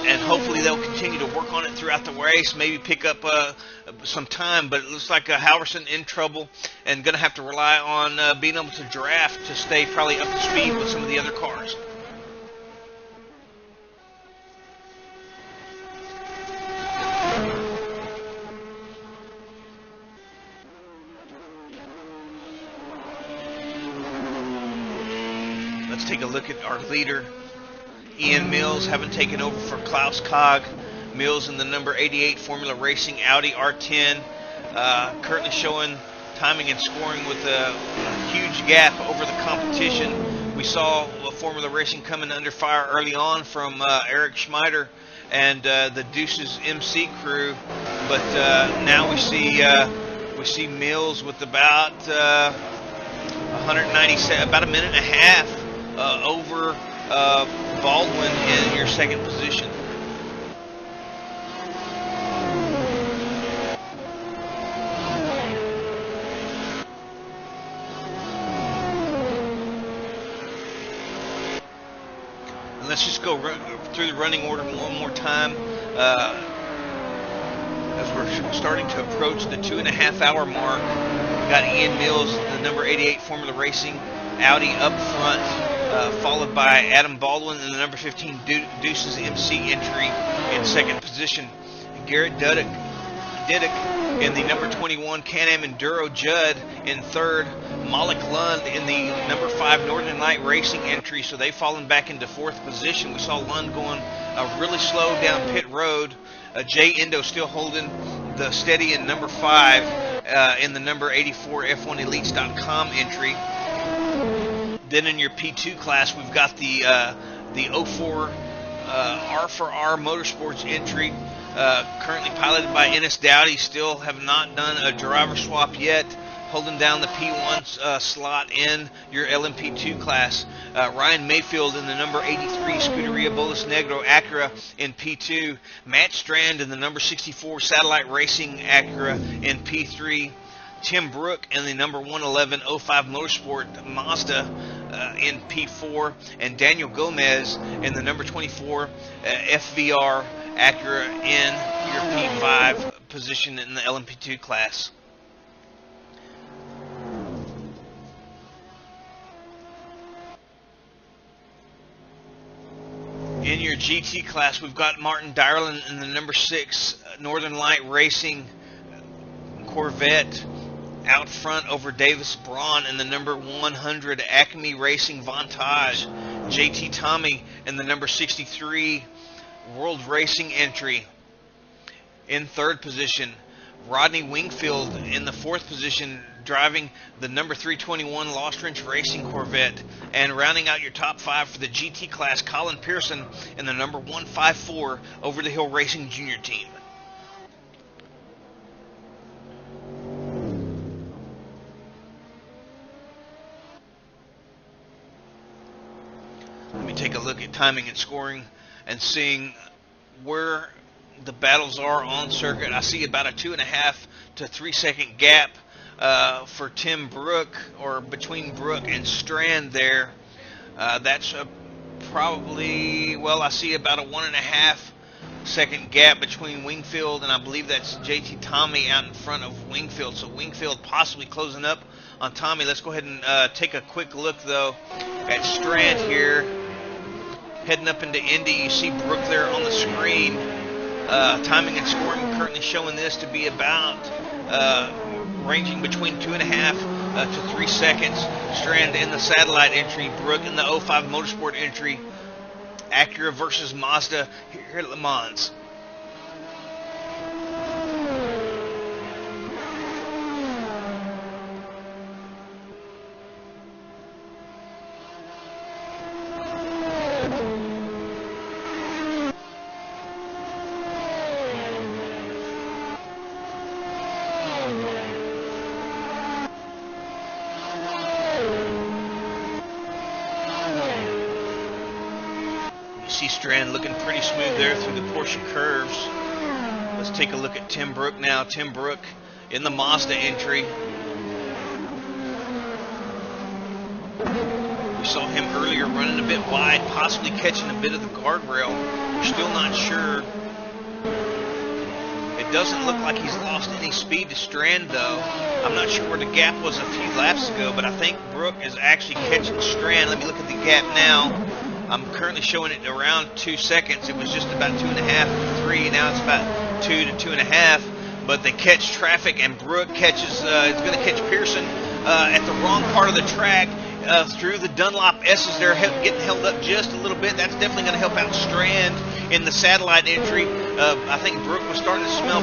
And hopefully they'll continue to work on it throughout the race, maybe pick up some time. But it looks like Halverson in trouble and going to have to rely on being able to draft to stay probably up to speed with some of the other cars. Let's take a look at our leader. Ian Mills having taken over for Klaus Kog. Mills in the number 88 Formula Racing Audi R10, currently showing timing and scoring with a huge gap over the competition. We saw Formula Racing coming under fire early on from Eric Schmeider and the Deuces MC crew, but now we see Mills with about 197, about a minute and a half over Baldwin in your second position. And let's just go through the running order one more time as we're starting to approach the 2.5 hour mark. We've got Ian Mills, the number 88 Formula Racing Audi up front. Followed by Adam Baldwin in the number 15 Deuces MC entry in second position. Garrett Duddick in the number 21 Can-Am Enduro Judd in third. Malik Lund in the number 5 Northern Light Racing entry, so they've fallen back into fourth position. We saw Lund going really slow down pit road. Jay Endo still holding the steady in number 5 in the number 84 F1Elites.com entry. Then in your P2 class, we've got the 04 R4R Motorsports entry, currently piloted by Ennis Dowdy. Still have not done a driver swap yet, holding down the P1 slot in your LMP2 class. Ryan Mayfield in the number 83 Scuderia Bolas Negro Acura in P2. Matt Strand in the number 64 Satellite Racing Acura in P3. Tim Brook in the number 111 05 Motorsport Mazda in P4, and Daniel Gomez in the number 24 FVR Acura in your P5 position in the LMP2 class. In your GT class, we've got Martin Dyerland in the number 6 Northern Light Racing Corvette out front over Davis Braun in the number 100 Acme Racing Vantage. JT Tommy in the number 63 World Racing entry in third position. Rodney Wingfield in the fourth position, driving the number 321 Lost Wrench Racing Corvette. And rounding out your top 5 for the GT class, Colin Pearson in the number 154 Over the Hill Racing Junior Team. Let me take a look at timing and scoring and seeing where the battles are on circuit. I see about a 2.5 to 3 second gap for Tim Brook, or between Brook and Strand there. That's probably, well, I see about a 1.5 second gap between Wingfield, and I believe that's JT Tommy out in front of Wingfield. So Wingfield possibly closing up on Tommy. Let's go ahead and take a quick look, though, at Strand here. Heading up into Indy, you see Brook there on the screen. Timing and scoring currently showing this to be about ranging between 2.5 to 3 seconds. Strand in the satellite entry, Brook in the 05 Motorsport entry. Acura versus Mazda here at Le Mans. See Strand looking pretty smooth there through the Porsche curves. Let's take a look at Tim Brook now. Tim Brook in the Mazda entry. We saw him earlier running a bit wide, possibly catching a bit of the guardrail. We're still not sure. It doesn't look like he's lost any speed to Strand, though. I'm not sure where the gap was a few laps ago, but I think Brook is actually catching Strand. Let me look at the gap now. I'm currently showing it around 2 seconds. It was just about 2.5 to 3. Now it's about 2 to 2.5. But they catch traffic, and Brook catches. Is going to catch Pearson at the wrong part of the track through the Dunlop S's. They're getting held up just a little bit. That's definitely going to help out Strand in the satellite entry. I think Brook was starting to smell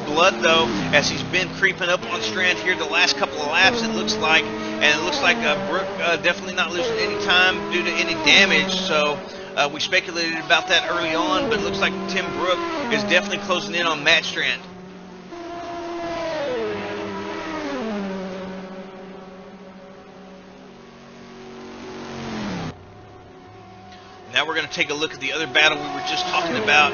blood, though, as he's been creeping up on Strand here the last couple of laps, it looks like. And it looks like Brook definitely not losing any time due to any damage. So we speculated about that early on, but it looks like Tim Brook is definitely closing in on Matt Strand. Now we're going to take a look at the other battle we were just talking about.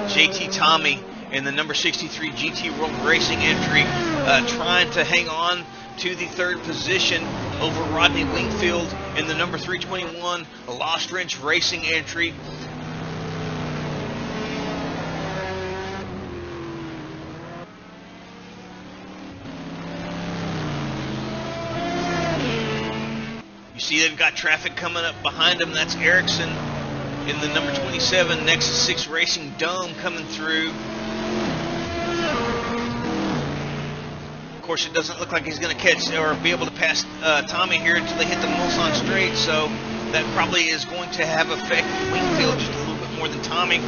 JT Tommy in the number 63 GT World Racing entry, trying to hang on to the third position over Rodney Wingfield in the number 321 Lost Wrench Racing entry. You see they've got traffic coming up behind them. That's Erickson in the number 27 Nexus 6 Racing Dome coming through. Of course, it doesn't look like he's going to catch or be able to pass Tommy here until they hit the Mulsanne straight, so that probably is going to have effect with Wingfield just a little bit more than Tommy.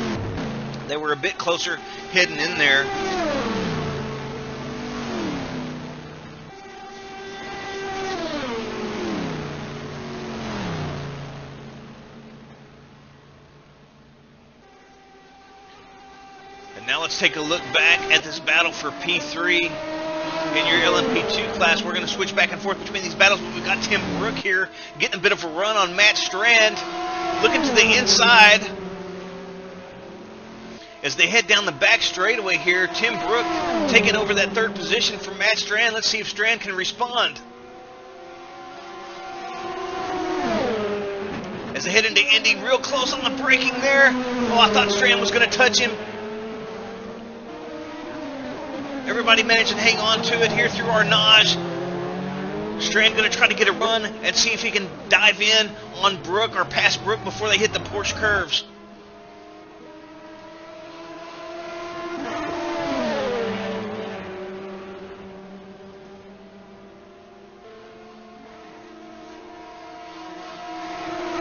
They were a bit closer hidden in there. And now let's take a look back at this battle for P3. In your LMP2 class, we're going to switch back and forth between these battles, but we've got Tim Brook here getting a bit of a run on Matt Strand. Looking to the inside as they head down the back straightaway here. Tim Brook taking over that third position from Matt Strand. Let's see if Strand can respond. As they head into Indy, real close on the braking there. Oh, I thought Strand was going to touch him. Everybody managed to hang on to it here through Arnage. Strand going to try to get a run and see if he can dive in on Brook or past Brook before they hit the Porsche curves.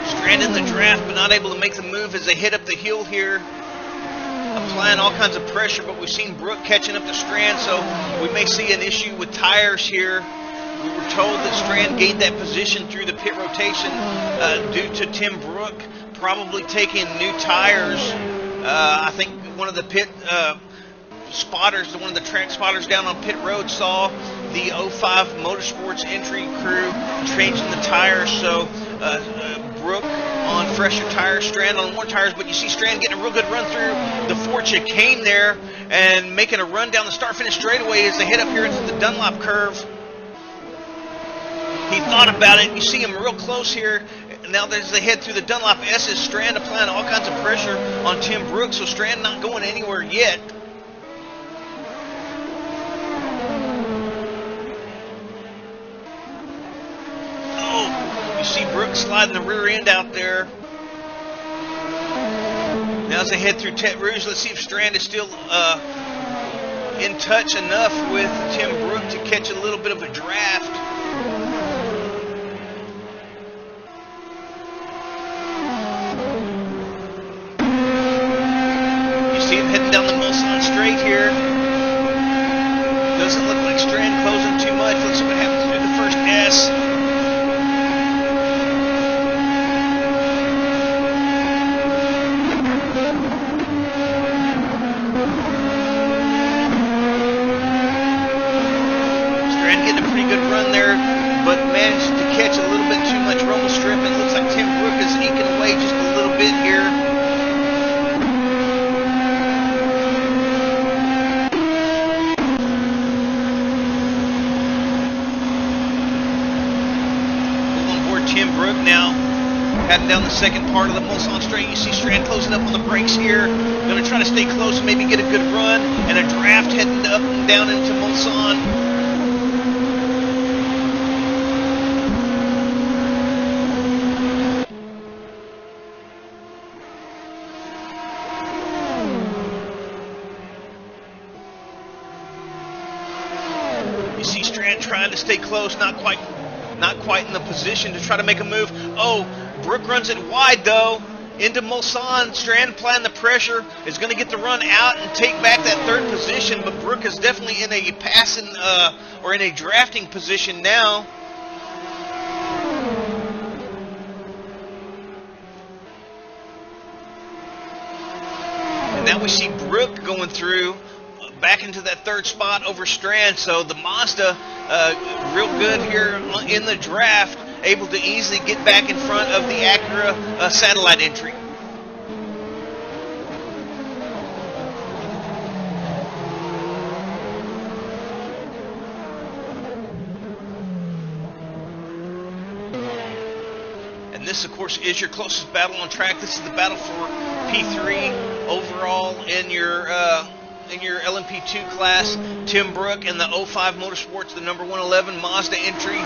Strand in the draft, but not able to make the move as they hit up the hill here. Applying all kinds of pressure, but we've seen Brook catching up to Strand, so we may see an issue with tires here. We were told that Strand gained that position through the pit rotation due to Tim Brook probably taking new tires. I think one of the pit spotters, one of the track spotters down on pit road saw the 05 Motorsports entry crew changing the tires, so Brook on fresher tires, Strand on more tires, but you see Strand getting a real good run through the Ford chicane there and making a run down the start-finish straightaway as they head up here into the Dunlop curve. He thought about it. You see him real close here. Now as they head through the Dunlop S's, Strand applying all kinds of pressure on Tim Brooks, so Strand not going anywhere yet. Oh, you see Brooks sliding the rear end out there. Now as they head through Tet Rouge, let's see if Strand is still in touch enough with Tim Brook to catch a little bit of a draft. You see him heading down the Mulsanne straight here. Doesn't look like Strand closing too much. Let's see what happens through the first S. But managed to catch a little bit too much rumble strip. It looks like Tim Brook is eking away just a little bit here. Pull on board Tim Brook now. Heading down the second part of the Mulsanne straight. You see Strand closing up on the brakes here. Going to try to stay close and maybe get a good run. And a draft heading up and down into Mulsanne. You see Strand trying to stay close, not quite in the position to try to make a move. Oh, Brook runs it wide though into Mulsanne. Strand applying the pressure, is going to get the run out and take back that third position, but Brook is definitely in a passing or in a drafting position now. And now we see Brook going through back into that third spot over Strand. So the Mazda real good here in the draft, able to easily get back in front of the Acura satellite entry. And this, of course, is your closest battle on track. This is the battle for P3 overall in your LMP2 class. Tim Brook in the 05 Motorsports, the number 111 Mazda entry.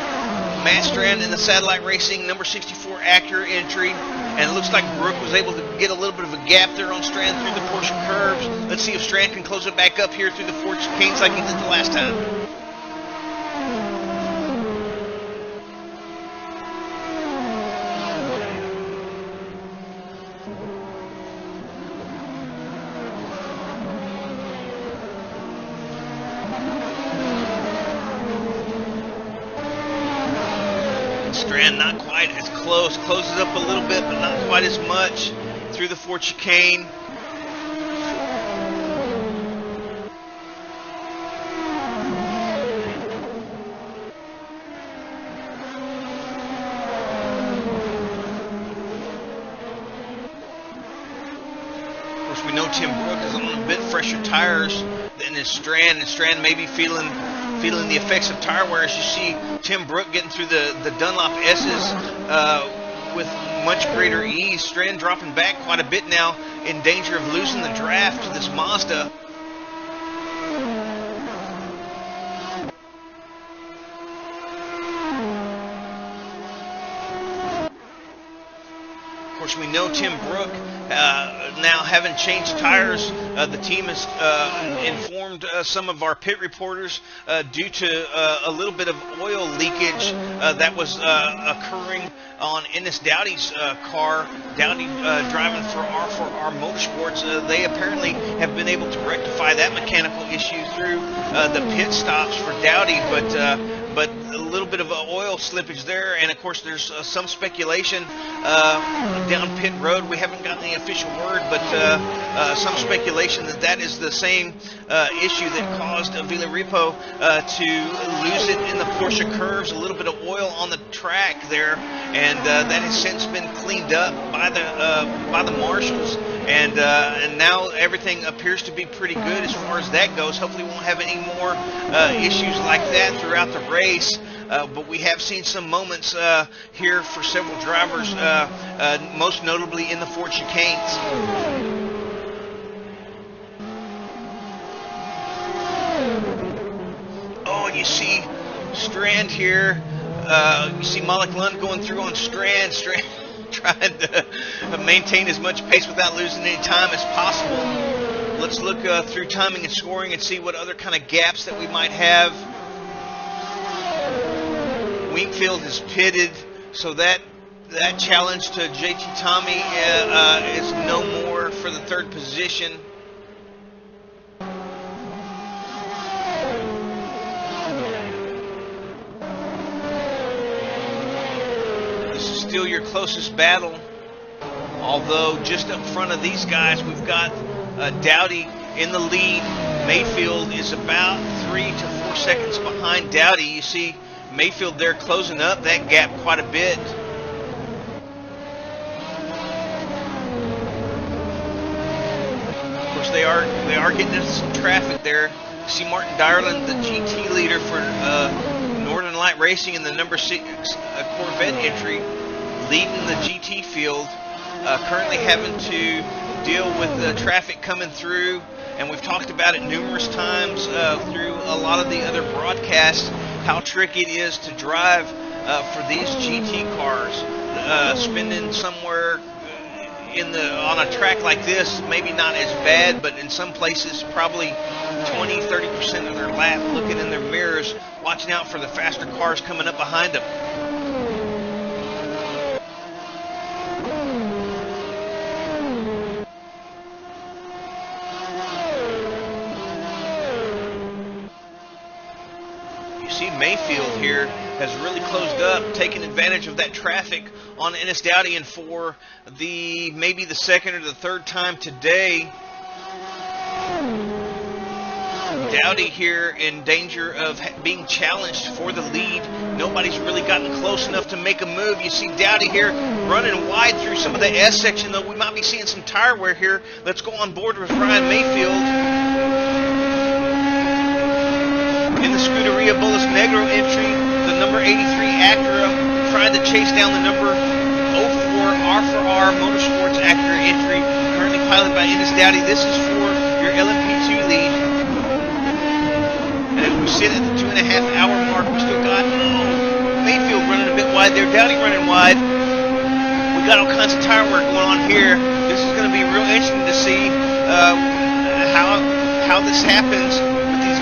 Matt Strand in the Satellite Racing number 64 Acura entry. And it looks like Brook was able to get a little bit of a gap there on Strand through the Porsche curves. Let's see if Strand can close it back up here through the Ford chicanes like he did the last time. Strand not quite as close, closes up a little bit, but not quite as much through the Ford chicane. Of course, we know Tim Brook is on a bit fresher tires than his Strand, and Strand may be feeling the effects of tire wear as you see Tim Brook getting through the Dunlop S's with much greater ease. Strand dropping back quite a bit now, in danger of losing the draft to this Mazda. Of course, we know Tim Brook, now having changed tires, the team has informed some of our pit reporters due to a little bit of oil leakage that was occurring on Ennis Dowdy's car. Dowdy driving for our Motorsports. They apparently have been able to rectify that mechanical issue through the pit stops for Dowdy, but a little bit of oil slippage there, and of course there's some speculation down pit road. We haven't gotten the official word, but some speculation that is the same issue that caused Villarreal to lose it in the Porsche curves. A little bit of oil on the track there, and that has since been cleaned up by the marshals. And now everything appears to be pretty good as far as that goes. Hopefully we won't have any more issues like that throughout the race. but we have seen some moments here for several drivers, most notably in the Ford chicanes. Oh, and you see Strand here. You see Malik Lund going through on Strand trying to maintain as much pace without losing any time as possible. Let's look through timing and scoring and see what other kind of gaps that we might have. Wingfield is pitted, so that challenge to JT Tommy is no more for the third position. Still your closest battle, although just up front of these guys we've got Dowdy in the lead. Mayfield is about 3 to 4 seconds behind Dowdy. You see Mayfield there closing up that gap quite a bit. Of course they are getting into some traffic there. You see Martin Dyerland, the GT leader for Northern Light Racing in the number 6 Corvette entry, leading the GT field, currently having to deal with the traffic coming through, and we've talked about it numerous times through a lot of the other broadcasts, how tricky it is to drive for these GT cars. Spending somewhere on a track like this, maybe not as bad, but in some places probably 20-30% of their lap looking in their mirrors, watching out for the faster cars coming up behind them. Mayfield here has really closed up, taking advantage of that traffic on Ennis Dowdy, and for maybe the second or the third time today, Dowdy here in danger of being challenged for the lead. Nobody's really gotten close enough to make a move. You see Dowdy here running wide through some of the S section, though we might be seeing some tire wear here. Let's go on board with Ryan Mayfield. In the Scuderia Bolas Negro entry, the number 83 Acura tried to chase down the number 04 R4R Motorsports Acura entry, currently piloted by Ennis Dowdy. This is for your LMP2 lead. And as we sit at the 2.5-hour mark, we still got Mayfield running a bit wide there, Dowdy running wide. We got all kinds of tire work going on here. This is going to be real interesting to see how this happens.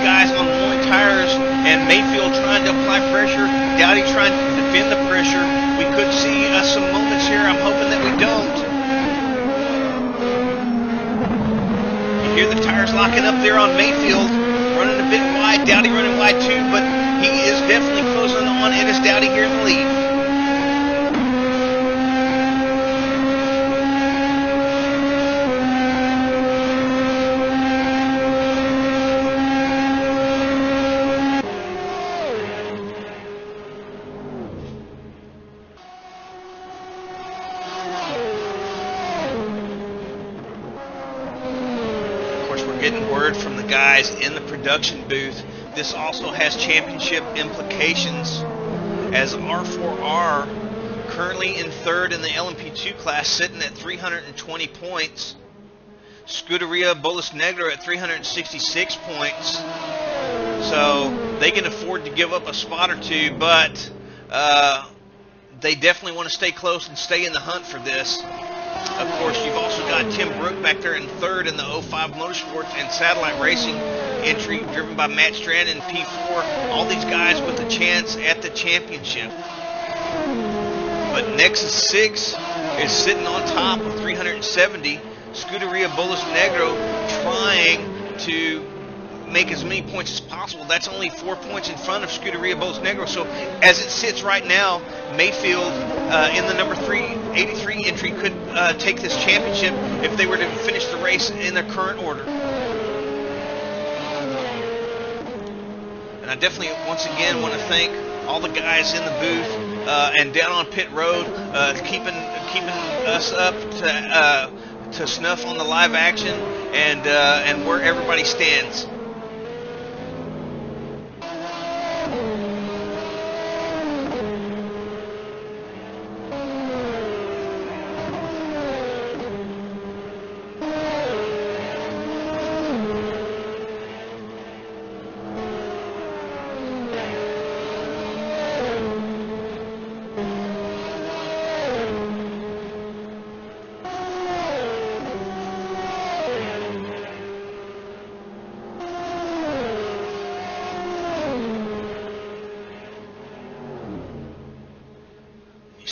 Guys on blowing tires, and Mayfield trying to apply pressure, Dowdy trying to defend the pressure. We could see some moments here. I'm hoping that we don't. You hear the tires locking up there on Mayfield, running a bit wide, Dowdy running wide too, but he is definitely closing on Ennis Dowdy here in the lead. Getting word from the guys in the production booth. This also has championship implications, as R4R currently in third in the LMP2 class, sitting at 320 points. Scuderia Bolas Negro at 366 points. So they can afford to give up a spot or two, but they definitely want to stay close and stay in the hunt for this. Of course, you've also got Tim Brook back there in third in the 05 Motorsports and Satellite Racing entry, driven by Matt Strand in P4. All these guys with a chance at the championship. But Nexus 6 is sitting on top of 370. Scuderia Bolas Negro trying to make as many points as possible. That's only 4 points in front of Scuderia Bolas Negro. So as it sits right now, Mayfield in the number 83 entry could take this championship if they were to finish the race in their current order. And I definitely, once again, want to thank all the guys in the booth and down on pit road, keeping us up to snuff on the live action and where everybody stands.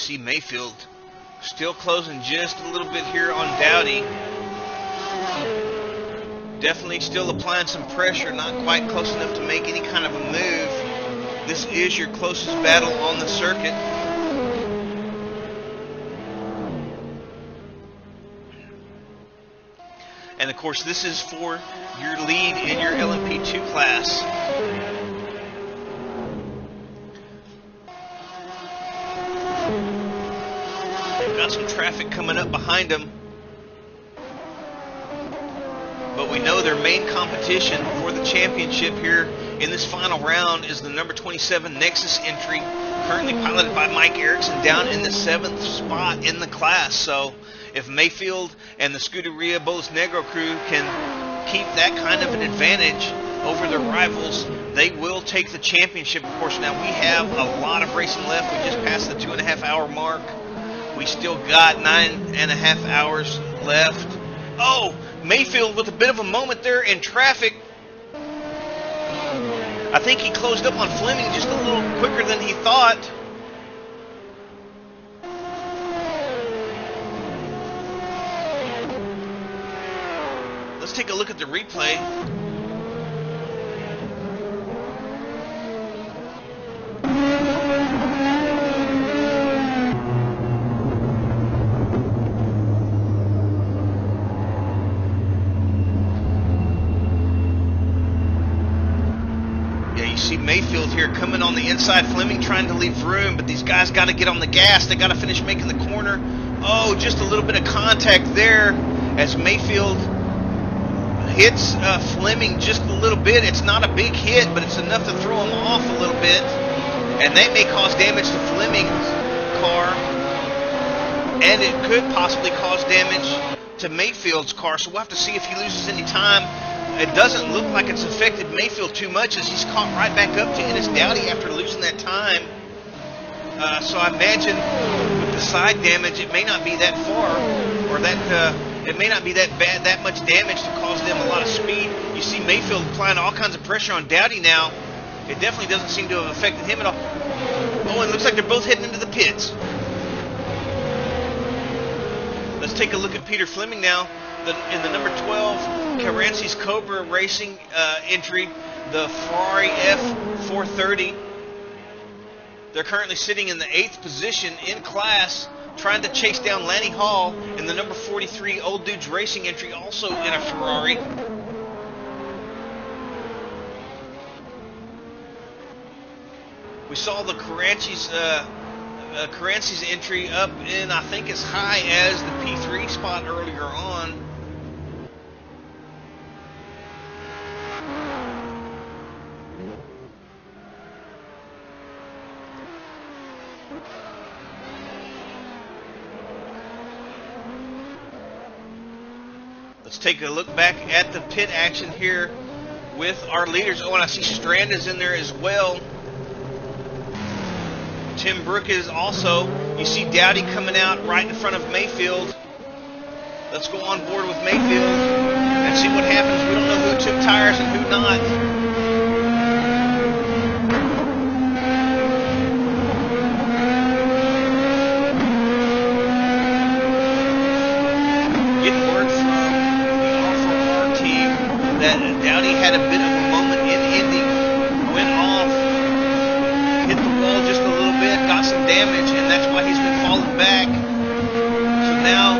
see Mayfield still closing just a little bit here on Dowdy. Definitely still applying some pressure, not quite close enough to make any kind of a move. This is your closest battle on the circuit. And of course, this is for your lead in your LMP2 class. They've got some traffic coming up behind them. But we know their main competition for the championship here in this final round is the number 27 Nexus entry, currently piloted by Mike Erickson, down in the 7th spot in the class. So if Mayfield and the Scuderia Bolos Negro crew can keep that kind of an advantage over their rivals, they will take the championship. Of course, now we have a lot of racing left. We just passed the 2.5 hour mark. We still got 9.5 hours left. Oh, Mayfield with a bit of a moment there in traffic. I think he closed up on Fleming just a little quicker than he thought. Let's take a look at the replay. Mayfield here coming on the inside. Fleming trying to leave room, but these guys got to get on the gas. They got to finish making the corner. Oh, just a little bit of contact there as Mayfield hits Fleming just a little bit. It's not a big hit, but it's enough to throw him off a little bit, and that may cause damage to Fleming's car, and it could possibly cause damage to Mayfield's car. So we'll have to see if he loses any time. It doesn't look like it's affected Mayfield too much, as he's caught right back up to Ennis Dowdy after losing that time. So I imagine with the side damage, it may not be that far, or that it may not be that bad, that much damage to cause them a lot of speed. You see Mayfield applying all kinds of pressure on Dowdy now. It definitely doesn't seem to have affected him at all. Oh, and it looks like they're both heading into the pits. Let's take a look at Peter Fleming now. In the number 12 Carancy's Cobra Racing entry, the Ferrari F430. They're currently sitting in the 8th position in class, trying to chase down Lanny Hall in the number 43 Old Dudes Racing entry, also in a Ferrari. We saw the Carancy's entry up in, I think, as high as the P3 spot earlier on. Let's take a look back at the pit action here with our leaders. Oh, and I see Strand is in there as well. Tim Brook is also. You see Dowdy coming out right in front of Mayfield. Let's go on board with Mayfield and see what happens. We don't know who took tires and who not. Getting word from the R4R team that Dowdy had a bit of a moment in Indy, went off, hit the wall just a little bit, got some damage, and that's why he's been falling back. So now,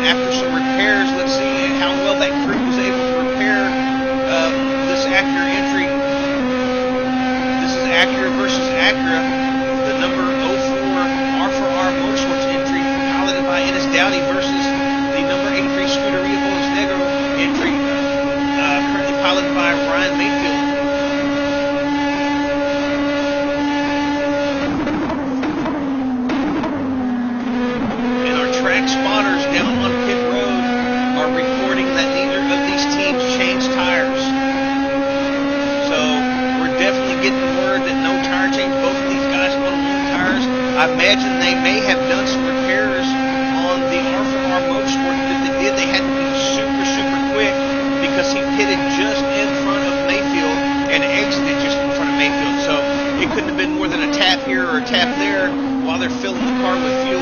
after some repairs, let's see how well that crew was able to repair this Acura entry. This is Acura versus Acura, the number 04 R4R Motorsports entry, piloted by Ennis Dowdy versus the number 83 Scuderia Bolos Negro entry, currently piloted by Ryan Mayfield. And our track spotters down on pit road are reporting that neither of these teams changed tires. So we're definitely getting word that no tire change. Both of these guys want to move tires. I imagine they may have done some repairs on the R4R Motorsport, but if they did, they had to be super, super quick because he pitted just in front of Mayfield and exited just in front of Mayfield. So it couldn't have been more than a tad tap here or a tap there while they're filling the car with fuel.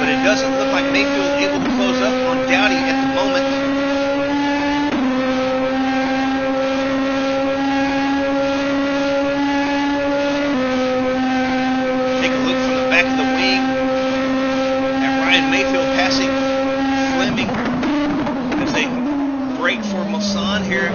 But it doesn't look like Mayfield able to close up on Dowdy at the moment. Take a look from the back of the wing at Ryan Mayfield passing Fleming as they break for Mulsanne here.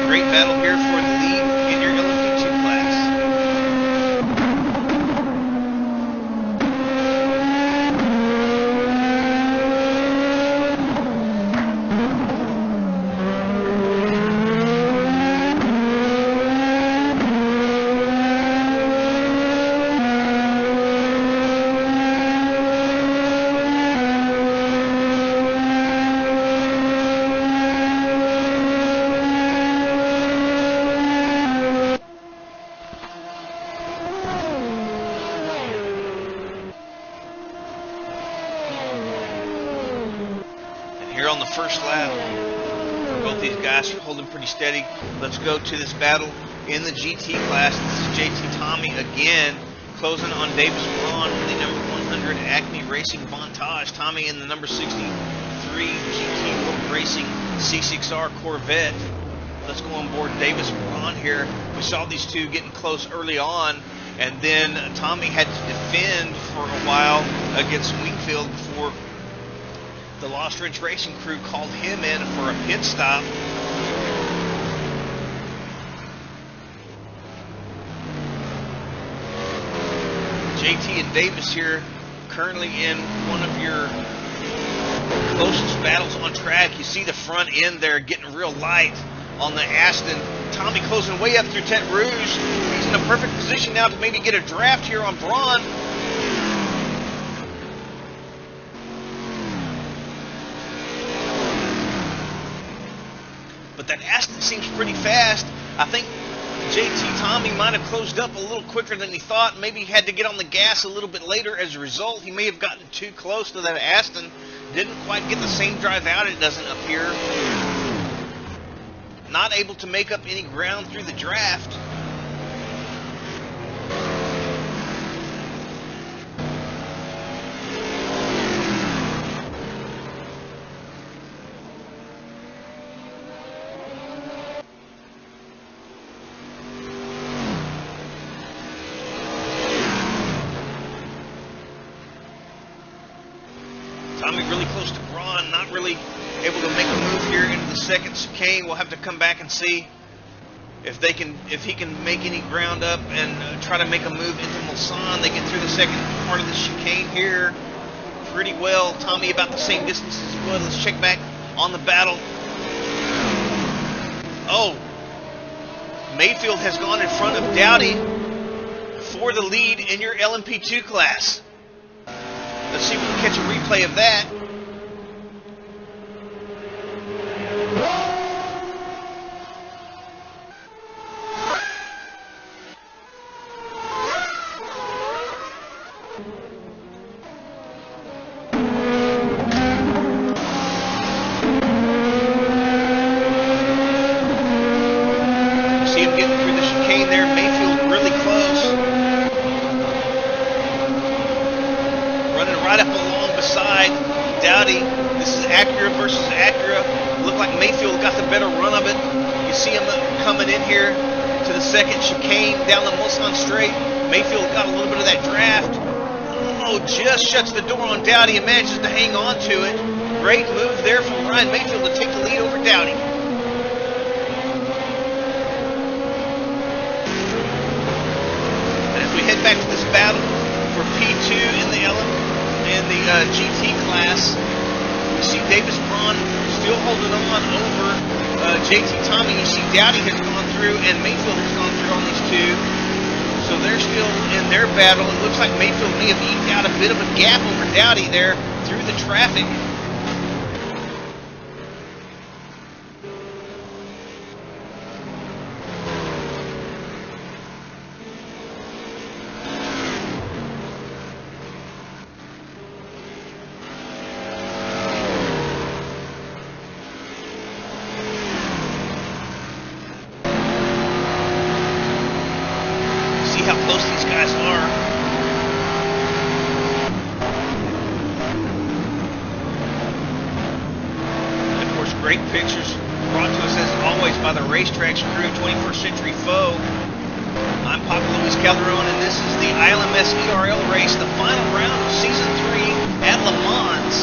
Great battle here for the lead in your LMP2 class. Here on the first lap, for both these guys holding pretty steady. Let's go to this battle in the GT class. This is JT Tommy again, closing on Davis Braun in the number 100 Acme Racing Vantage. Tommy in the number 63 GT World Racing C6R Corvette. Let's go on board Davis Braun here. We saw these two getting close early on, and then Tommy had to defend for a while against Wingfield before the Lost Ridge Racing crew called him in for a pit stop. JT and Davis here currently in one of your closest battles on track. You see the front end there getting real light on the Aston. Tommy closing way up through Tete Rouge. He's in a perfect position now to maybe get a draft here on Braun. But that Aston seems pretty fast. I think JT Tommy might have closed up a little quicker than he thought. Maybe he had to get on the gas a little bit later. As a result, he may have gotten too close to that Aston. Didn't quite get the same drive out, it doesn't appear. Not able to make up any ground through the draft. Tommy really close to Braun, not really able to make a move here into the second chicane. We'll have to come back and see if he can make any ground up and try to make a move into Mulsanne. They get through the second part of the chicane here pretty well. Tommy about the same distance as he was. Let's check back on the battle. Oh, Mayfield has gone in front of Dowdy for the lead in your LMP2 class. Let's see if we can catch a replay of that. See him getting through the chicane there. Mayfield really close. Running right up along beside Dowdy. This is Acura versus Acura. Looked like Mayfield got the better run of it. You see him coming in here to the second chicane down the Mulsanne straight. Mayfield got a little bit of that draft. Oh, just shuts the door on Dowdy and manages to hang on to it. Great move there from Ryan Mayfield to take the lead over Dowdy. And as we head back to this battle for P2 in the GT class, we see Davis Braun still holding on over JT Tommy. You see Dowdy has gone through and Mayfield has gone through on these two. So they're still in their battle. It looks like Mayfield may have eked out a bit of a gap over Dowdy there through the traffic. See how close these guys are. Great pictures brought to us as always by the Racetracks crew, 21st Century Foe. I'm Papa Luis Calderon, and this is the ILMS ERL race, the final round of Season 3 at Le Mans.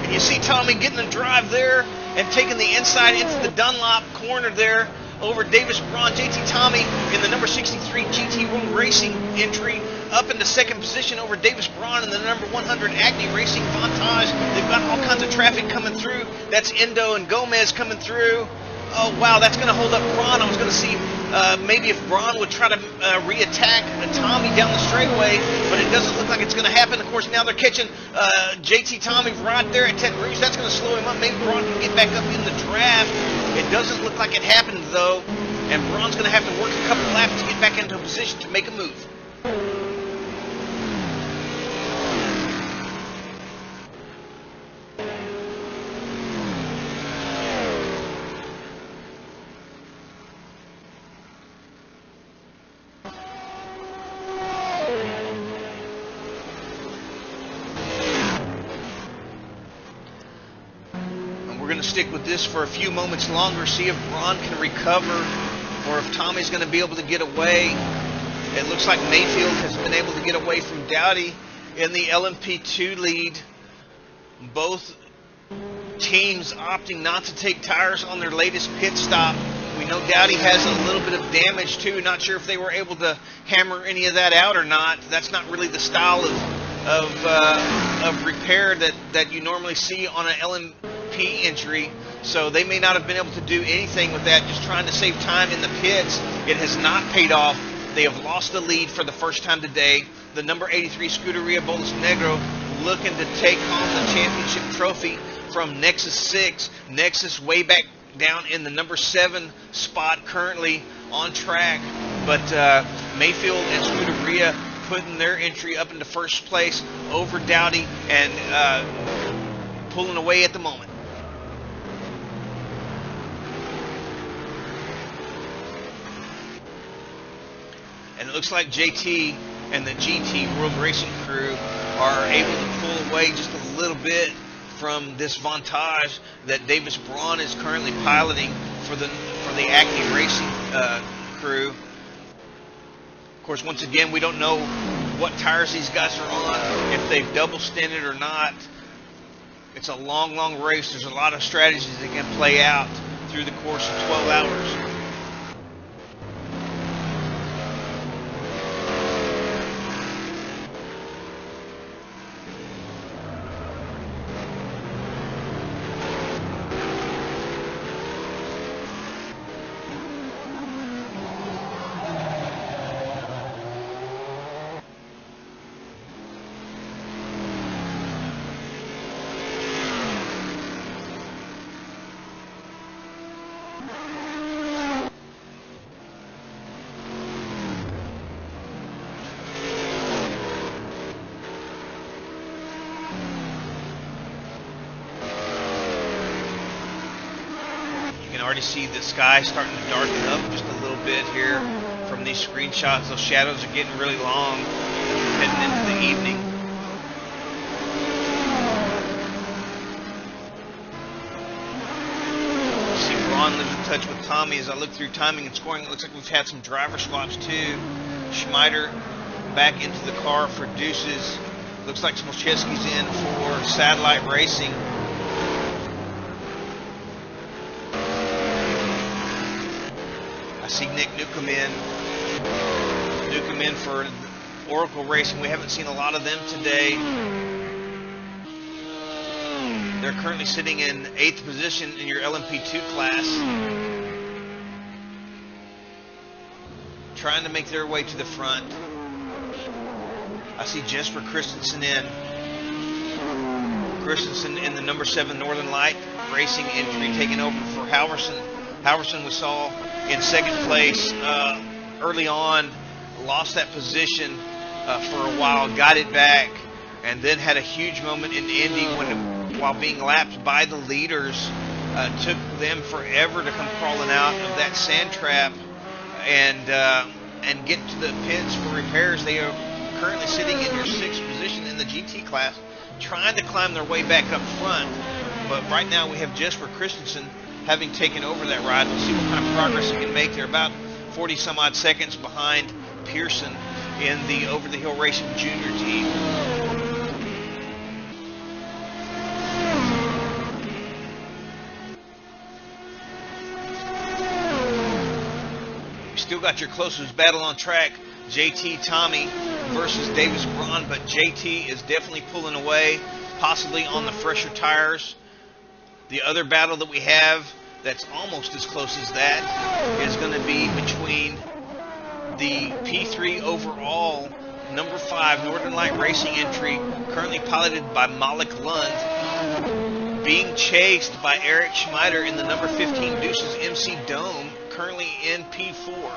And you see Tommy getting the drive there and taking the inside into the Dunlop corner there over Davis Braun. JT Tommy in the number 63 GT World Racing entry up into second position over Davis Braun in the number 100 Acme Racing Vantage. They've got all kinds of traffic coming through. That's Endo and Gomez coming through. Oh, wow, that's going to hold up Braun. I was going to see maybe if Braun would try to re-attack Tommy down the straightaway, but it doesn't look like it's going to happen. Of course, now they're catching JT Tommy right there at Ted Bruce. That's going to slow him up. Maybe Braun can get back up in the draft. It doesn't look like it happened, though, and Braun's going to have to work a couple laps to get back into a position to make a move. We're going to stick with this for a few moments longer, see if Braun can recover or if Tommy's going to be able to get away. It looks like Mayfield has been able to get away from Dowdy in the LMP2 lead. Both teams opting not to take tires on their latest pit stop. We know Dowdy has a little bit of damage too. Not sure if they were able to hammer any of that out or not. That's not really the style of repair that you normally see on an LMP injury, so they may not have been able to do anything with that, just trying to save time in the pits. It has not paid off. They have lost the lead for the first time today. The number 83 Scuderia Bolas Negro looking to take home the championship trophy from Nexus 6. Nexus way back down in the number 7 spot, currently on track, but Mayfield and Scuderia putting their entry up into first place over Dowdy and pulling away at the moment. And it looks like JT and the GT World Racing crew are able to pull away just a little bit from this Vantage that Davis Braun is currently piloting for the Acme Racing crew. Of course, once again, we don't know what tires these guys are on, if they've double stinted or not. It's a long, long race. There's a lot of strategies that can play out through the course of 12 hours. Already see the sky starting to darken up just a little bit here from these screenshots. Those shadows are getting really long heading into the evening. See Braun losing touch with Tommy. As I look through timing and scoring, it looks like we've had some driver swaps too. Schmeider back into the car for Deuces. Looks like Smolczewski's in for Satellite Racing. I see Nick Newcomb in for Oracle Racing. We haven't seen a lot of them today. They're currently sitting in 8th position in your LMP2 class. trying to make their way to the front. I see Jesper Christensen in. Christensen in the number 7 Northern Light Racing entry, taking over for Halverson. Halverson we saw in second place early on, lost that position for a while, got it back, and then had a huge moment in Indy while being lapped by the leaders. Took them forever to come crawling out of that sand trap and get to the pits for repairs. They are currently sitting in your 6th position in the GT class, trying to climb their way back up front. But right now we have Jesper Christensen having taken over that ride. We'll see what kind of progress he can make. They're about 40 some odd seconds behind Pearson in the Over the Hill Racing Junior team. You still got your closest battle on track, JT Tommy versus Davis Braun, but JT is definitely pulling away, possibly on the fresher tires. The other battle that we have that's almost as close as that is going to be between the P3 overall number 5 Northern Light Racing entry, currently piloted by Malik Lund, being chased by Eric Schmider in the number 15 Deuces MC Dome, currently in P4.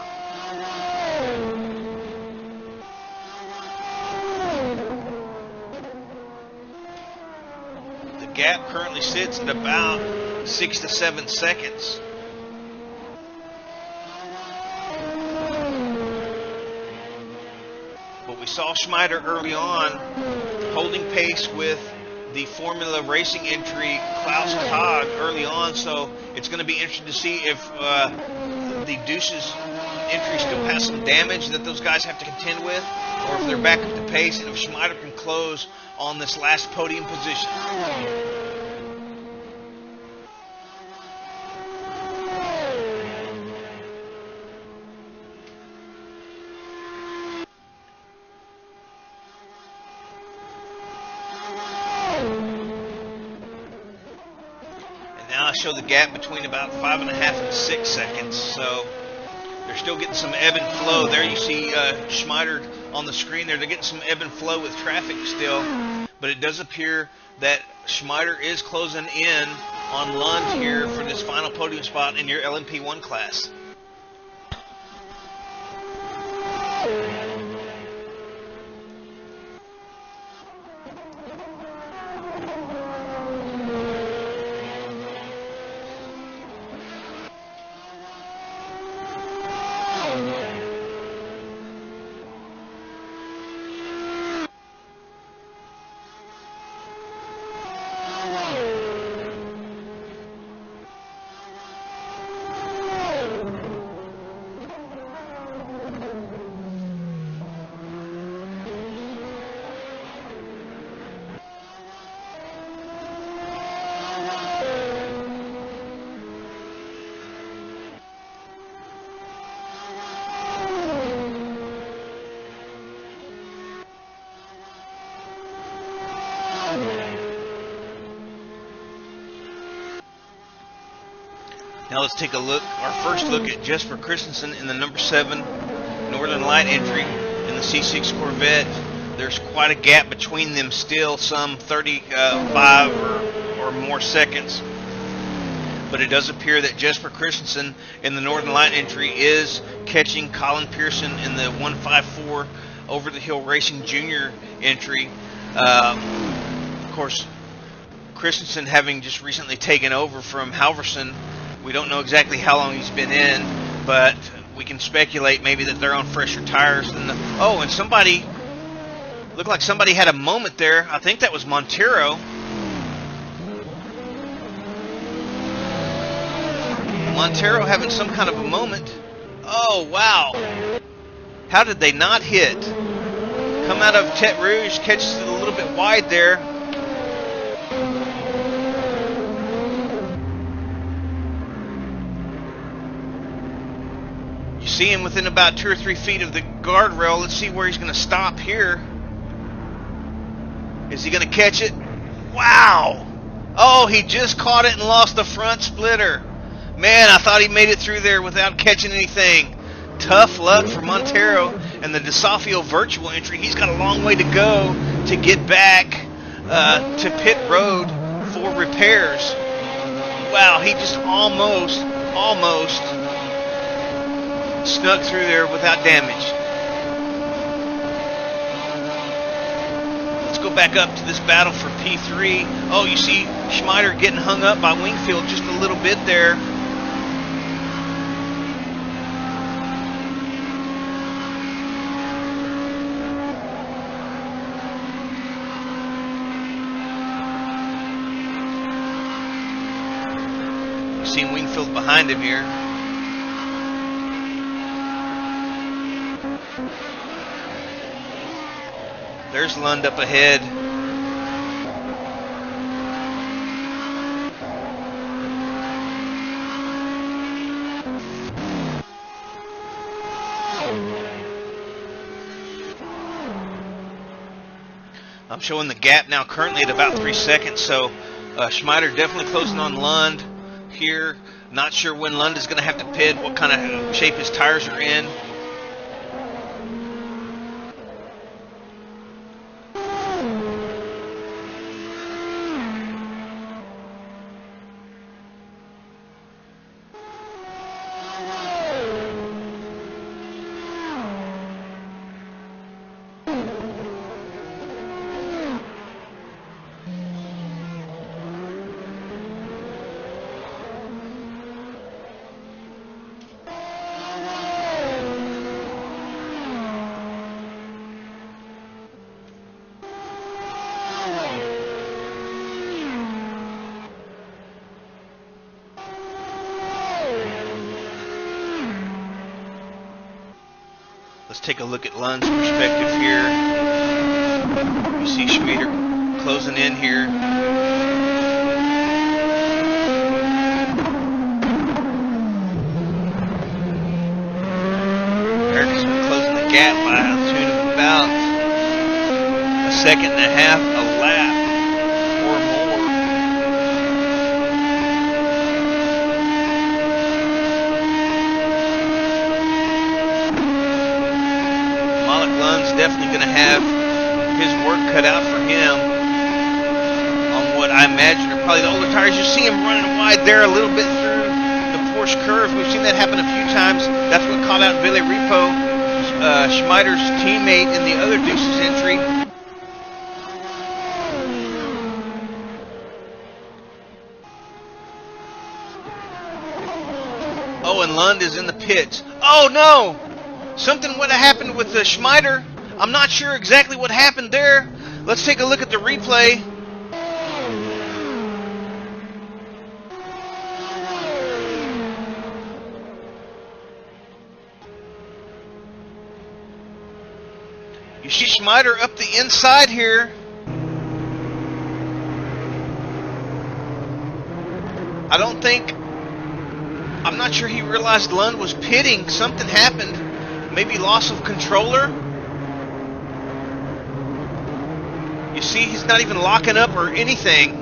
The gap currently sits at about 6 to 7 seconds. But we saw Schmider early on holding pace with the Formula Racing entry Klaus Tog early on, so it's going to be interesting to see if the Deuces entry still has some damage that those guys have to contend with, or if they're back up to pace and if Schmider can close on this last podium position. Now I show the gap between about 5.5 and 6 seconds, so they're still getting some ebb and flow. There you see Schmider on the screen there. They're getting some ebb and flow with traffic still, but it does appear that Schmider is closing in on Lund here for this final podium spot in your LMP1 class. Now let's take a look, our first look at Jesper Christensen in the number 7 Northern Light entry in the C6 Corvette. There's quite a gap between them still, some 35 or more seconds. But it does appear that Jesper Christensen in the Northern Light entry is catching Colin Pearson in the 154 Over the Hill Racing Junior entry. Of course, Christensen having just recently taken over from Halverson. We don't know exactly how long he's been in, but we can speculate maybe that they're on fresher tires than the... Oh, and somebody... Looked like somebody had a moment there. I think that was Montero. Montero having some kind of a moment. Oh, wow. How did they not hit? Come out of Tete Rouge, catches it a little bit wide there. You see him within about 2 or 3 feet of the guardrail. Let's see where he's going to stop here. Is he going to catch it? Wow! Oh, he just caught it and lost the front splitter. Man, I thought he made it through there without catching anything. Tough luck for Montero and the DeSafio virtual entry. He's got a long way to go to get back to pit road for repairs. Wow, he just almost snuck through there without damage. Let's go back up to this battle for P3. Oh, you see Schmider getting hung up by Wingfield just a little bit there. You see Wingfield behind him here. There's Lund up ahead. I'm showing the gap now currently at about 3 seconds, so Schmider definitely closing on Lund here. Not sure when Lund is going to have to pit, what kind of shape his tires are in. Let's take a look at Lund's perspective here. You see Schmider closing in here. Erickson closing the gap by a tune of about a second and a half a lap or more. Lund's definitely going to have his work cut out for him on what I imagine are probably the older tires. You see him running wide there a little bit through the Porsche curve. We've seen that happen a few times. That's what caught out Billy Repo, Schmider's teammate in the other Deuces entry. Oh, and Lund is in the pits. Oh, no! Something would have happened with the Schmider. I'm not sure exactly what happened there. Let's take a look at the replay. You see Schmider up the inside here. I'm not sure he realized Lund was pitting. Something happened. Maybe loss of controller. You see, he's not even locking up or anything.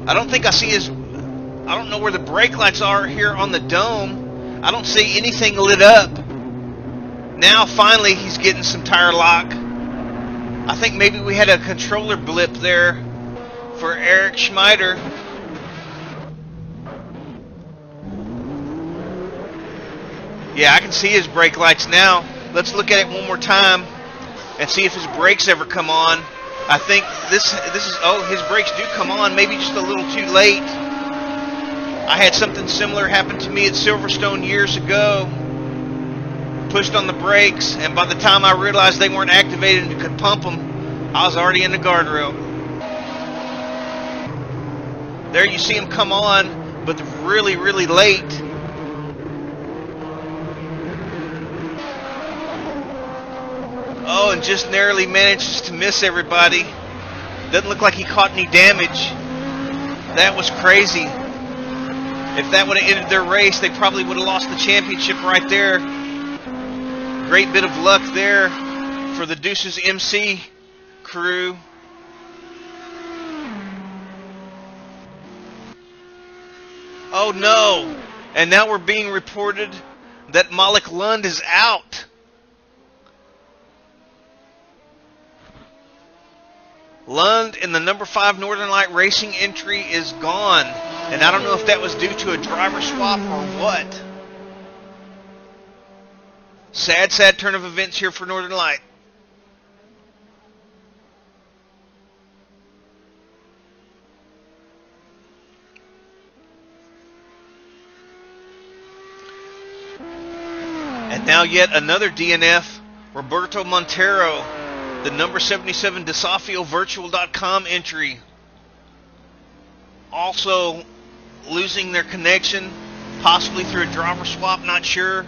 I don't think I see his... I don't know where the brake lights are here on the dome. I don't see anything lit up. Now, finally, he's getting some tire lock. I think maybe we had a controller blip there for Eric Schmider. Yeah, I can see his brake lights now. Let's look at it one more time and see if his brakes ever come on. I think this is, oh, his brakes do come on, maybe just a little too late. I had something similar happen to me at Silverstone years ago. Pushed on the brakes, and by the time I realized they weren't activated and could pump them, I was already in the guardrail. There you see him come on, but really, really late. Oh, and just narrowly manages to miss everybody. Doesn't look like he caught any damage. That was crazy. If that would have ended their race, they probably would have lost the championship right there. Great bit of luck there for the Deuces MC crew. Oh no! And now we're being reported that Malik Lund is out. Lund in the number 5 Northern Light Racing entry is gone. And I don't know if that was due to a driver swap or what. Sad, sad turn of events here for Northern Light. And now yet another DNF, Roberto Montero, the number 77 DesafioVirtual.com entry. Also losing their connection, possibly through a driver swap, not sure.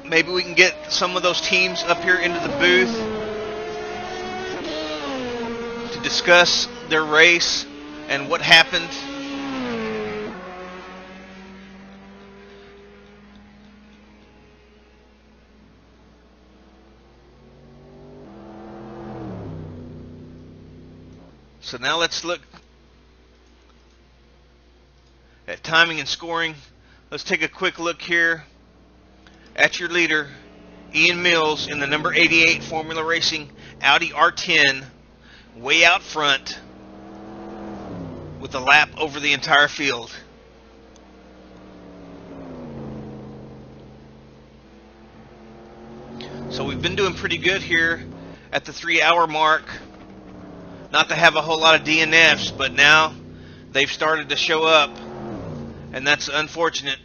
Maybe we can get some of those teams up here into the booth to discuss their race and what happened. So now let's look at timing and scoring. Let's take a quick look here at your leader, Ian Mills in the number 88 Formula Racing Audi R10, way out front with a lap over the entire field. So we've been doing pretty good here at the 3-hour mark. Not to have a whole lot of DNFs, but now they've started to show up, and that's unfortunate.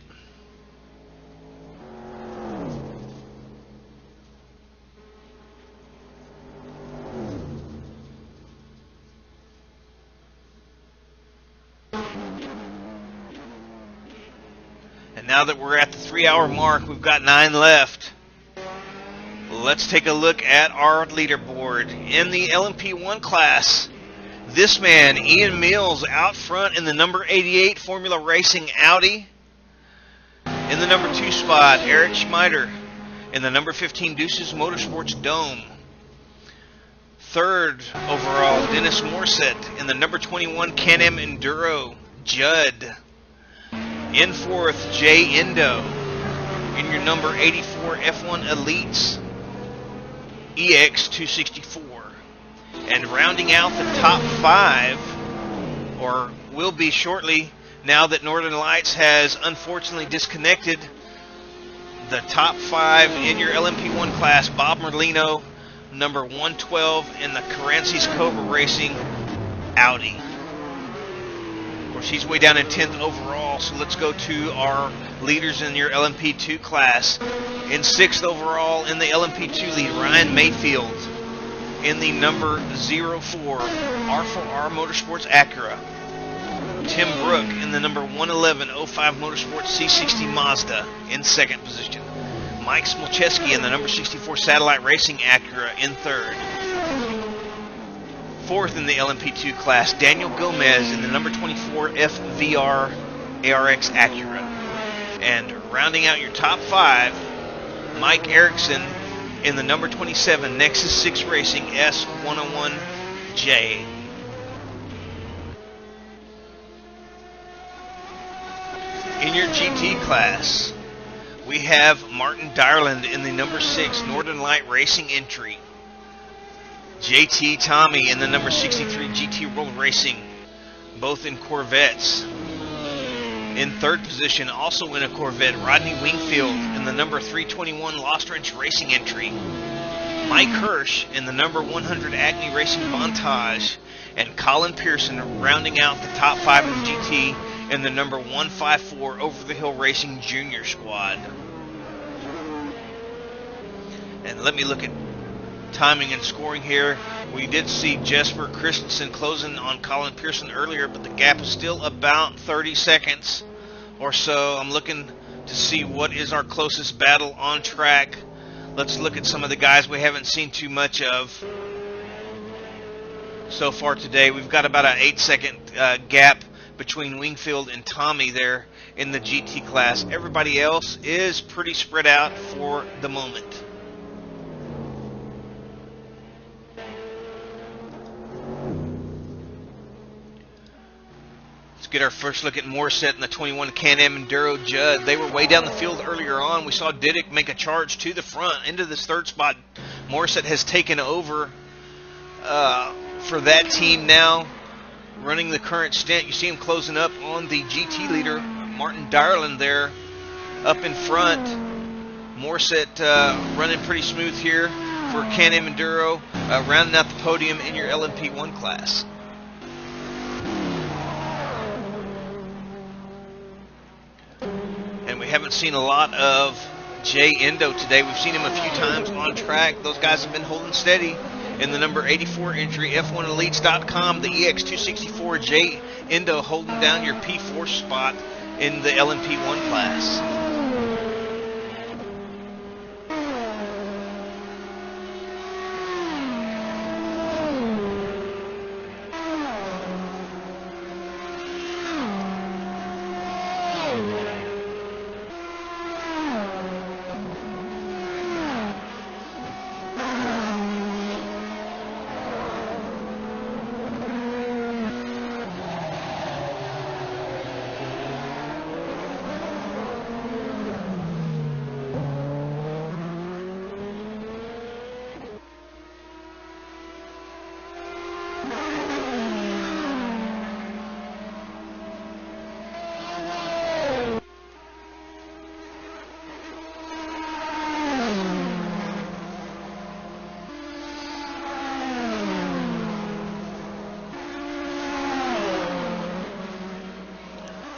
And now that we're at the 3-hour mark, we've got 9 left. Let's take a look at our leaderboard. In the LMP1 class, this man, Ian Mills, out front in the number 88 Formula Racing Audi. In the number 2 spot, Eric Schmeider in the number 15 Deuces Motorsports Dome. Third overall, Dennis Morissette in the number 21 Can-Am Enduro Judd. In fourth, Jay Endo in your number 84 F1 Elites EX264. And rounding out the top 5, or will be shortly, now that Northern Lights has unfortunately disconnected, the top 5 in your LMP1 class, Bob Merlino, number 112 in the Carances Cobra Racing Audi. Of course, he's way down in 10th overall, so let's go to our leaders in your LMP2 class. In 6th overall in the LMP2 lead, Ryan Mayfield in the number 04 R4R Motorsports Acura. Tim Brook in the number 111 05 Motorsports C60 Mazda in 2nd position. Mike Smolcheski in the number 64 Satellite Racing Acura in 3rd. 4th in the LMP2 class, Daniel Gomez in the number 24 FVR ARX Acura. And rounding out your top 5, Mike Erickson in the number 27 Nexus 6 Racing S101J. In your GT class, we have Martin Dyerland in the number 6 Northern Light Racing entry. JT Tommy in the number 63 GT World Racing, both in Corvettes. In 3rd position, also in a Corvette, Rodney Wingfield in the number 321 Lost Ranch Racing entry. Mike Hirsch in the number 100 Acme Racing Montage. And Colin Pearson rounding out the top 5 in GT in the number 154 Over the Hill Racing Junior Squad. And let me look at timing and scoring here. We did see Jesper Christensen closing on Colin Pearson earlier, but the gap is still about 30 seconds or so. I'm looking to see what is our closest battle on track. Let's look at some of the guys we haven't seen too much of so far today. We've got about an 8-second gap between Wingfield and Tommy there in the GT class. Everybody else is pretty spread out for the moment. Let's get our first look at Morissette in the 21 Can-Am Enduro Judd. They were way down the field earlier on. We saw Diddick make a charge to the front into this third spot. Morissette has taken over for that team now, running the current stint. You see him closing up on the GT leader, Martin Darland, there up in front. Morissette running pretty smooth here for Can-Am Enduro, rounding out the podium in your LMP1 class. And we haven't seen a lot of Jay Endo today. We've seen him a few times on track. Those guys have been holding steady in the number 84 entry, F1Elites.com, the EX264. Jay Endo holding down your P4 spot in the LMP1 class.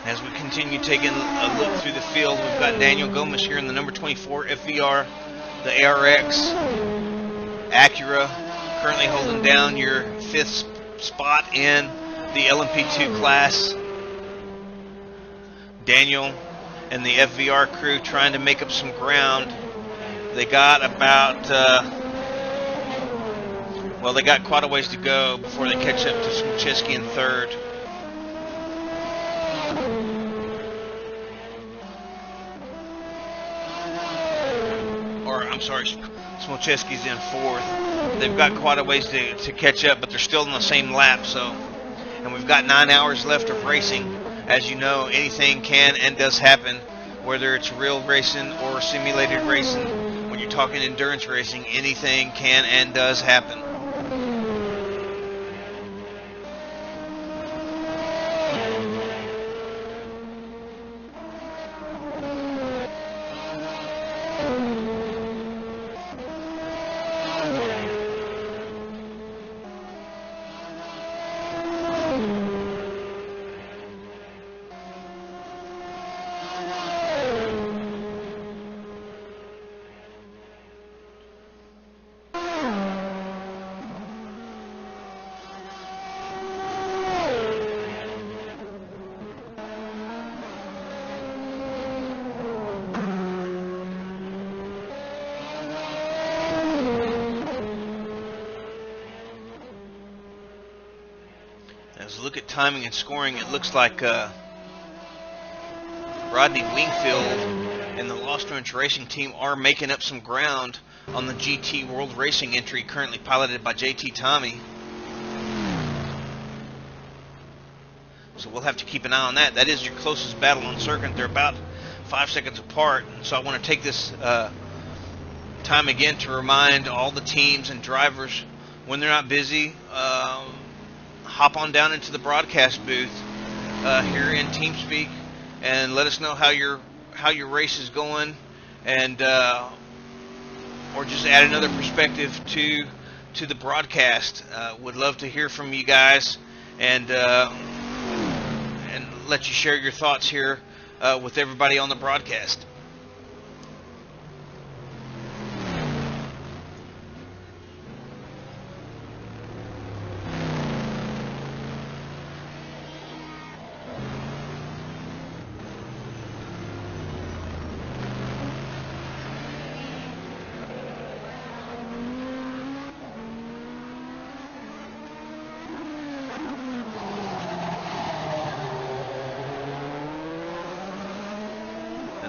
As we continue taking a look through the field, we've got Daniel Gomez here in the number 24 FVR, the ARX Acura, currently holding down your 5th spot in the LMP2 class. Daniel and the FVR crew trying to make up some ground. They got about, well, they got quite a ways to go before they catch up to Smolczewski in 3rd. I'm sorry, Smolczewski's in 4th. They've got quite a ways to catch up, but they're still in the same lap. So, and we've got 9 hours left of racing. As you know, anything can and does happen, whether it's real racing or simulated racing. When you're talking endurance racing, anything can and does happen. As we look at timing and scoring, it looks like Rodney Wingfield and the Lost Ranch Racing team are making up some ground on the GT World Racing entry, currently piloted by JT Tommy. So we'll have to keep an eye on that. That is your closest battle on circuit. They're about 5 seconds apart. So I want to take this time again to remind all the teams and drivers, when they're not busy, hop on down into the broadcast booth here in TeamSpeak and let us know how your race is going, and or just add another perspective to the broadcast. Would love to hear from you guys and let you share your thoughts here with everybody on the broadcast.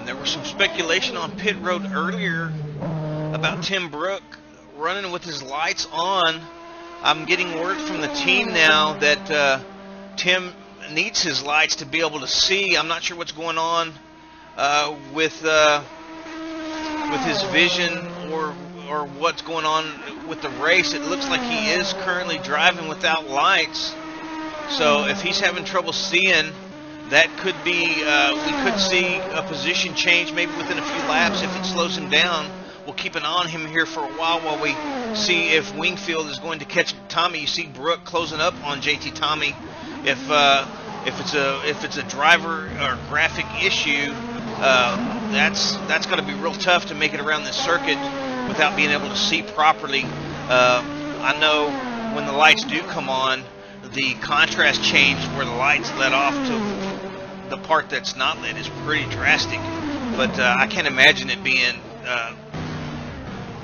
There was some speculation on pit road earlier about Tim Brook running with his lights on. I'm getting word from the team now that Tim needs his lights to be able to see. I'm not sure what's going on with his vision or what's going on with the race. It looks like he is currently driving without lights. So if he's having trouble seeing, that could be, we could see a position change maybe within a few laps if it slows him down. We'll keep an eye on him here for a while we see if Wingfield is going to catch Tommy. You see Brooke closing up on JT Tommy. If it's a driver or graphic issue, that's going to be real tough to make it around this circuit without being able to see properly. I know when the lights do come on, the contrast change where the lights let off to the part that's not lit is pretty drastic. But I can't imagine it being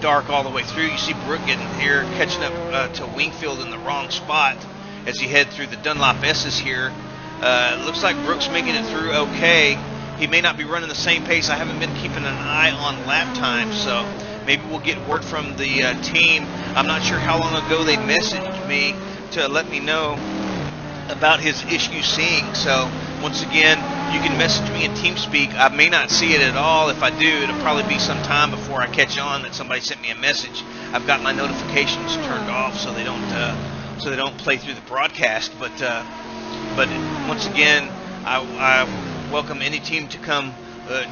dark all the way through. You see Brooke getting here, catching up to Wingfield in the wrong spot as he head through the Dunlop S's here. It looks like Brooke's making it through okay. He may not be running the same pace. I haven't been keeping an eye on lap time, so maybe we'll get word from the team. I'm not sure how long ago they messaged me to let me know about his issue seeing. So once again, you can message me in TeamSpeak. I may not see it at all. If I do, it'll probably be some time before I catch on that somebody sent me a message. I've got my notifications turned off so they don't play through the broadcast. But once again, I welcome any team to come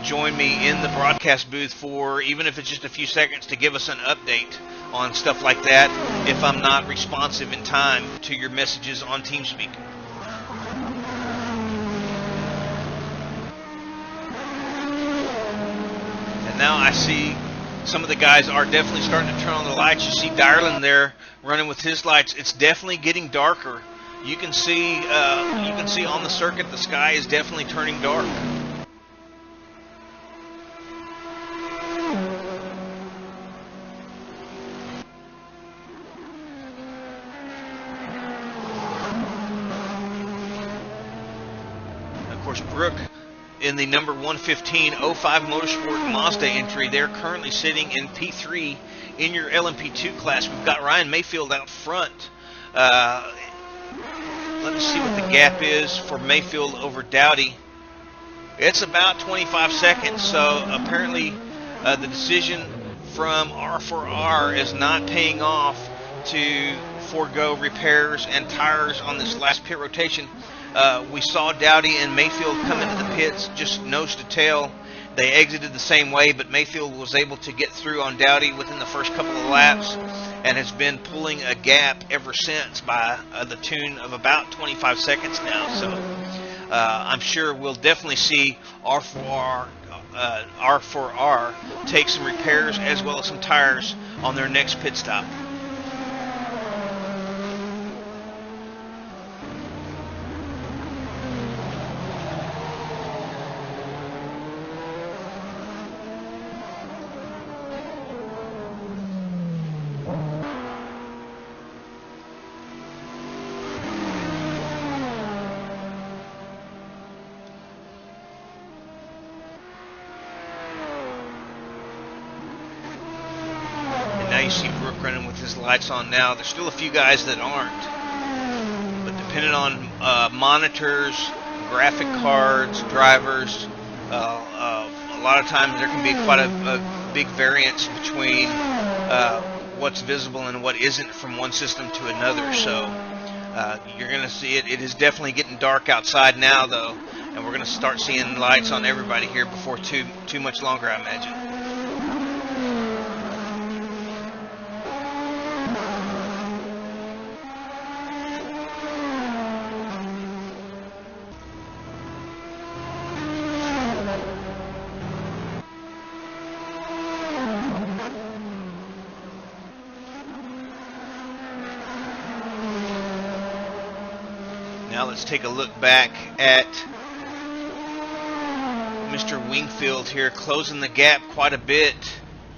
join me in the broadcast booth for, even if it's just a few seconds, to give us an update on stuff like that if I'm not responsive in time to your messages on TeamSpeak. And now I see some of the guys are definitely starting to turn on the lights. You see Dyerland there running with his lights. It's definitely getting darker. You can see on the circuit the sky is definitely turning dark. Of course, Brooke in the number 115.05 Motorsport Mazda entry, they're currently sitting in P3 in your LMP2 class. We've got Ryan Mayfield out front. Let me see what the gap is for Mayfield over Dowdy. It's about 25 seconds, so apparently the decision from R4R is not paying off to forego repairs and tires on this last pit rotation. We saw Dowdy and Mayfield come into the pits just nose to tail. They exited the same way, but Mayfield was able to get through on Dowdy within the first couple of laps and has been pulling a gap ever since by the tune of about 25 seconds now. So I'm sure we'll definitely see R4R take some repairs as well as some tires on their next pit stop. Now you see Brooke running with his lights on now. There's still a few guys that aren't. But depending on monitors, graphic cards, drivers, a lot of times there can be quite a big variance between what's visible and what isn't from one system to another. So you're going to see it. It is definitely getting dark outside now, though. And we're going to start seeing lights on everybody here before too much longer, I imagine. Now let's take a look back at Mr. Wingfield here, closing the gap quite a bit.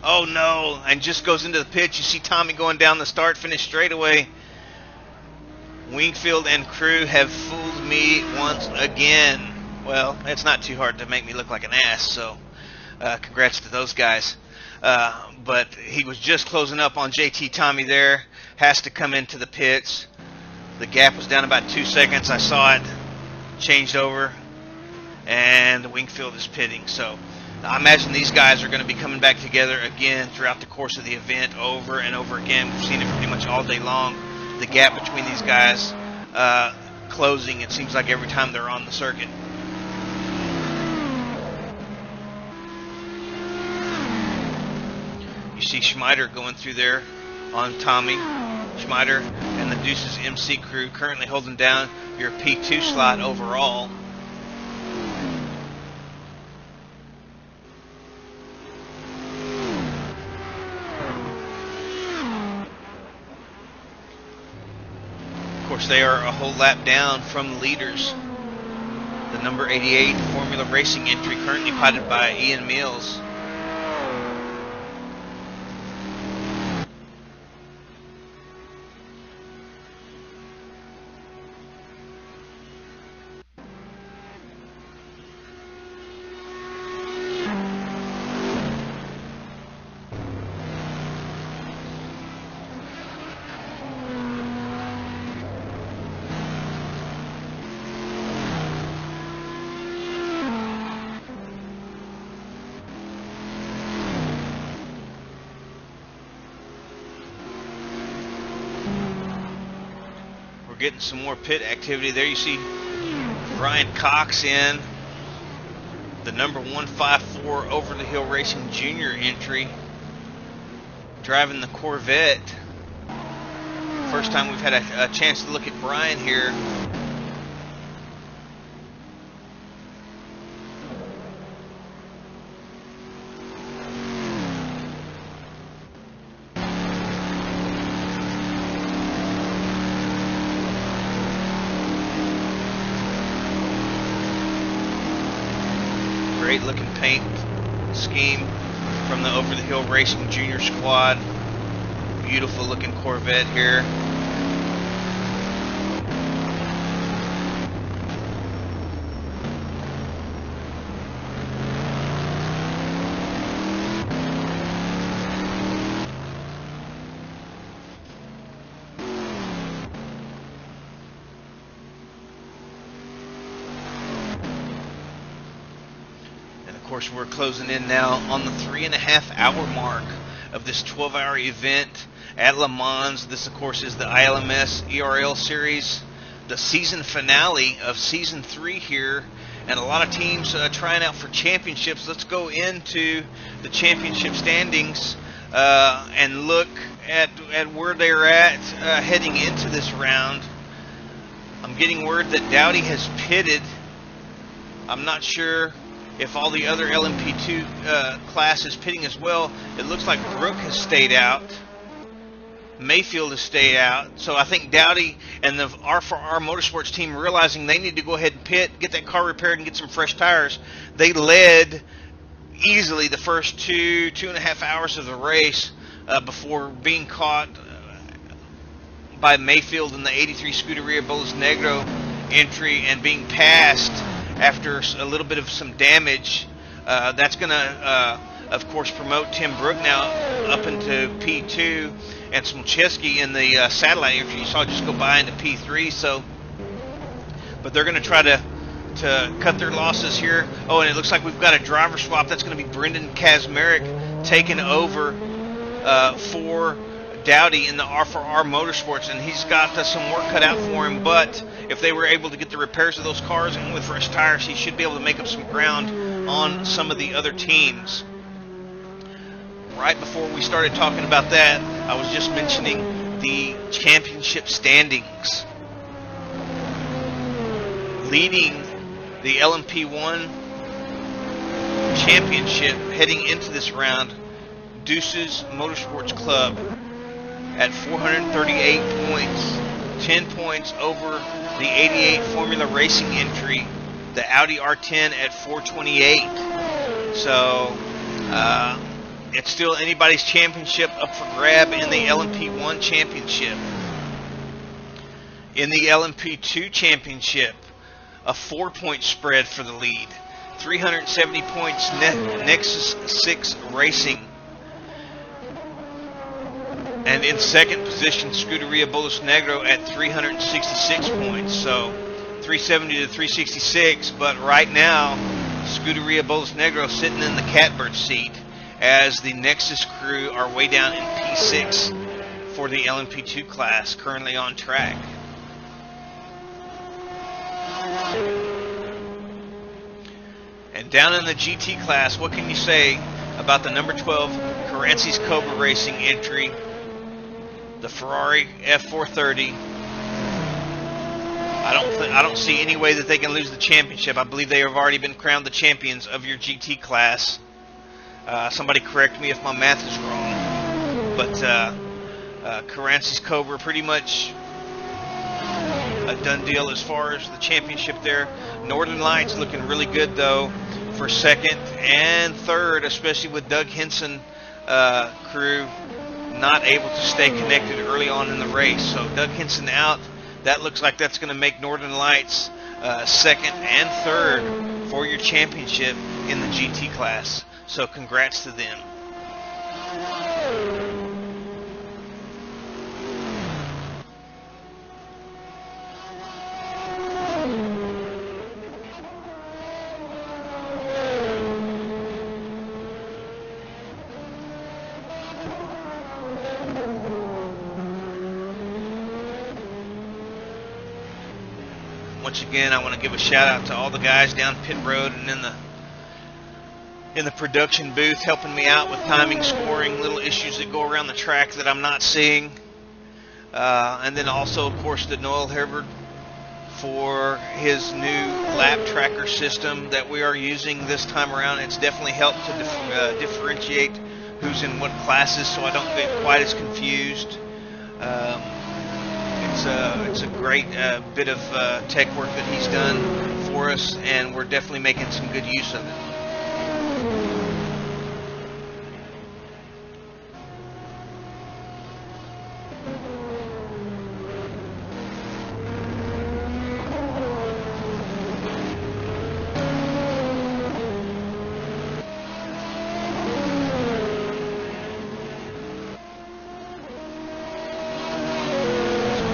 Oh no, and just goes into the pit. You see Tommy going down the start-finish straightaway. Wingfield and crew have fooled me once again. Well, it's not too hard to make me look like an ass, so congrats to those guys. But he was just closing up on JT Tommy there. Has to come into the pits. The gap was down about 2 seconds. I saw it. changed over, and the Wingfield is pitting. So I imagine these guys are going to be coming back together again throughout the course of the event over and over again. We've seen it pretty much all day long. The gap between these guys closing, it seems like every time they're on the circuit. You see Schmeider going through there on Tommy. Schmeider and the Deuces MC crew currently holding down your P2 slot overall. Of course, they are a whole lap down from leaders. The number 88 Formula Racing entry currently piloted by Ian Mills. Getting some more pit activity there. You see Brian Cox in the number 154 Over the Hill Racing Junior entry, driving the Corvette. First time we've had a chance to look at Brian here. Great looking paint scheme from the Over the Hill Racing Junior squad. Beautiful looking Corvette here. Of course, we're closing in now on the 3.5-hour mark of this 12-hour event at Le Mans. This, of course, is the ILMS ERL Series, the season finale of Season 3 here, and a lot of teams trying out for championships. Let's go into the championship standings and look at where they're at heading into this round. I'm getting word that Dowdy has pitted. I'm not sure if all the other LMP2 class is pitting as well. It looks like Brooke has stayed out. Mayfield has stayed out. So I think Dowdy and the R4R Motorsports team, realizing they need to go ahead and pit, get that car repaired, and get some fresh tires, they led easily the first 2.5 hours of the race before being caught by Mayfield in the 83 Scuderia Bolas Negro entry and being passed after a little bit of some damage. That's going to, of course, promote Tim Brook now up into P2, and Smolczewski in the satellite entry you saw just go by into P3. So, but they're going to try to cut their losses here. Oh, and it looks like we've got a driver swap. That's going to be Brendan Kazmarek taking over for Dowdy in the R4R Motorsports, and he's got some work cut out for him. But if they were able to get the repairs of those cars and with fresh tires, he should be able to make up some ground on some of the other teams. Right before we started talking about that, I was just mentioning the championship standings. Leading the LMP1 championship heading into this round, Deuces Motorsports Club at 438 points, 10 points over the 88 Formula Racing entry, the Audi R10 at 428. So it's still anybody's championship up for grab in the LMP1 championship. In the LMP2 championship, a 4-point spread for the lead. 370 points, Nexus 6 Racing. And in second position, Scuderia Bolas Negro at 366 points. So 370 to 366, but right now, Scuderia Bolos Negro sitting in the catbird seat as the Nexus crew are way down in P6 for the LMP2 class, currently on track. And down in the GT class, what can you say about the number 12 Carancis Cobra Racing entry, the Ferrari F430? I don't see any way that they can lose the championship. I believe they have already been crowned the champions of your GT class. Somebody correct me if my math is wrong, but Carancis Cobra pretty much a done deal as far as the championship there. Northern Lights looking really good though for second and third, especially with Doug Henson crew not able to stay connected early on in the race. So Doug Henson out. That looks like that's going to make Northern Lights second and third for your championship in the GT class. So congrats to them. Once again, I want to give a shout out to all the guys down pit road and in the production booth helping me out with timing, scoring, little issues that go around the track that I'm not seeing. And then also, of course, to Noel Herbert for his new lap tracker system that we are using this time around. It's definitely helped to differentiate who's in what classes so I don't get quite as confused. It's a great bit of tech work that he's done for us, and we're definitely making some good use of it.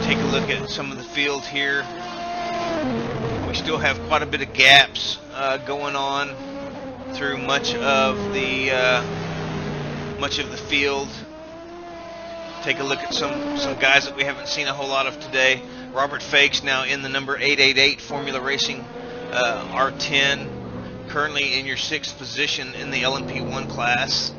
Take a look at some of the field here. We still have quite a bit of gaps going on through much of the field. Take a look at some guys that we haven't seen a whole lot of today. Robert Fakes now in the number 888 Formula Racing R10, currently in your 6th position in the LMP1 class.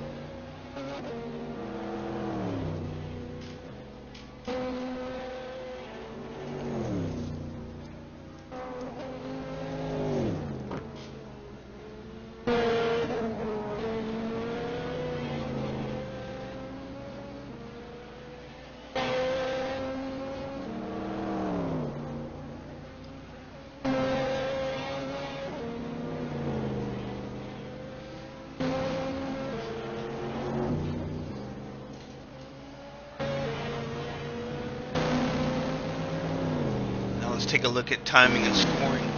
Let's take a look at timing and scoring.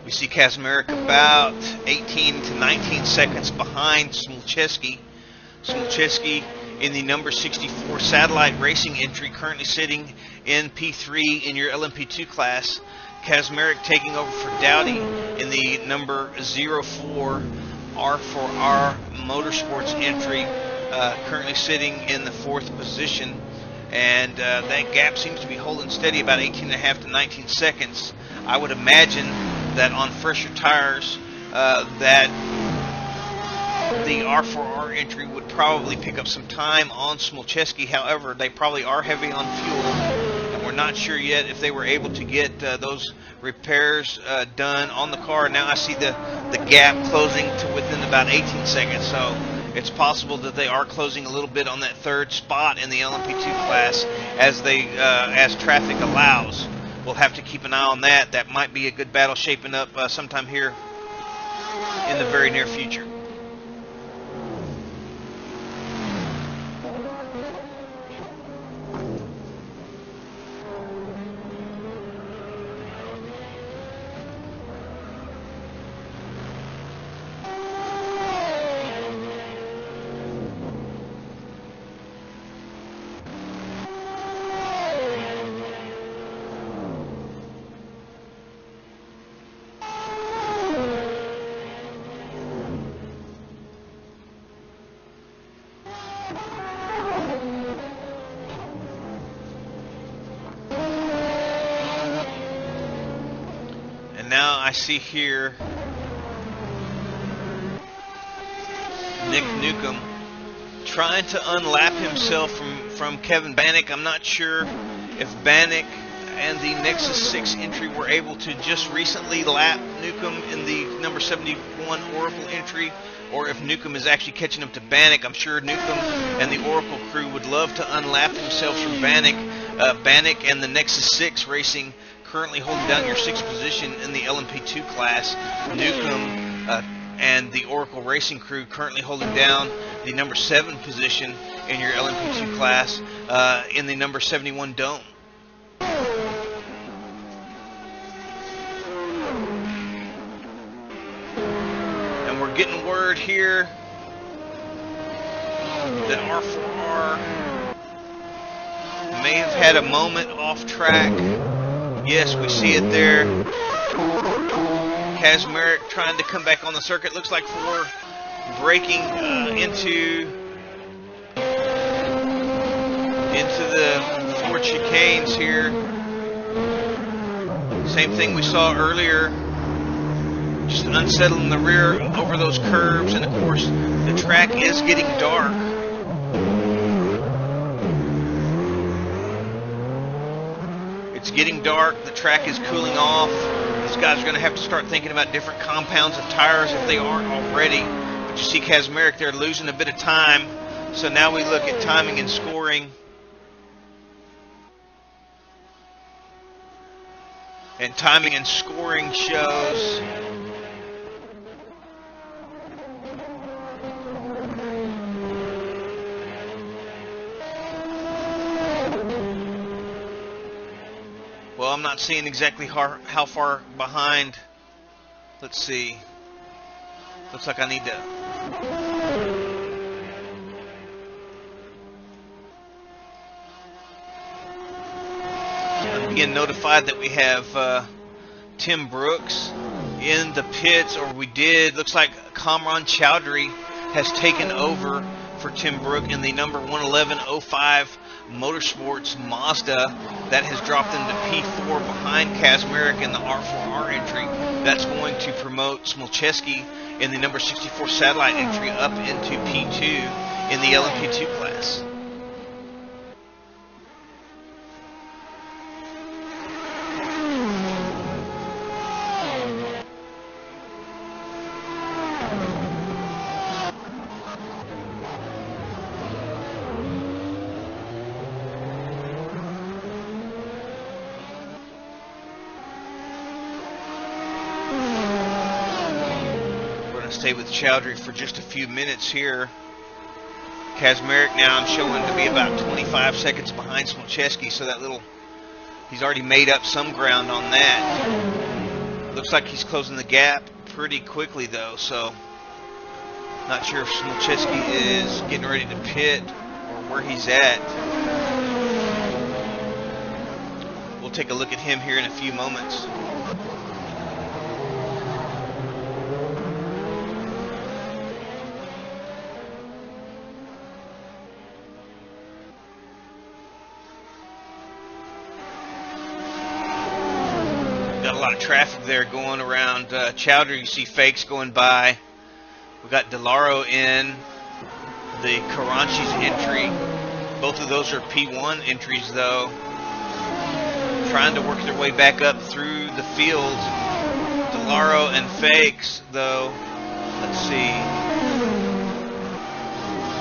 We see Kaczmarek about 18 to 19 seconds behind Smolczewski. Smolczewski in the number 64 Satellite Racing entry, currently sitting in P3 in your LMP2 class. Kaczmarek taking over for Dowdy in the number 04 R4R Motorsports entry, currently sitting in the 4th position. And that gap seems to be holding steady about 18.5 to 19 seconds. I would imagine that on fresher tires that the R4R entry would probably pick up some time on Smolczewski. However, they probably are heavy on fuel, and we're not sure yet if they were able to get those repairs done on the car. Now I see the gap closing to within about 18 seconds, so it's possible that they are closing a little bit on that 3rd spot in the LMP2 class as traffic allows. We'll have to keep an eye on that. That might be a good battle shaping up sometime here in the very near future. now I see here Nick Newcomb trying to unlap himself from Kevin Bannock. I'm not sure if Bannock and the Nexus 6 entry were able to just recently lap Newcomb in the number 71 Oracle entry, or if Newcomb is actually catching up to Bannock. I'm sure Newcomb and the Oracle crew would love to unlap themselves from Bannock. Bannock and the Nexus 6 Racing currently holding down your 6th position in the LMP2 class. Newcomb and the Oracle Racing crew currently holding down the number 7 position in your LMP2 class in the number 71 Dome. And we're getting word here that R4R may have had a moment off track. Yes, we see it there. Kazmarek trying to come back on the circuit. Looks like for breaking into the Ford chicanes here. Same thing we saw earlier. Just unsettling the rear over those curves, and of course the track is getting dark. It's getting dark, the track is cooling off. These guys are going to have to start thinking about different compounds of tires if they aren't already. But you see Kazmarek there losing a bit of time. So now we look at timing and scoring. And timing and scoring shows well, I'm not seeing exactly how far behind. Let's see. Looks like I need to. I'm being notified that we have Tim Brooks in the pits, or we did. Looks like Kamran Chowdhury has taken over for Tim Brook in the number 111.05 Motorsports Mazda. That has dropped into P4 behind Kazmarek in the R4R entry. That's going to promote Smolcheski in the number 64 Satellite entry up into P2 in the LMP2 class. Stay with Chowdhury for just a few minutes here. Kazmarek now I'm showing to be about 25 seconds behind Smolcheski, so that he's already made up some ground on that. Looks like he's closing the gap pretty quickly though, so not sure if Smolcheski is getting ready to pit or where he's at. We'll take a look at him here in a few moments. Got a lot of traffic there going around Chowdhury. You see Fakes going by. We got DeLaro in the Karanchi's entry. Both of those are P1 entries though. Trying to work their way back up through the field. DeLaro and Fakes though. Let's see.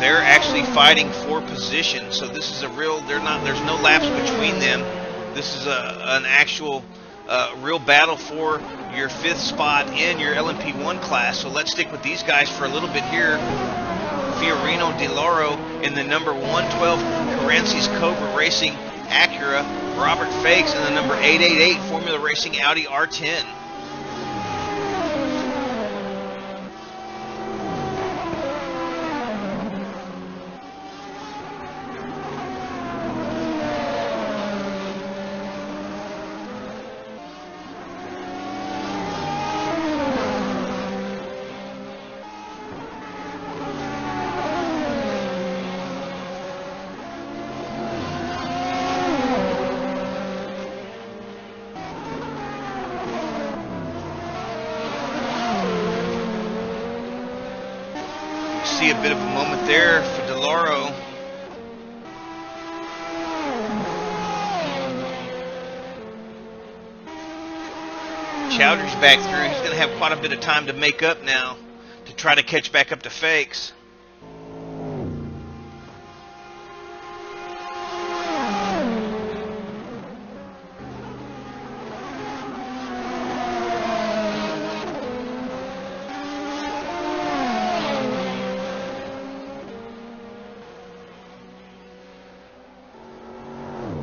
They're actually fighting for position. So this is a real. There's no laps between them. This is an actual. Real battle for your 5th spot in your LMP1 class. So let's stick with these guys for a little bit here. Fiorino DeLaro in the number 112 Carancis Cobra Racing Acura. Robert Fakes in the number 888 Formula Racing Audi R10. see a bit of a moment there for DeLauro. Chowdhury's back through. He's going to have quite a bit of time to make up now to try to catch back up to Fakes.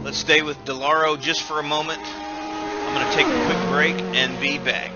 Let's stay with DeLauro just for a moment. I'm going to take a quick break and be back.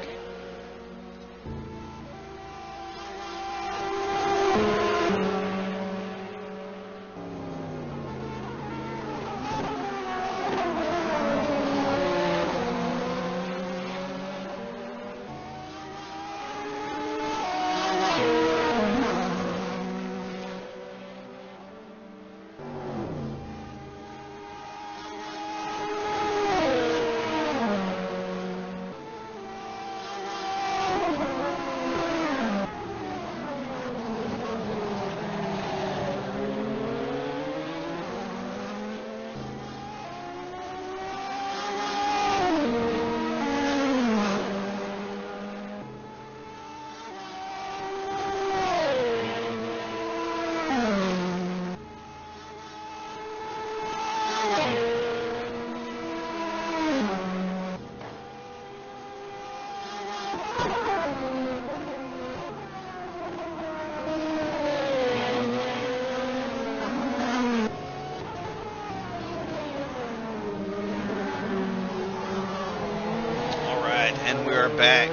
And we are back.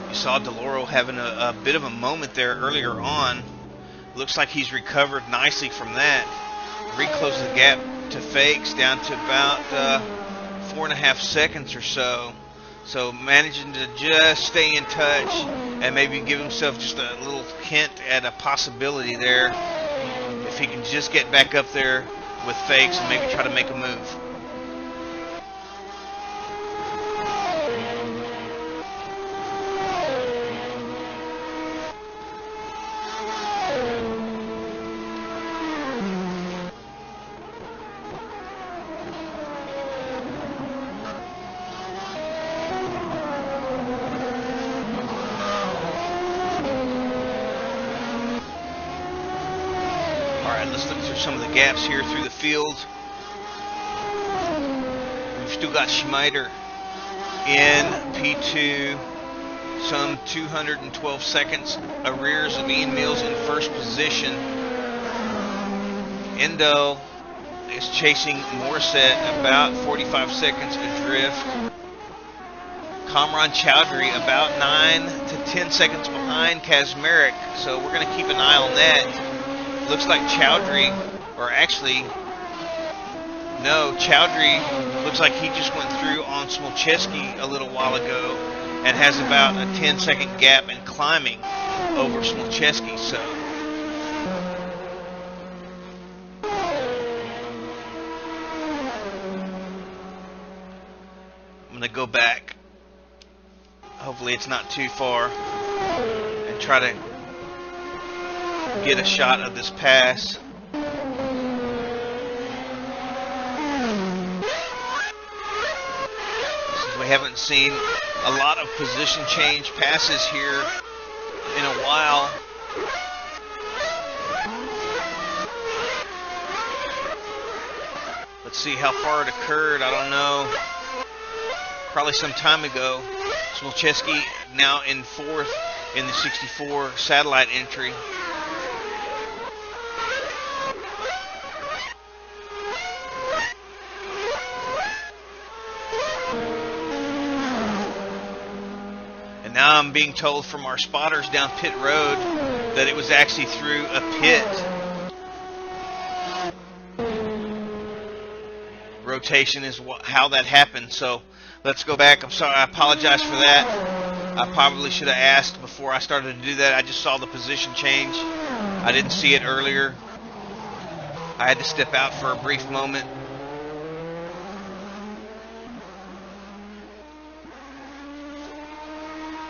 You saw DeLauro having a bit of a moment there earlier on. Looks like he's recovered nicely from that. Reclosed the gap to Fakes down to about 4.5 seconds or so. So managing to just stay in touch and maybe give himself just a little hint at a possibility there. If he can just get back up there with Fakes and maybe try to make a move. Let's look through some of the gaps here through the field. We've still got Schmeider in P2, some 212 seconds arrears of Ian Mills in first position. Endo is chasing Morissette about 45 seconds adrift. Kamran Chowdhury about 9 to 10 seconds behind Kazmarek, so we're going to keep an eye on that. Looks like Chowdhury, or actually, no, Chowdhury looks like he just went through on Smolczewski a little while ago and has about a 10-second gap and climbing over Smolczewski. So I'm going to go back. Hopefully it's not too far and try to get a shot of this pass. We haven't seen a lot of position change passes here in a while. Let's see how far it occurred. I don't know. Probably some time ago. Smolczewski now in 4th in the 64 satellite entry. Now I'm being told from our spotters down pit road that it was actually through a pit. Rotation is how that happened. So let's go back. I'm sorry. I apologize for that. I probably should have asked before I started to do that. I just saw the position change. I didn't see it earlier. I had to step out for a brief moment.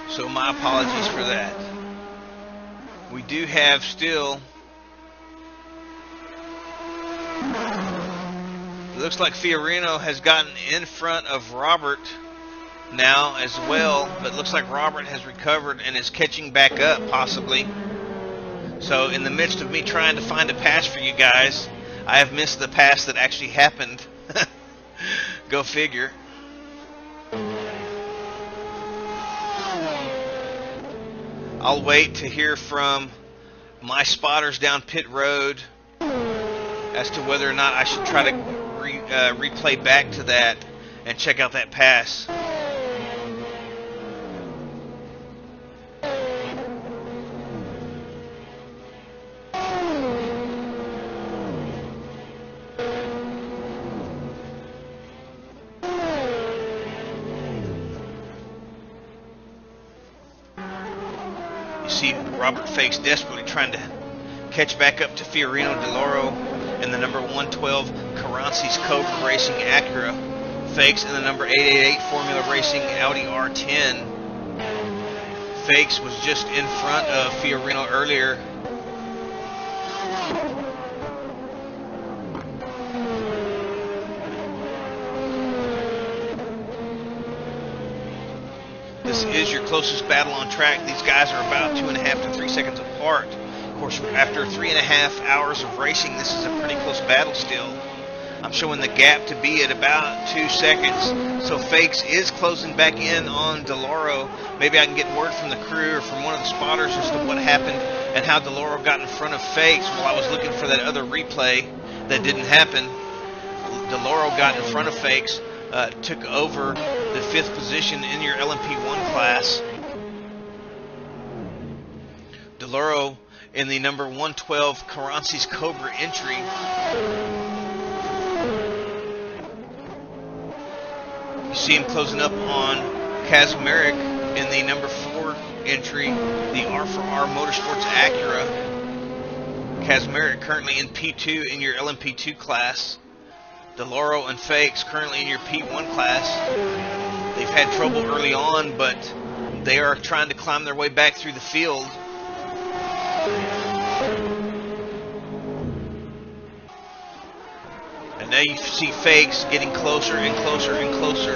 So my apologies for that. We do have still, it looks like Fiorino has gotten in front of Robert now as well, but it looks like Robert has recovered and is catching back up possibly. So in the midst of me trying to find a pass for you guys, I have missed the pass that actually happened. Go figure. I'll wait to hear from my spotters down pit road as to whether or not I should try to replay back to that and check out that pass. You see Robert Fakes desperately trying to catch back up to Fiorino DeLauro and the number 112 Carances Cobra Racing Acura. Fakes in the number 888 Formula Racing Audi R10. Fakes was just in front of Fiorino earlier. This is your closest battle on track. These guys are about 2.5 to 3 seconds apart. Of course, after 3.5 hours of racing, this is a pretty close battle still. I'm showing the gap to be at about 2 seconds. So Fakes is closing back in on DeLauro. Maybe I can get word from the crew or from one of the spotters as to what happened and how DeLauro got in front of Fakes while I was looking for that other replay that didn't happen. DeLauro got in front of Fakes, took over the 5th position in your LMP1 class. DeLauro in the number 112 Carances Cobra entry. You see him closing up on Kazmarek in the number 4 entry, the R4R Motorsports Acura. Kazmarek currently in P2 in your LMP2 class. DeLauro and Fakes currently in your P1 class. They've had trouble early on, but they are trying to climb their way back through the field. And now you see Fakes getting closer and closer and closer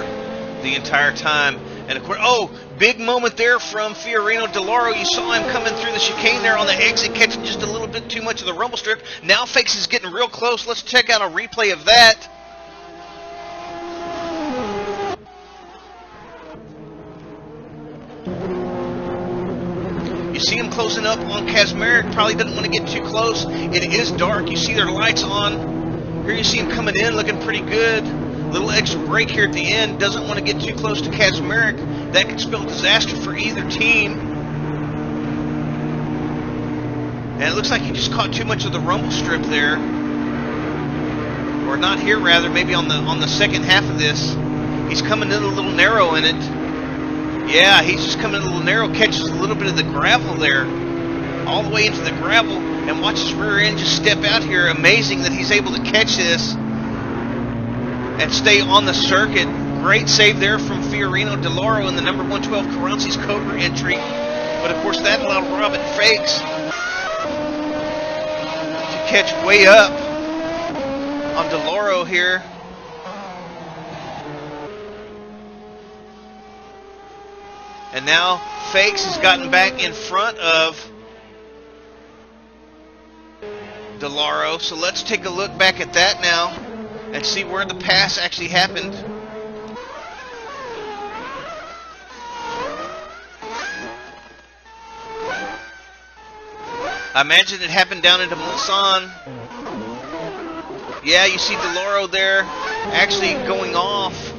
the entire time. And of course, oh, big moment there from Fiorino DeLauro. You saw him coming through the chicane there on the exit, catching just a little bit too much of the rumble strip. Now Fakes is getting real close. Let's check out a replay of that. You see him closing up on Kazmarek. Probably doesn't want to get too close. It is dark. You see their lights on. Here you see him coming in, looking pretty good. Little extra break here at the end. Doesn't want to get too close to Kazmarek. That could spell disaster for either team. And it looks like he just caught too much of the rumble strip there. Or not here, rather. Maybe on the second half of this. He's coming in a little narrow in it. Yeah, he's just coming in a little narrow. Catches a little bit of the gravel there. All the way into the gravel. And watch his rear end just step out here. Amazing that he's able to catch this and stay on the circuit. Great save there from Fiorino DeLauro in the number 112 Carances Cobra entry. But of course that allowed Robert Fakes to catch way up on DeLauro here. And now Fakes has gotten back in front of DeLauro. So let's take a look back at that now and see where the pass actually happened. I imagine it happened down into Mulsanne. Yeah, you see DeLauro there actually going off.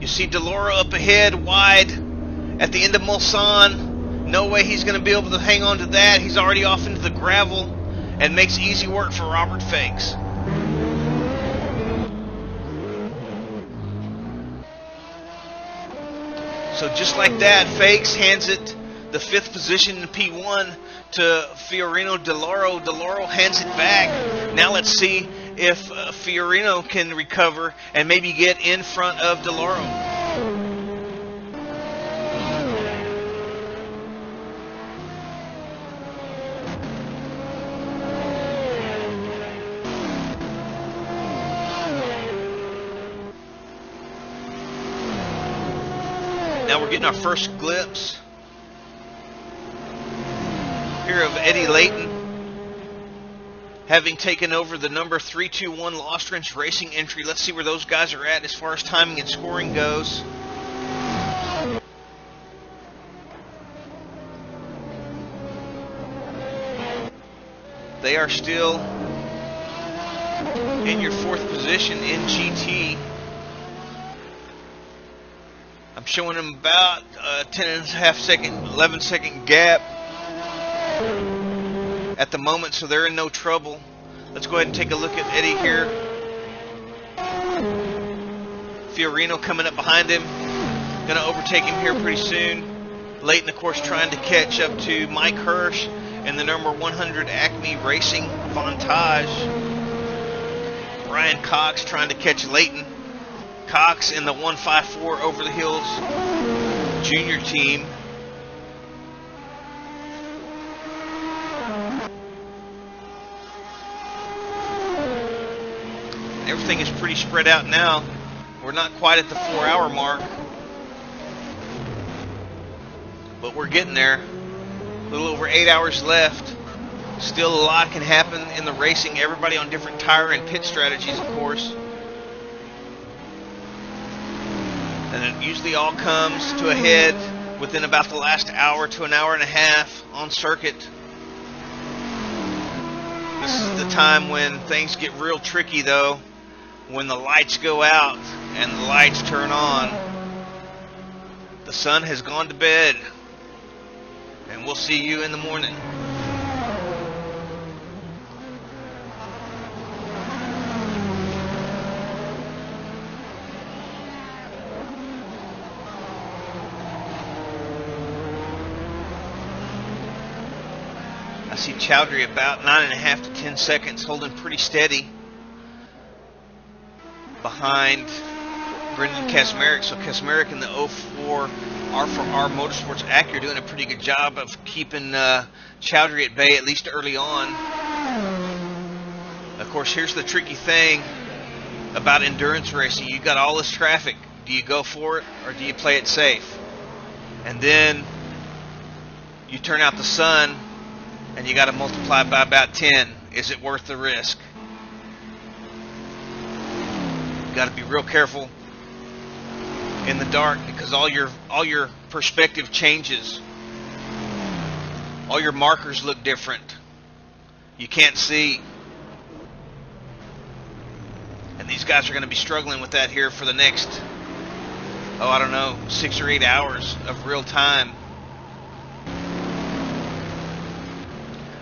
You see DeLauro up ahead, wide at the end of Mulsanne. No way he's going to be able to hang on to that. He's already off into the gravel and makes easy work for Robert Fakes. So just like that, Fakes hands it the 5th position in P1 to Fiorino DeLauro. DeLauro hands it back. Now let's see if Fiorino can recover and maybe get in front of DeLauro. Now we're getting our first glimpse here of Eddie Layton having taken over the number 321 Lost Wrench Racing entry. Let's see where those guys are at as far as timing and scoring goes. They are still in your fourth position in GT. I'm showing them about a 10.5 second, 11 second gap at the moment, so they're in no trouble. Let's go ahead and take a look at Eddie here. Fiorino coming up behind him. Going to overtake him here pretty soon. Layton, of course, trying to catch up to Mike Hirsch and the number 100 Acme Racing Vantage. Brian Cox trying to catch Layton. Cox in the 154 Over the Hills junior team. Everything is pretty spread out now. We're not quite at the 4-hour mark, but we're getting there. A little over 8 hours left. Still a lot can happen in the racing. Everybody on different tire and pit strategies, of course. And it usually all comes to a head within about the last hour to an hour and a half on circuit. This is the time when things get real tricky, though. When the lights go out and the lights turn on. The sun has gone to bed. And we'll see you in the morning. I see Chowdhury about 9.5 to 10 seconds, holding pretty steady behind Brendan Kasmerick. So Kasmerick in the 04 R4R Motorsports Acura doing a pretty good job of keeping Chowdhury at bay, at least early on. Of course, here's the tricky thing about endurance racing. You got all this traffic. Do you go for it or do you play it safe? And then you turn out the sun and you got to multiply by about 10. Is it worth the risk? You got to be real careful in the dark because all your perspective changes. All your markers look different. You can't see. And these guys are going to be struggling with that here for the next, I don't know, 6 or 8 hours of real time.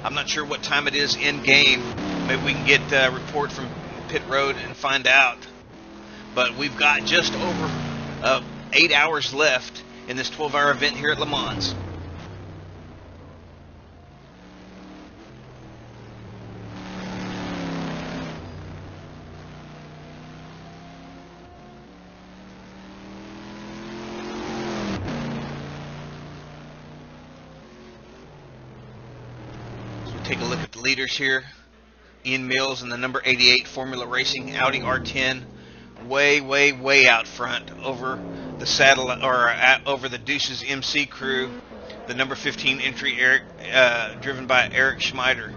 I'm not sure what time it is in game. Maybe we can get a report from pit road and find out. But we've got just over 8 hours left in this 12-hour event here at Le Mans. Take a look at the leaders here. Ian Mills and the number 88 Formula Racing Audi R10, way out front over the saddle or over the Deuces MC crew. The number 15 entry, driven by Eric Schmeider.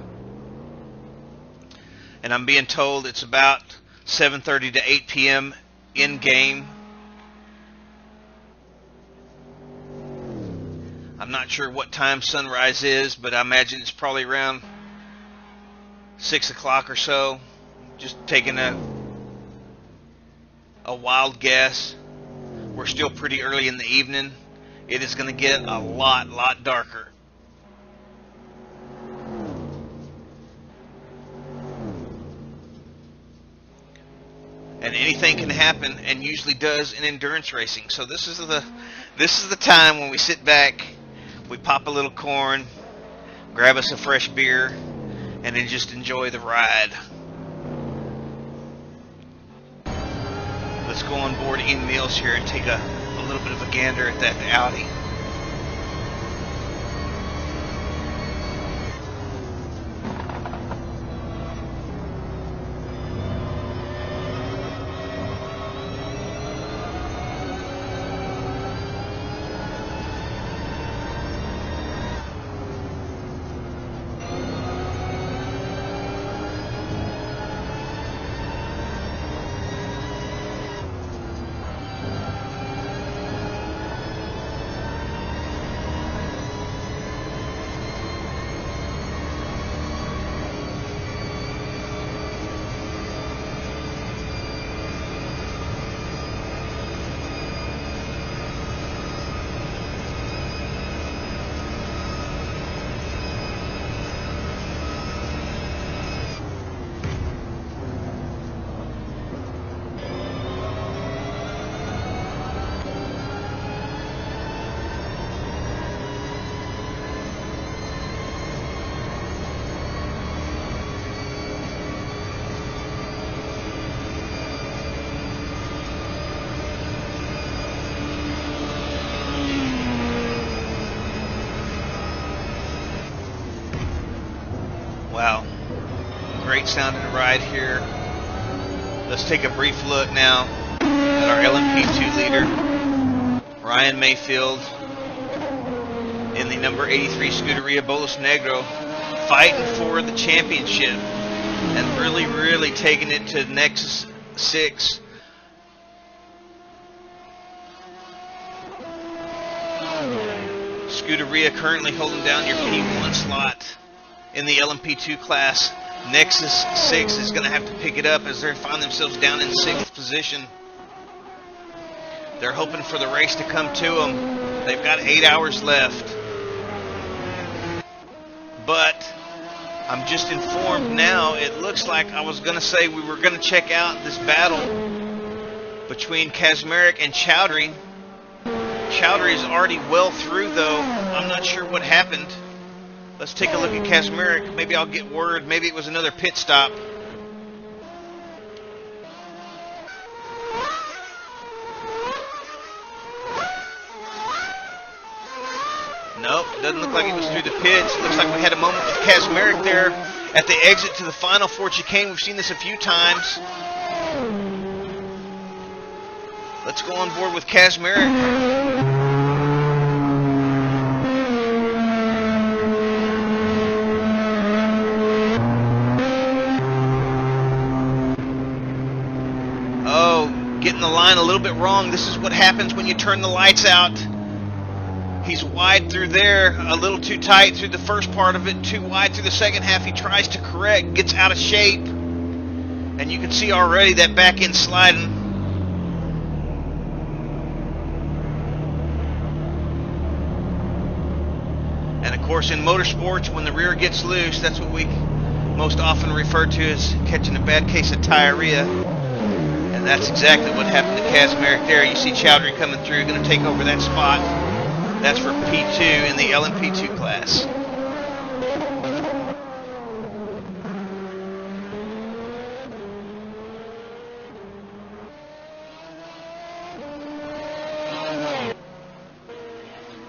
And I'm being told it's about 7:30 to 8 p.m. in game. I'm not sure what time sunrise is, but I imagine it's probably around 6 o'clock or so. Just taking a wild guess. We're still pretty early in the evening. It is going to get a lot darker. And anything can happen, and usually does in endurance racing. So this is the time when we sit back. We pop a little corn, grab us a fresh beer, and then just enjoy the ride. Let's go on board Ian Mills here and take a little bit of a gander at that Audi. Wow, great sounding ride here. Let's take a brief look now at our LMP2 leader, Ryan Mayfield, in the number 83 Scuderia Bolos Negro, fighting for the championship and really taking it to Nexus 6. Scuderia currently holding down your P1 slot in the LMP2 class. Nexus 6 is going to have to pick it up as they find themselves down in 6th position. They're hoping for the race to come to them. They've got 8 hours left. But I'm just informed now, it looks like I was going to say we were going to check out this battle between Kazmarek and Chowdhury. Chowdhury is already well through, though. I'm not sure what happened. Let's take a look at Kazmarek. Maybe I'll get word. Maybe it was another pit stop. Nope, doesn't look like it was through the pits. Looks like we had a moment with Kazmarek there at the exit to the final four chicane. We've seen this a few times. Let's go on board with Kazmarek. Getting the line a little bit wrong. This is what happens when you turn the lights out. He's wide through there, a little too tight through the first part of it, too wide through the second half. He tries to correct, gets out of shape, and you can see already that back end sliding. And of course in motorsports, when the rear gets loose, that's what we most often refer to as catching a bad case of diarrhea. And that's exactly what happened to Kazmarek there. You see Chowdhury coming through, going to take over that spot. That's for P2 in the LMP2 class.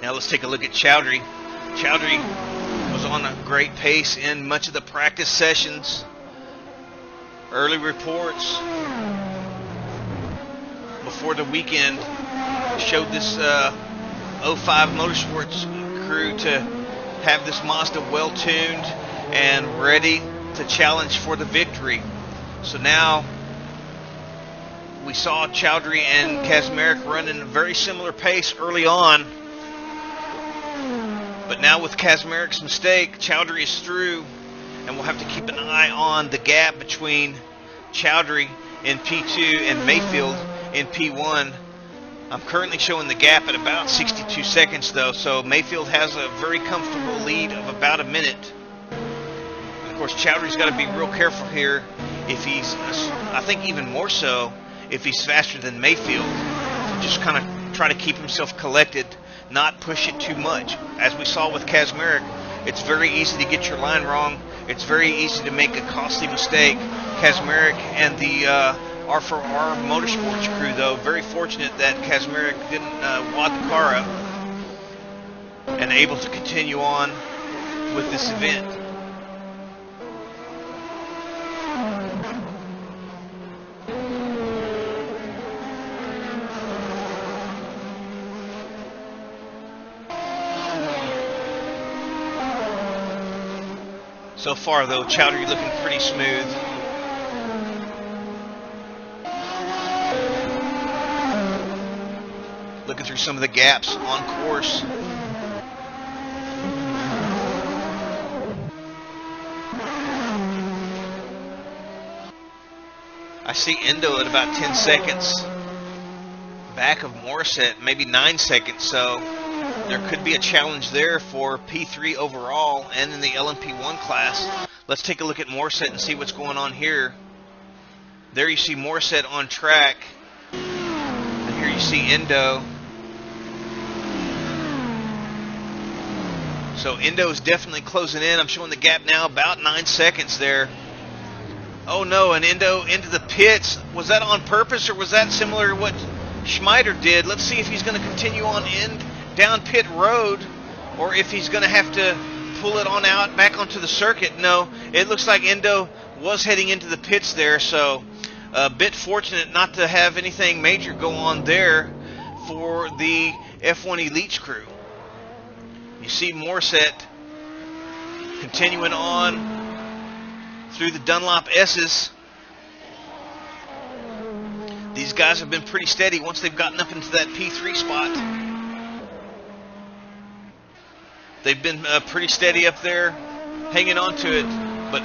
Now let's take a look at Chowdhury. Chowdhury was on a great pace in much of the practice sessions. Early reports before the weekend showed this 05 Motorsports crew to have this Mazda well tuned and ready to challenge for the victory. So now we saw Chowdhury and Kazmarek running a very similar pace early on, but now with Kazmarek's mistake, Chowdhury is through, and we'll have to keep an eye on the gap between Chowdhury in P2 and Mayfield in P1. I'm currently showing the gap at about 62 seconds though, so Mayfield has a very comfortable lead of about a minute. And of course Chowdhury's got to be real careful here if he's, I think even more so, if he's faster than Mayfield. Just kind of try to keep himself collected, not push it too much. As we saw with Kazmarek, it's very easy to get your line wrong. It's very easy to make a costly mistake. Kazmarek and the are for our motorsports crew, though. Very fortunate that Kazmarek didn't wad the car up and able to continue on with this event. So far, though, Chowdhury looking pretty smooth. Looking through some of the gaps on course. I see Endo at about 10 seconds back of Morissette, maybe 9 seconds, so there could be a challenge there for P3 overall and in the LMP1 class. Let's take a look at Morissette and see what's going on here. There you see Morissette on track. And here you see Endo. So Endo is definitely closing in. I'm showing the gap now, about 9 seconds there. Oh no, and Endo into the pits. Was that on purpose, or was that similar to what Schmider did? Let's see if he's going to continue on down pit road, or if he's going to have to pull it on out back onto the circuit. No, it looks like Endo was heading into the pits there, so a bit fortunate not to have anything major go on there for the F1 Elites crew. You see Morissette continuing on through the Dunlop S's. These guys have been pretty steady once they've gotten up into that P3 spot. They've been pretty steady up there, hanging on to it, but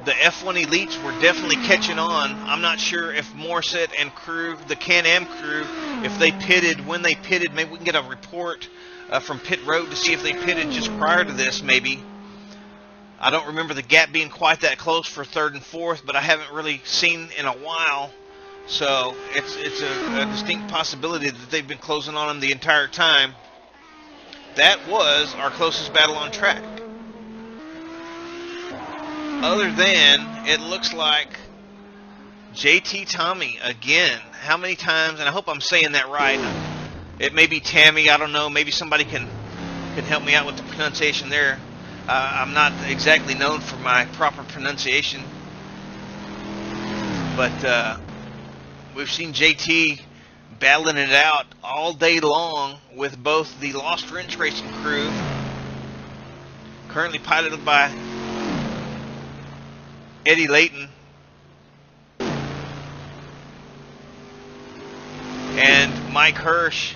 the F1 Elites were definitely catching on. I'm not sure if Morissette and crew, the Can-Am crew, if they pitted, when they pitted. Maybe we can get a report from pit road to see if they pitted just prior to this, maybe. I don't remember the gap being quite that close for third and fourth, but I haven't really seen in a while. So it's a distinct possibility that they've been closing on them the entire time. That was our closest battle on track. Other than, it looks like JT Tommy again. How many times, and I hope I'm saying that right. It may be Tammy, I don't know. Maybe somebody can help me out with the pronunciation there. I'm not exactly known for my proper pronunciation. But we've seen JT battling it out all day long with both the Lost Wrench Racing crew, currently piloted by Eddie Layton, and Mike Hirsch,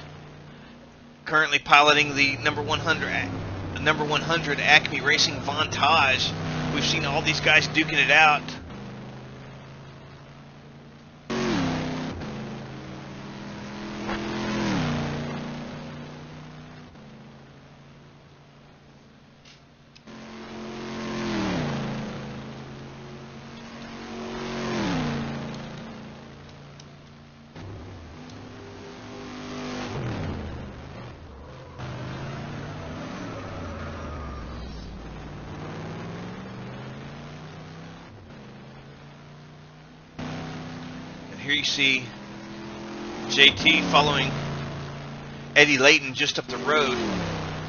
currently piloting the number 100 Acme Racing Vantage. We've seen all these guys duking it out. Here you see JT following Eddie Layton just up the road.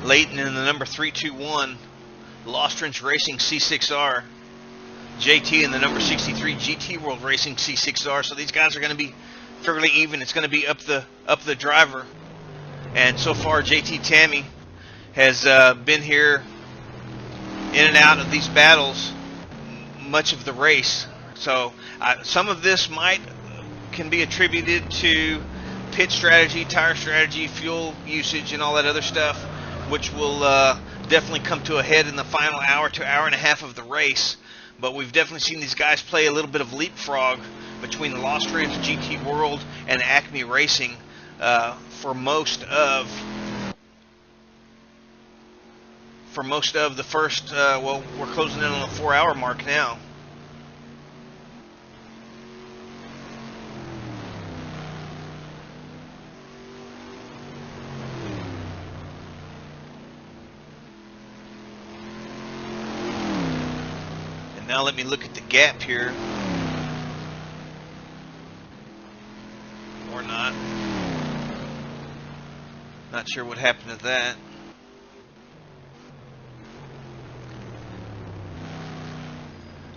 Layton in the number 321 Lost Wrench Racing C6R. JT in the number 63 GT World Racing C6R. So these guys are going to be fairly even. It's going to be up the driver. And so far JT Tammy has been here in and out of these battles much of the race. So some of this can be attributed to pit strategy, tire strategy, fuel usage, and all that other stuff, which will definitely come to a head in the final hour to hour and a half of the race. But we've definitely seen these guys play a little bit of leapfrog between the Lost Wrench GT World and Acme Racing for most of the first. Well, we're closing in on the 4-hour mark now. Now let me look at the gap here. Not sure what happened to that.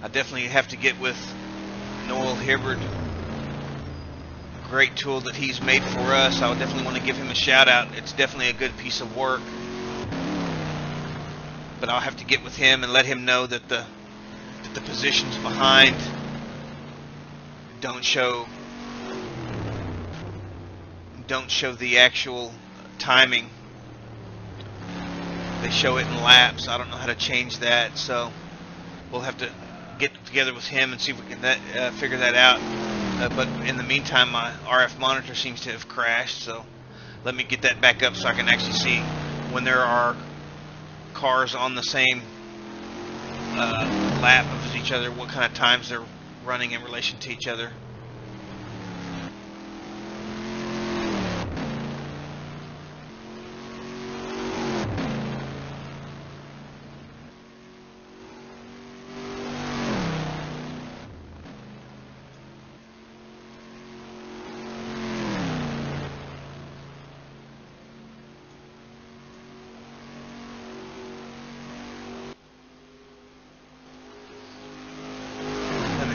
I definitely have to get with Noel Hibbard. Great tool that he's made for us. I would definitely want to give him a shout out. It's definitely a good piece of work. But I'll have to get with him and let him know that the positions behind don't show the actual timing. They show it in laps. I don't know how to change that, so we'll have to get together with him and see if we can figure that out. But in the meantime, my RF monitor seems to have crashed, so let me get that back up so I can actually see when there are cars on the same lap of each other, what kind of times they're running in relation to each other.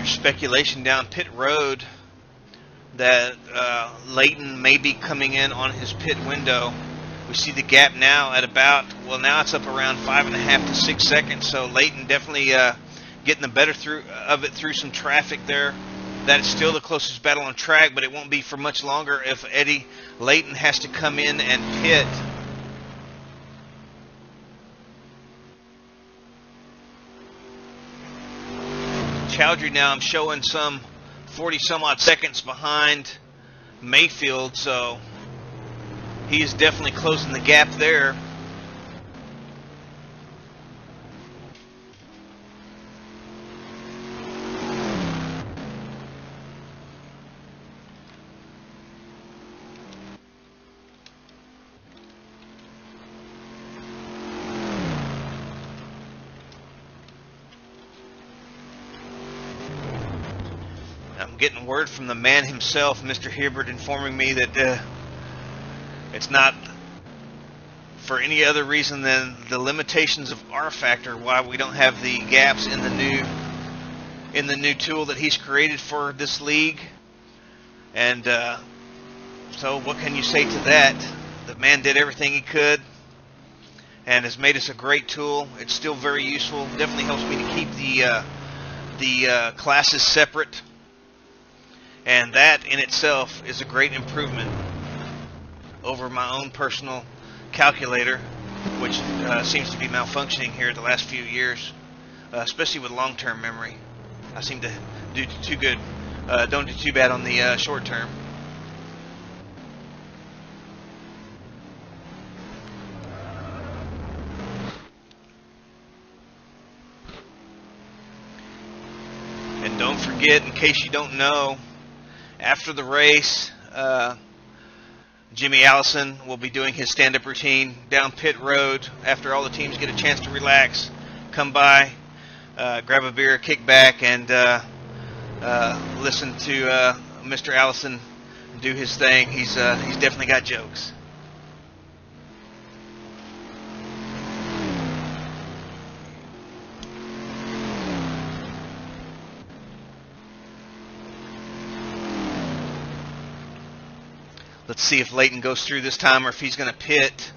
Speculation down pit road that Layton may be coming in on his pit window. We see the gap now at about, well, now it's up around 5.5 to 6 seconds. So Layton definitely getting the better of it through some traffic there. That is still the closest battle on track, but it won't be for much longer if Eddie Layton has to come in and pit. Chowdhury now I'm showing some 40 some odd seconds behind Mayfield, so he is definitely closing the gap there. I'm getting word from the man himself, Mr. Hibbard, informing me that it's not for any other reason than the limitations of R factor why we don't have the gaps in the new tool that he's created for this league. And so what can you say to that? The man did everything he could and has made us a great tool. It's still very useful. Definitely helps me to keep the classes separate. And that in itself is a great improvement over my own personal calculator, which seems to be malfunctioning here the last few years, especially with long-term memory. I seem to do too good, don't do too bad on the short term. And don't forget, in case you don't know, after the race, Jimmy Allison will be doing his stand-up routine down pit road after all the teams get a chance to relax. Come by, grab a beer, kick back, and listen to Mr. Allison do his thing. He's definitely got jokes. Let's see if Layton goes through this time or if he's going to pit.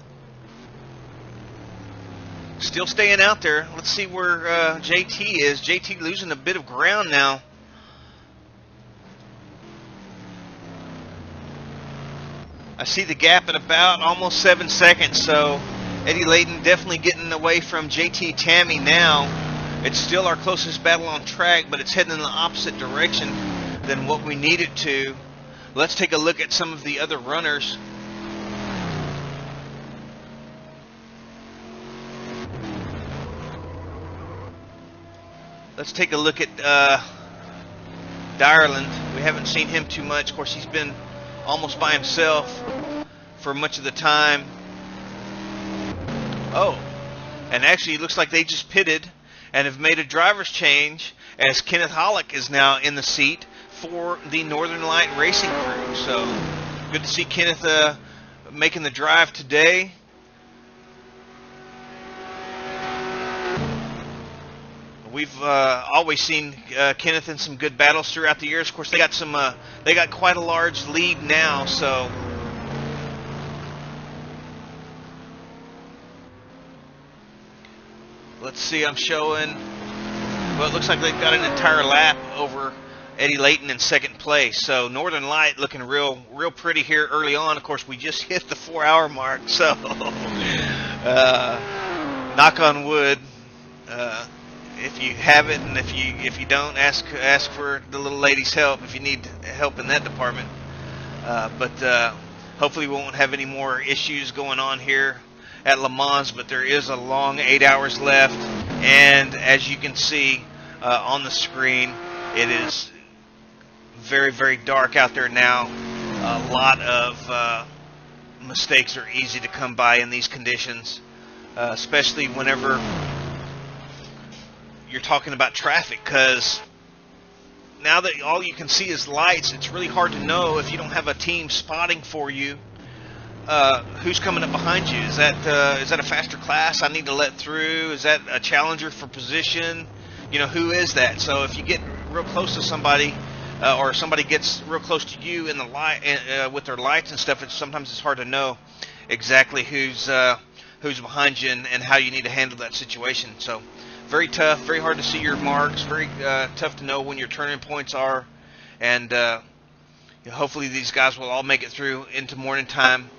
Still staying out there. Let's see where JT is. JT losing a bit of ground now. I see the gap at about almost 7 seconds, so Eddie Layton definitely getting away from JT Tammy now. It's still our closest battle on track, but it's heading in the opposite direction than what we need it to. Let's take a look at some of the other runners. Let's take a look at Dyerland. We haven't seen him too much. Of course, he's been almost by himself for much of the time. Oh, and actually it looks like they just pitted and have made a driver's change as Kenneth Hollick is now in the seat for the Northern Light Racing crew. So Good to see Kenneth making the drive today. We've always seen Kenneth in some good battles throughout the years. Of course, they got quite a large lead now, so let's see. I'm showing. Well, it looks like they've got an entire lap over Eddie Layton in second place. So Northern Light looking real pretty here early on. Of course, we just hit the 4-hour mark, so knock on wood. If you have it, and if you don't, ask for the little lady's help if you need help in that department. But hopefully we won't have any more issues going on here at LeMans. But there is a long 8 hours left, and as you can see on the screen, it is very dark out there now. A lot of mistakes are easy to come by in these conditions, especially whenever you're talking about traffic, because now that all you can see is lights, it's really hard to know if you don't have a team spotting for you who's coming up behind you. Is that a faster class I need to let through? Is that a challenger for position? You know, who is that? So if you get real close to somebody, or somebody gets real close to you in the light with their lights and stuff, sometimes it's hard to know exactly who's behind you and how you need to handle that situation. So very tough, very hard to see your marks, very tough to know when your turning points are, and hopefully these guys will all make it through into morning time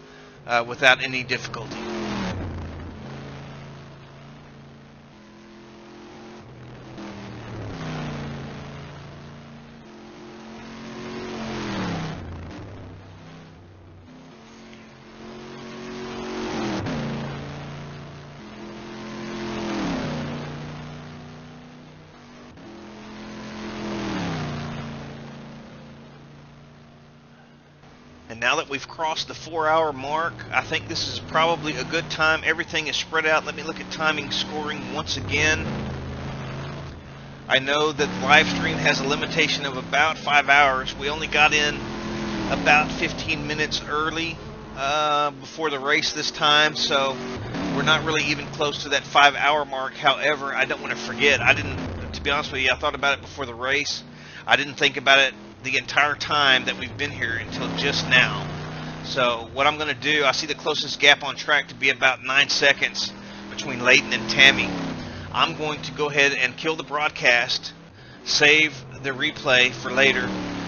without any difficulty. And now that we've crossed the 4-hour mark, I think this is probably a good time. Everything is spread out. Let me look at timing scoring once again. I know that the live stream has a limitation of about 5 hours. We only got in about 15 minutes early before the race this time, so we're not really even close to that 5-hour mark. However, I don't want to forget. To be honest with you, I thought about it before the race. I didn't think about it the entire time that we've been here until just now. So what I'm going to do, I see the closest gap on track to be about 9 seconds between Layton and Tammy. I'm going to go ahead and kill the broadcast, save the replay for later,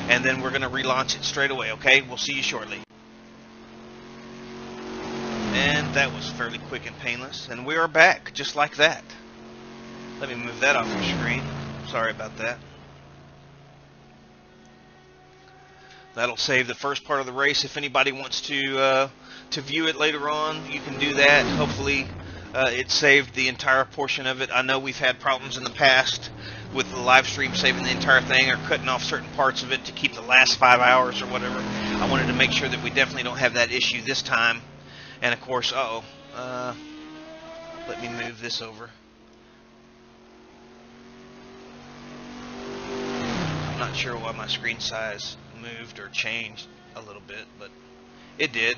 and then we're going to relaunch it straight away, okay? We'll see you shortly. And that was fairly quick and painless, and we are back just like that. Let me move that off your screen. Sorry about that. That'll save the first part of the race. If anybody wants to view it later on, you can do that. Hopefully it saved the entire portion of it. I know we've had problems in the past with the live stream saving the entire thing or cutting off certain parts of it to keep the last 5 hours or whatever. I wanted to make sure that we definitely don't have that issue this time. And of course, let me move this over. I'm not sure why my screen size moved or changed a little bit, but it did.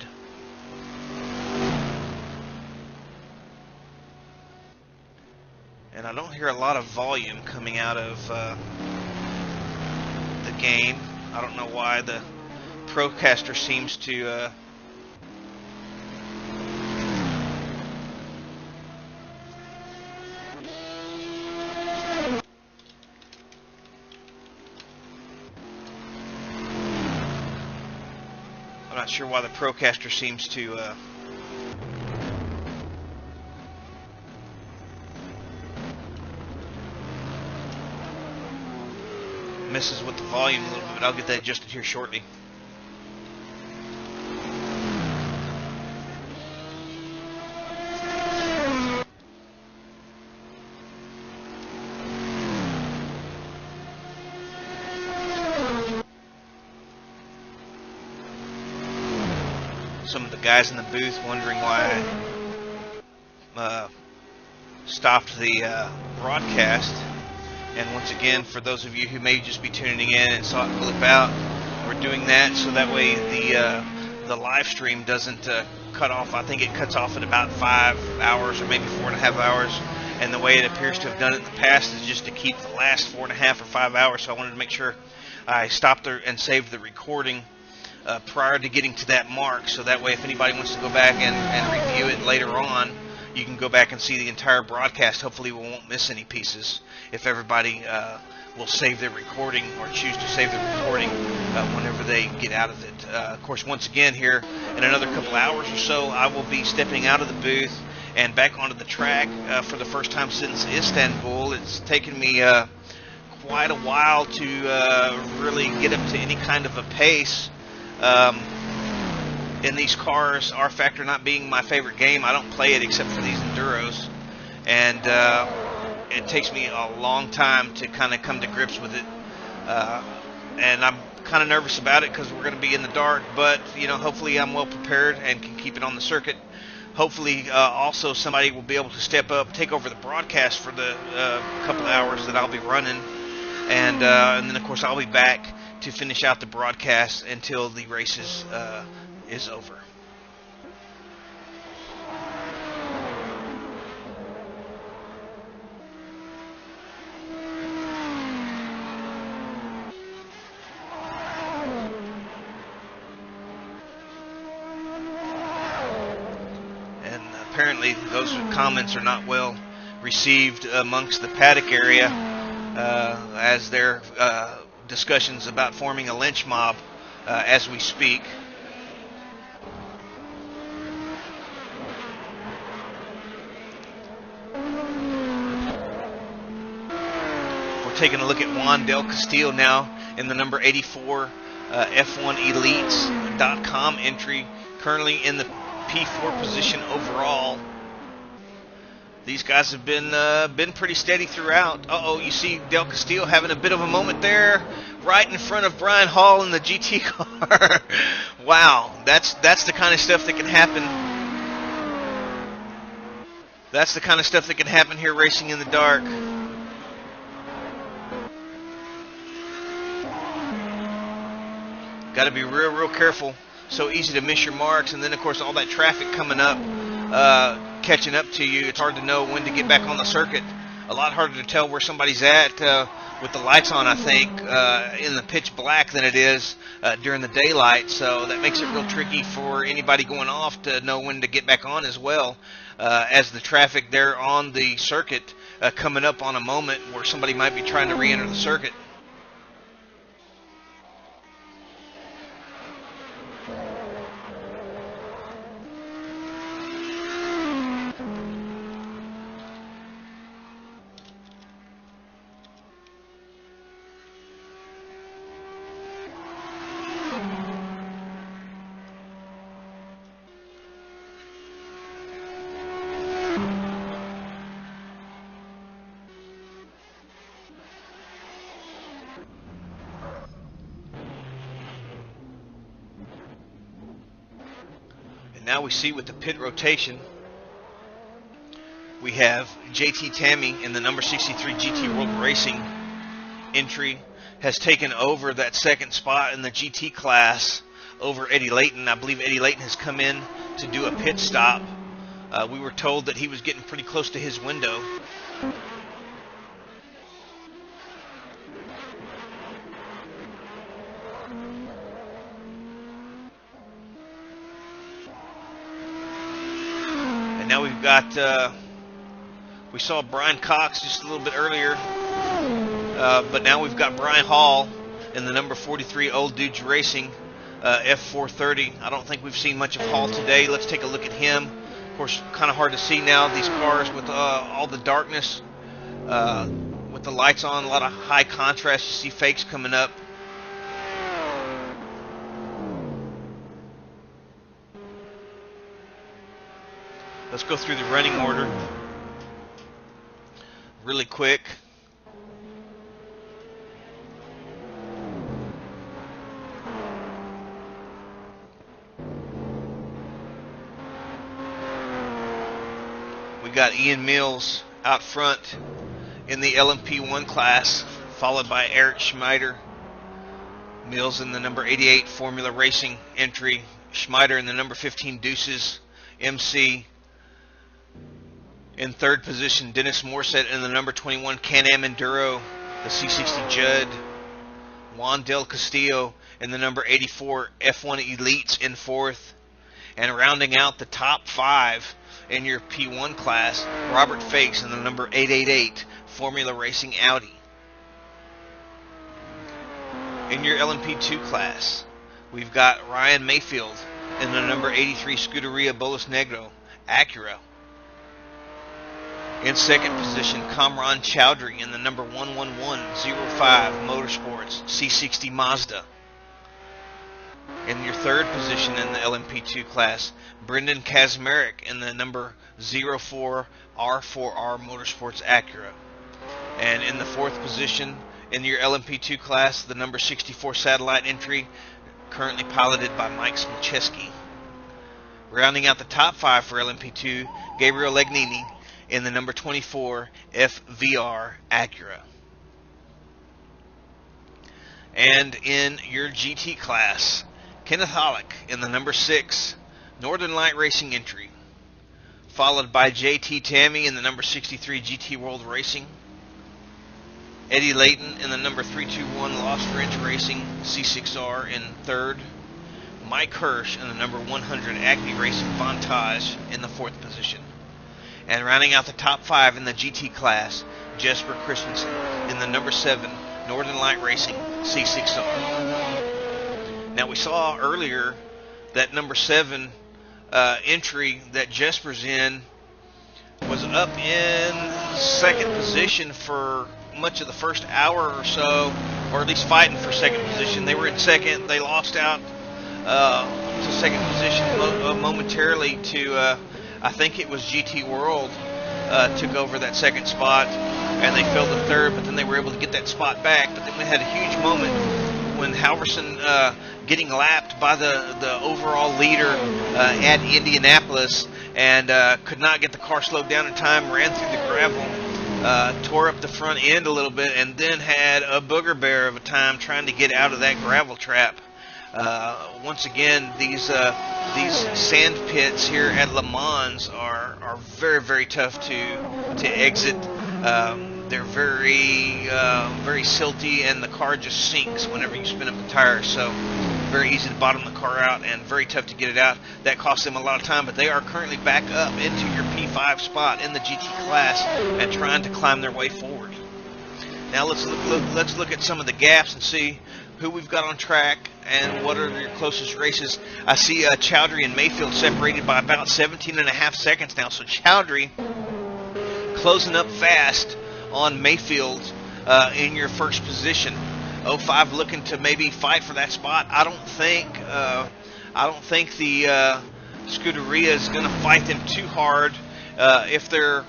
And I don't hear a lot of volume coming out of the game. I don't know why. The Procaster seems to I'm not sure why the Procaster seems to messes with the volume a little bit. I'll get that adjusted here shortly. Some of the guys in the booth wondering why I stopped the broadcast. And once again, for those of you who may just be tuning in and saw it flip out, we're doing that so that way the the live stream doesn't cut off. I think it cuts off at about 5 hours or maybe 4.5 hours. And the way it appears to have done it in the past is just to keep the last 4.5 or 5 hours. So I wanted to make sure I stopped there and saved the recording prior to getting to that mark. So that way, if anybody wants to go back and review it later on, you can go back and see the entire broadcast. Hopefully we won't miss any pieces if everybody will save their recording or choose to save the recording whenever they get out of it. Of course, once again here in another couple hours or so, I will be stepping out of the booth and back onto the track for the first time since Istanbul. It's taken me quite a while to really get up to any kind of a pace. In these cars, R-Factor not being my favorite game, I don't play it except for these Enduros, and it takes me a long time to kind of come to grips with it, and I'm kind of nervous about it because we're going to be in the dark, but you know, hopefully I'm well prepared and can keep it on the circuit. Hopefully also somebody will be able to step up, take over the broadcast for the couple hours that I'll be running, and then of course I'll be back to finish out the broadcast until the races is over. And apparently those comments are not well received amongst the paddock area as their discussions about forming a lynch mob as we speak. We're taking a look at Juan Del Castillo now in the number 84 F1Elites.com entry, currently in the P4 position overall. These guys have been pretty steady throughout. You see Del Castillo having a bit of a moment there, right in front of Brian Hall in the GT car. Wow, that's the kind of stuff that can happen. That's the kind of stuff that can happen here racing in the dark. Got to be real careful. So easy to miss your marks, and then of course all that traffic coming up, catching up to you. It's hard to know when to get back on the circuit. A lot harder to tell where somebody's at with the lights on, I think, in the pitch black than it is during the daylight. So that makes it real tricky for anybody going off to know when to get back on as well, as the traffic there on the circuit coming up on a moment where somebody might be trying to re-enter the circuit. Now we see with the pit rotation, we have JT Tammy in the number 63 GT World Racing entry has taken over that second spot in the GT class over Eddie Layton. I believe Eddie Layton has come in to do a pit stop. We were told that he was getting pretty close to his window. Now we've got, we saw Brian Cox just a little bit earlier, but now we've got Brian Hall in the number 43 Old Dudes Racing F430. I don't think we've seen much of Hall today. Let's take a look at him. Of course, kind of hard to see now, these cars with all the darkness, with the lights on, a lot of high contrast. You see fakes coming up. Let's go through the running order really quick. We got Ian Mills out front in the LMP1 class, followed by Eric Schmeider. Mills in the number 88 Formula Racing entry. Schmider in the number 15 Deuces MC. In third position, Dennis Morset in the number 21 Can-Am Enduro, the C60 Judd. Juan Del Castillo in the number 84 F1 Elites in fourth. And rounding out the top 5 in your P1 class, Robert Fakes in the number 888 Formula Racing Audi. In your LMP2 class, we've got Ryan Mayfield in the number 83 Scuderia Bolos Negro Acura. In second position, Kamran Chowdhury in the number 11105 Motorsports C60 Mazda. In your third position in the LMP2 class, Brendan Kazmarek in the number 04 R4R Motorsports Acura. And in the fourth position in your LMP2 class, the number 64 Satellite entry, currently piloted by Mike Smilcheski. Rounding out the top 5 for LMP2, Gabriel Legnini in the number 24 FVR Acura. And in your GT class, Kenneth Hollick in the number 6 Northern Light Racing entry, followed by JT Tammy in the number 63 GT World Racing, Eddie Layton in the number 321 Lost Ridge Racing C6R in third, Mike Hirsch in the number 100 Acme Racing Vantage in the fourth position. And rounding out the top 5 in the GT class, Jesper Christensen in the number 7 Northern Light Racing C6R. Now we saw earlier that number 7 entry that Jesper's in was up in second position for much of the first hour or so, or at least fighting for second position. They were in second. They lost out to second position momentarily to I think it was GT World took over that second spot, and they filled the third, but then they were able to get that spot back. But then we had a huge moment when Halverson getting lapped by the overall leader at Indianapolis, and could not get the car slowed down in time, ran through the gravel, tore up the front end a little bit, and then had a booger bear of a time trying to get out of that gravel trap. Once again, these sand pits here at LeMans are very, very tough to exit. They're very silty, and the car just sinks whenever you spin up the tires. So very easy to bottom the car out and very tough to get it out. That costs them a lot of time, but they are currently back up into your P5 spot in the GT class and trying to climb their way forward. Now let's look at some of the gaps and see who we've got on track and what are your closest races. I see Chowdhury and Mayfield separated by about 17.5 seconds now. So Chowdhury closing up fast on Mayfield in your first position. 05 looking to maybe fight for that spot. I don't think the Scuderia is going to fight them too hard if their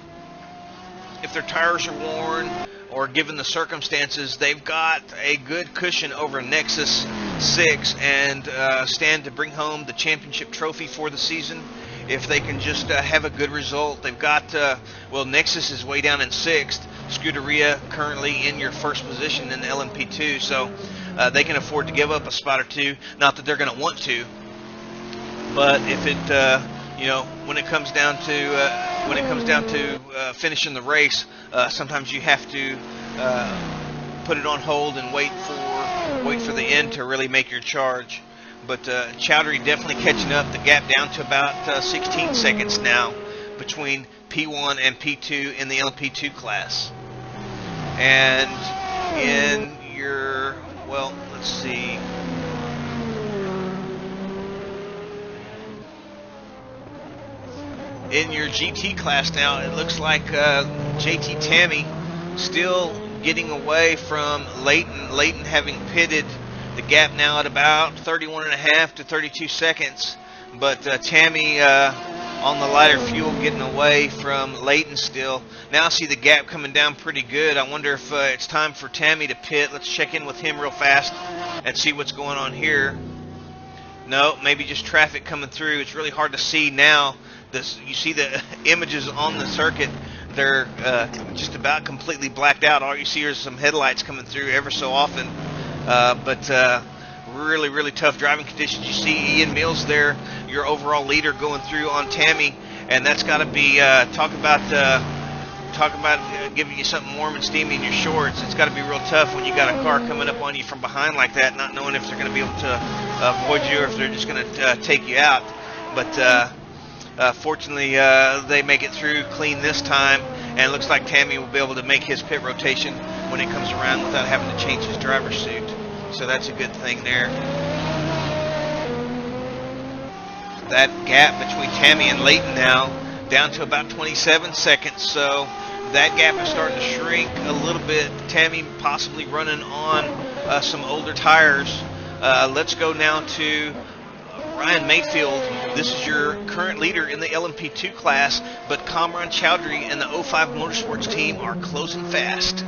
tires are worn, or given the circumstances. They've got a good cushion over Nexus 6 and stand to bring home the championship trophy for the season if they can just have a good result. They've got, well, Nexus is way down in 6th. Scuderia currently in your first position in the LMP2, so they can afford to give up a spot or two. Not that they're going to want to, but if it, when it comes down to finishing the race, sometimes you have to put it on hold and wait for the end to really make your charge. But Chowdhury definitely catching up. The gap down to about 16 seconds now between P1 and P2 in the LMP2 class. And in your, well, let's see. In your GT class now, it looks like JT Tammy still getting away from Layton. Layton having pitted. The gap now at about 31.5 to 32 seconds. But Tammy on the lighter fuel getting away from Layton still. Now I see the gap coming down pretty good. I wonder if it's time for Tammy to pit. Let's check in with him real fast and see what's going on here. No, maybe just traffic coming through. It's really hard to see now. You see the images on the circuit. They're just about completely blacked out. All you see are some headlights coming through ever so often. But Really, really tough driving conditions. You see Ian Mills there, your overall leader, going through on Tammy, and that's got to be talk about giving you something warm and steamy in your shorts. It's got to be real tough when you got a car coming up on you from behind like that, not knowing if they're going to be able to avoid you or if they're just going to take you out. But fortunately, they make it through clean this time, and it looks like Tammy will be able to make his pit rotation when it comes around without having to change his driver's suit. So that's a good thing there. That gap between Tammy and Layton now down to about 27 seconds. So that gap is starting to shrink a little bit. Tammy possibly running on some older tires. Let's go now to Ryan Mayfield. This is your current leader in the LMP2 class, but Kamran Chowdhury and the 05 Motorsports team are closing fast.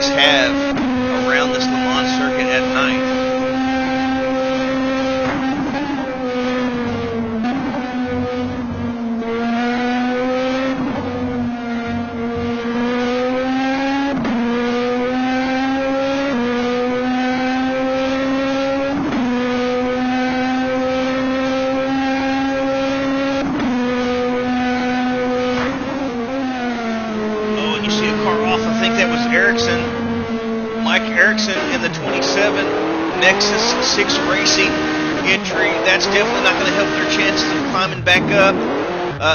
Have around this LeMans circuit at night. Oh, and you see a car off. I think that was Ericsson. Mike Erickson in the 27 Nexus 6 Racing entry. That's definitely not going to help their chances of climbing back up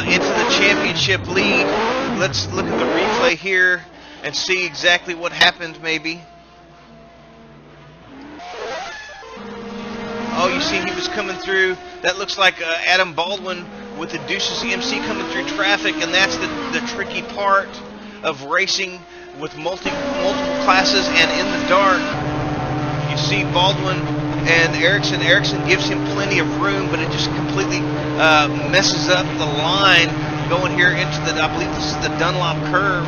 into the championship lead. Let's look at the replay here and see exactly what happened maybe. Oh, you see he was coming through. That looks like Adam Baldwin with the Deuces MC coming through traffic, and that's the tricky part of racing with multiple classes and in the dark. You see Baldwin and Ericsson. Ericsson gives him plenty of room, but it just completely messes up the line going here into the, I believe this is the Dunlop curve.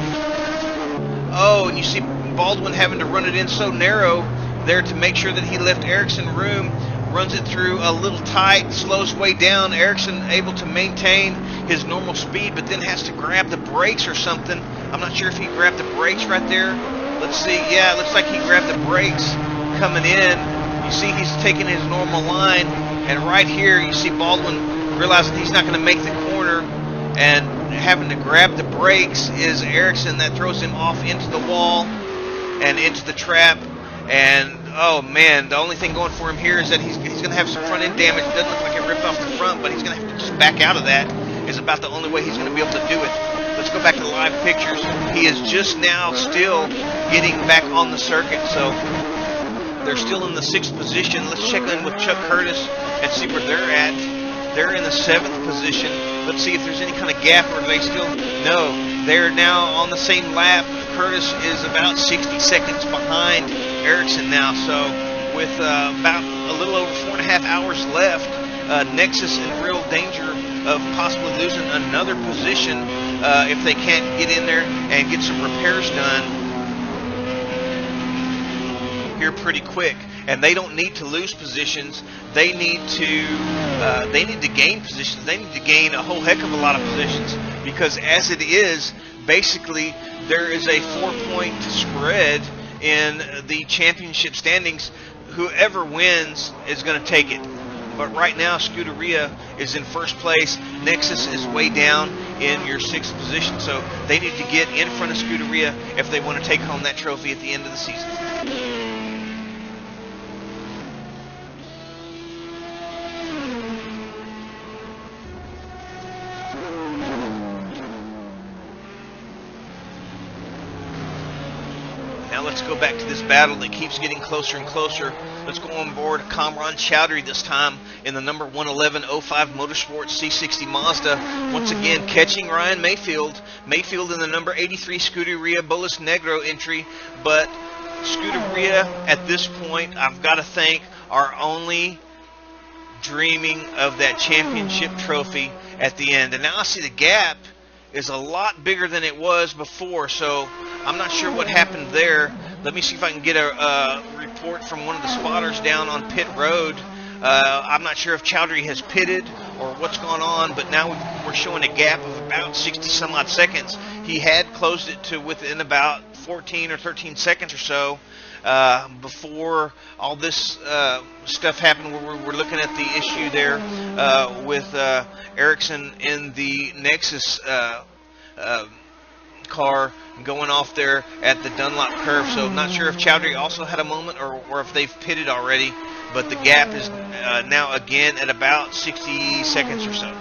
Oh, and you see Baldwin having to run it in so narrow there to make sure that he left Ericsson room. Runs it through a little tight, slows way down. Ericsson able to maintain his normal speed, but then has to grab the brakes or something. I'm not sure if he grabbed the brakes right there. Let's see. Yeah, it looks like he grabbed the brakes coming in. You see he's taking his normal line, and right here you see Baldwin realizing he's not going to make the corner, and having to grab the brakes is Ericsson. That throws him off into the wall and into the trap. And oh man, the only thing going for him here is that he's going to have some front end damage. It doesn't look like it ripped off the front, but he's going to have to just back out of that. Is about the only way he's going to be able to do it. Let's go back to the live pictures. He is just now still getting back on the circuit, so they're still in the 6th position. Let's check in with Chuck Curtis and see where they're at. They're in the 7th position. Let's see if there's any kind of gap, or they still, no, they're now on the same lap. Curtis is about 60 seconds behind Ericsson now, so with about a little over 4.5 hours left, Nexus in real danger of possibly losing another position if they can't get in there and get some repairs done here pretty quick. And they don't need to lose positions. They need to gain positions. They need to gain a whole heck of a lot of positions, because as it is, basically there is a 4-point spread in the championship standings. Whoever wins is going to take it. But right now, Scuderia is in first place. Nexus is way down in your 6th position. So they need to get in front of Scuderia if they want to take home that trophy at the end of the season. Now let's go back to this battle that keeps getting closer and closer. Let's go on board Kamran Chowdhury this time. in the number 11105 Motorsports C60 Mazda. Once again, catching Ryan Mayfield. Mayfield in the number 83 Scuderia Bolas Negro entry, but Scuderia at this point, I've got to think, are only dreaming of that championship trophy at the end. And now I see the gap is a lot bigger than it was before, so I'm not sure what happened there. Let me see if I can get a report from one of the spotters down on pit road. I'm not sure if Chowdhury has pitted or what's going on, but now we're showing a gap of about 60 some odd seconds. He had closed it to within about 14 or 13 seconds or so before all this stuff happened, where we're looking at the issue there with Ericsson in the Nexus car going off there at the Dunlop curve. So I'm not sure if Chowdhury also had a moment or if they've pitted already, but the gap is now again at about 60 seconds or so.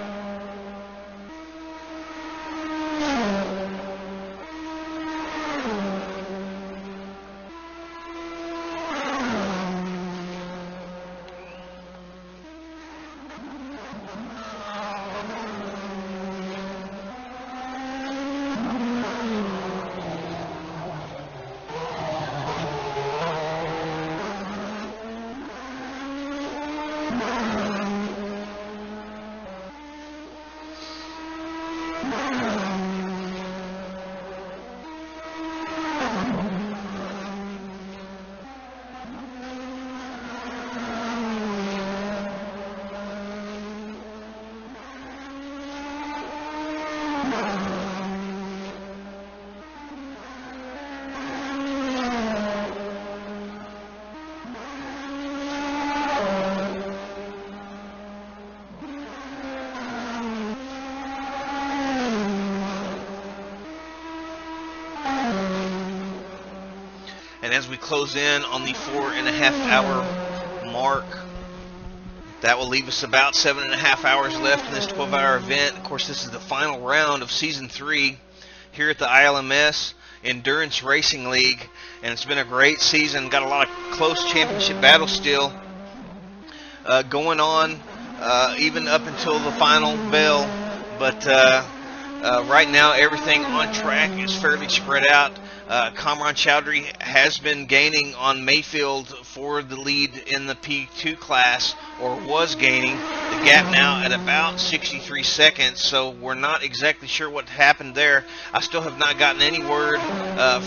And as we close in on the 4.5 hour mark, that will leave us about 7.5 hours left in this 12-hour event. Of course, this is the final round of Season 3 here at the ILMS Endurance Racing League, and it's been a great season. Got a lot of close championship battles still going on, even up until the final bell. But right now, everything on track is fairly spread out. Kamran Chowdhury has been gaining on Mayfield for the lead in the P2 class, or was gaining. The gap now at about 63 seconds, so we're not exactly sure what happened there. I still have not gotten any word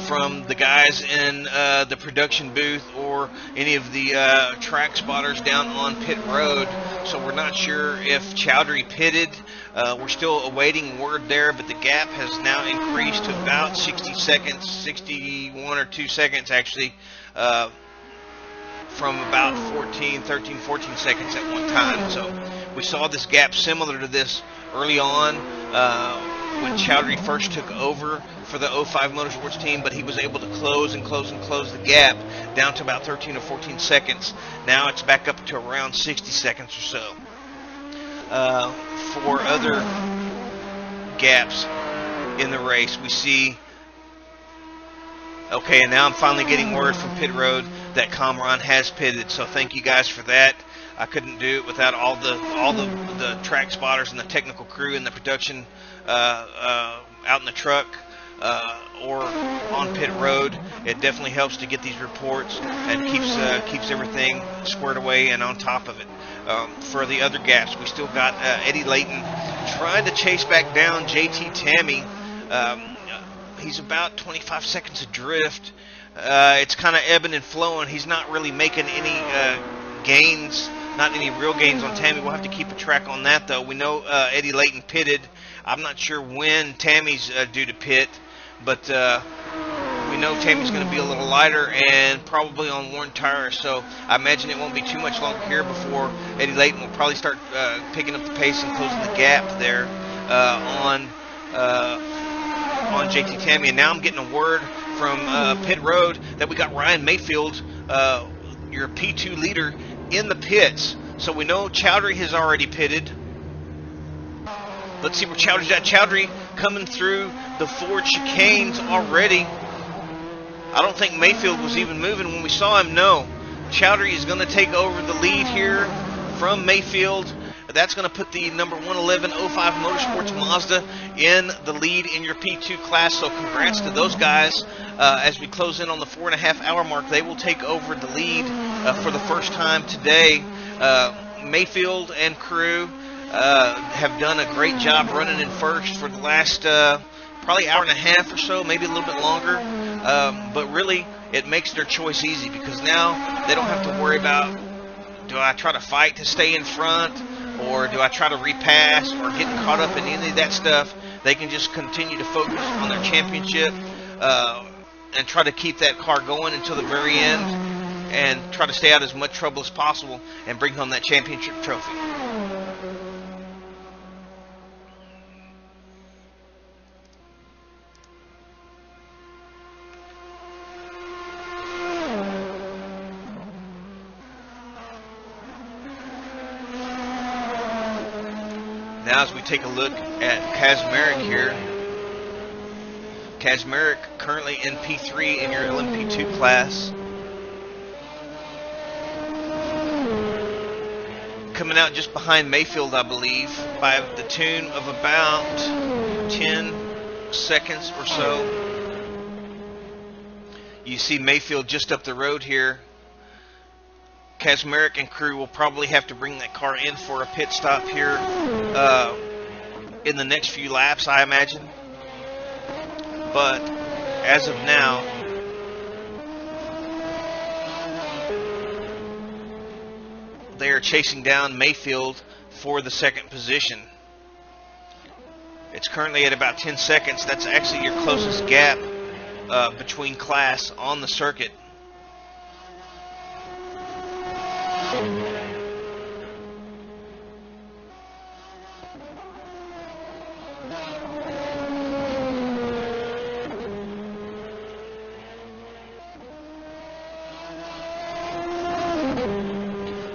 from the guys in the production booth or any of the track spotters down on pit road, so we're not sure if Chowdhury pitted. We're still awaiting word there, but the gap has now increased to about 60 seconds, 61 or 2 seconds actually, from about 13, 14 seconds at one time. So we saw this gap similar to this early on when Chowdhury first took over for the 05 Motorsports team, but he was able to close the gap down to about 13 or 14 seconds. Now it's back up to around 60 seconds or so. For other gaps in the race, we see, okay, and now I'm finally getting word from pit road that Kamran has pitted, so thank you guys for that. I couldn't do it without all the track spotters and the technical crew and the production out in the truck or on pit road. It definitely helps to get these reports and keeps everything squared away and on top of it. For the other gaps, we still got Eddie Layton trying to chase back down JT Tammy. He's about 25 seconds adrift. It's kind of ebbing and flowing. He's not really making any gains, not any real gains on Tammy. We'll have to keep a track on that, though. We know Eddie Layton pitted. I'm not sure when Tammy's due to pit, but we know Tammy's going to be a little lighter and probably on worn tires, so I imagine it won't be too much longer here before Eddie Layton will probably start picking up the pace and closing the gap there on JT Tammy. And now I'm getting a word from pit road that we got Ryan Mayfield, your P2 leader, in the pits. So we know Chowdhury has already pitted. Let's see where Chowdhury's at. Chowdhury coming through the Ford chicanes already. I don't think Mayfield was even moving when we saw him. No. Chowdhury is going to take over the lead here from Mayfield. That's going to put the number 11105 Motorsports Mazda in the lead in your P2 class. So congrats to those guys. As we close in on the 4.5-hour mark, they will take over the lead for the first time today. Mayfield and crew have done a great job running in first for the last probably hour and a half or so, maybe a little bit longer. But really, it makes their choice easy because now they don't have to worry about, do I try to fight to stay in front, or do I try to repass, or getting caught up in any of that stuff. They can just continue to focus on their championship and try to keep that car going until the very end and try to stay out as much trouble as possible and bring home that championship trophy. Now as we take a look at Kazmarek here, Kazmarek currently in P3 in your LMP2 class. Coming out just behind Mayfield, I believe, by the tune of about 10 seconds or so. You see Mayfield just up the road here. Kazmarek and crew will probably have to bring that car in for a pit stop here in the next few laps, I imagine. But as of now, they are chasing down Mayfield for the second position. It's currently at about 10 seconds. That's actually your closest gap between class on the circuit.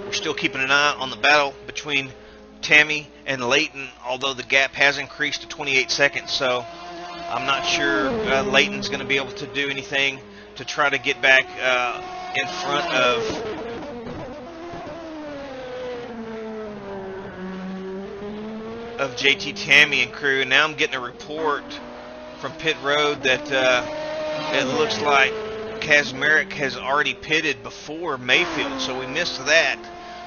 We're still keeping an eye on the battle between Tammy and Leighton, although the gap has increased to 28 seconds, so I'm not sure Leighton's going to be able to do anything to try to get back in front of JT Tammy and crew. Now I'm getting a report from pit road that it looks like Kazmarek has already pitted before Mayfield, so we missed that.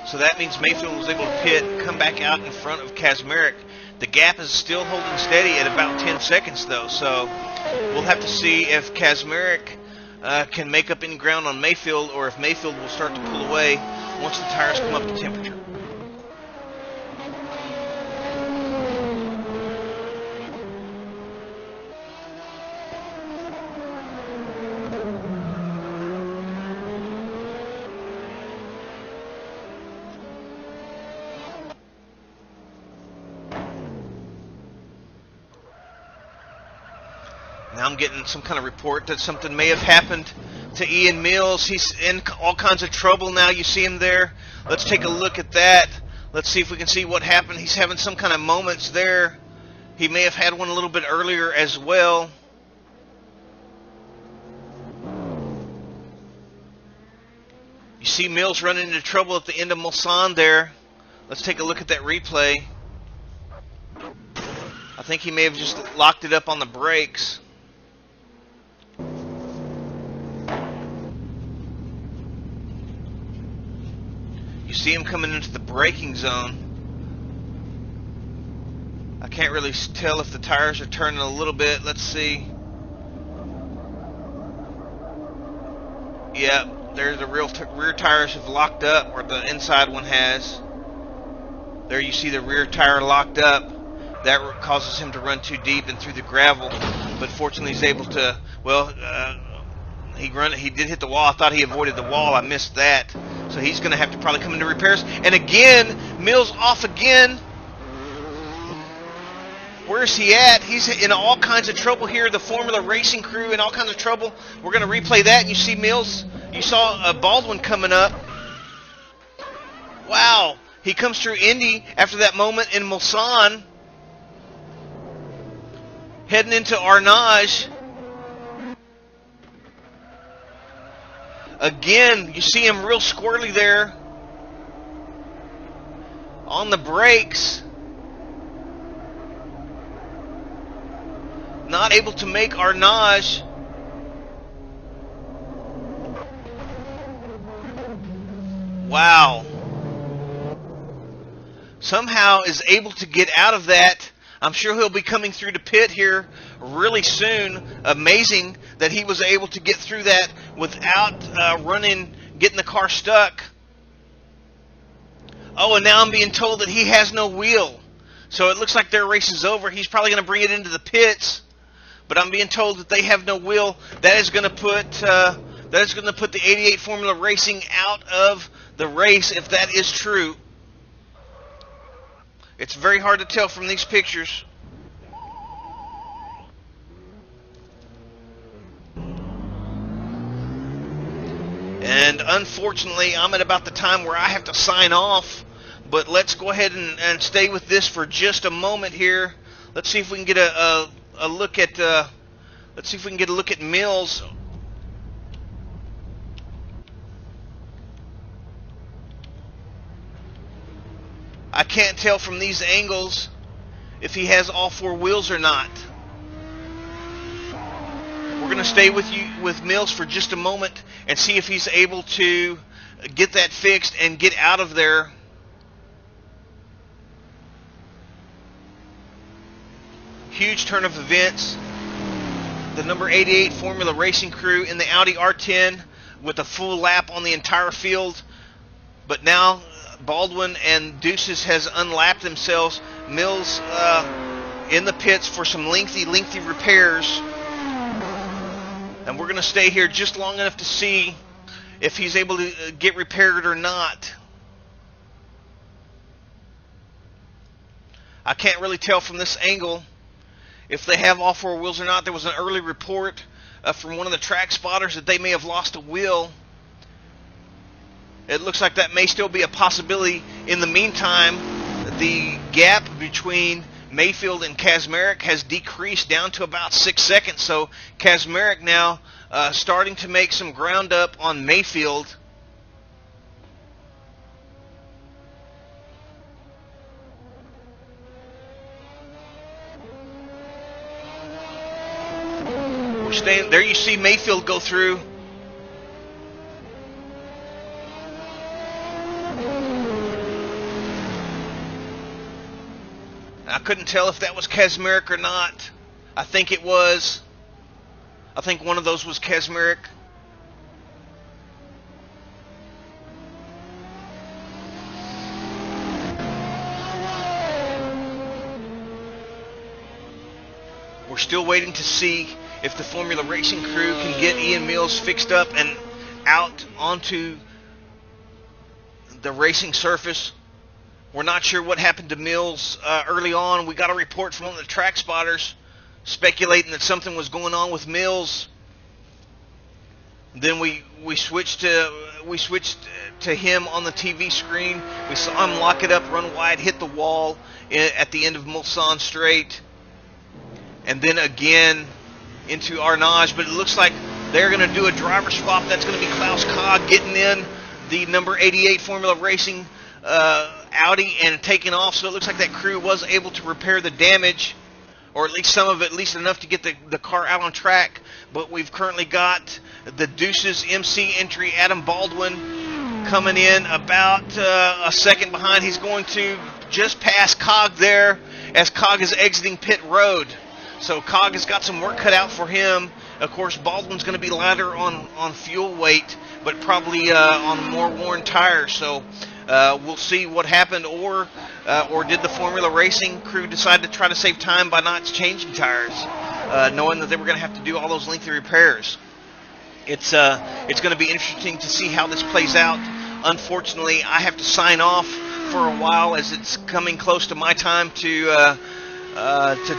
So that means Mayfield was able to pit, come back out in front of Kazmarek. The gap is still holding steady at about 10 seconds though, so we'll have to see if Kazmarek can make up any ground on Mayfield, or if Mayfield will start to pull away once the tires come up to temperature. Now I'm getting some kind of report that something may have happened to Ian Mills. He's in all kinds of trouble now. You see him there. Let's take a look at that. Let's see if we can see what happened. He's having some kind of moments there. He may have had one a little bit earlier as well. You see Mills running into trouble at the end of Mulsanne there. Let's take a look at that replay. I think he may have just locked it up on the brakes. You see him coming into the braking zone. I can't really tell if the tires are turning a little bit. Let's see. Yeah, there's the rear tires have locked up, or the inside one has. There you see the rear tire locked up. That causes him to run too deep and through the gravel. But fortunately he's able to, well, he did hit the wall. I thought he avoided the wall. I missed that. So he's going to have to probably come into repairs. And again, Mills off again. Where's he at? He's in all kinds of trouble here. The Formula Racing crew in all kinds of trouble. We're going to replay that. And you see Mills. You saw Baldwin coming up. Wow. He comes through Indy after that moment in Mulsanne. Heading into Arnage. Again, you see him real squirrely there. on the brakes. Not able to make Arnage. Wow. Somehow is able to get out of that. I'm sure he'll be coming through the pit here really soon. Amazing that he was able to get through that without getting the car stuck. Oh, and now I'm being told that he has no wheel. So it looks like their race is over. He's probably going to bring it into the pits. But I'm being told that they have no wheel. That is going to put the 88 Formula Racing out of the race if that is true. It's very hard to tell from these pictures. And unfortunately, I'm at about the time where I have to sign off. But let's go ahead and stay with this for just a moment here. Let's see if we can get a look at Mills. I can't tell from these angles if he has all four wheels or not. We're going to stay with Mills for just a moment and see if he's able to get that fixed and get out of there. Huge turn of events. The number 88 Formula Racing crew in the Audi R10 with a full lap on the entire field. But now Baldwin and Deuces has unlapped themselves. Mills in the pits for some lengthy repairs. And we're going to stay here just long enough to see if he's able to get repaired or not. I can't really tell from this angle if they have all four wheels or not. There was an early report from one of the track spotters that they may have lost a wheel. It looks like that may still be a possibility. In the meantime, the gap between Mayfield and Kazmarek has decreased down to about 6 seconds. So Kazmarek now starting to make some ground up on Mayfield. We're staying there. You see Mayfield go through. I couldn't tell if that was Kazmarek or not. I think it was. I think one of those was Kazmarek. We're still waiting to see if the Formula Racing crew can get Ian Mills fixed up and out onto the racing surface. We're not sure what happened to Mills early on. We got a report from one of the track spotters speculating that something was going on with Mills. Then we switched to him on the TV screen. We saw him lock it up, run wide, hit the wall at the end of Mulsanne Straight, and then again into Arnage. But it looks like they're going to do a driver swap. That's going to be Klaus Kog getting in the number 88 Formula Racing Audi and taking off. So it looks like that crew was able to repair the damage, or at least some of it, at least enough to get the car out on track. But we've currently got the Deuces MC entry, Adam Baldwin, coming in about a second behind. He's going to just pass Cog there as Cog is exiting pit road. So Cog has got some work cut out for him. Of course, Baldwin's going to be lighter on fuel weight, but probably on more worn tires. So we'll see what happened, or did the Formula Racing crew decide to try to save time by not changing tires, knowing that they were going to have to do all those lengthy repairs. It's going to be interesting to see how this plays out. Unfortunately, I have to sign off for a while as it's coming close to my time to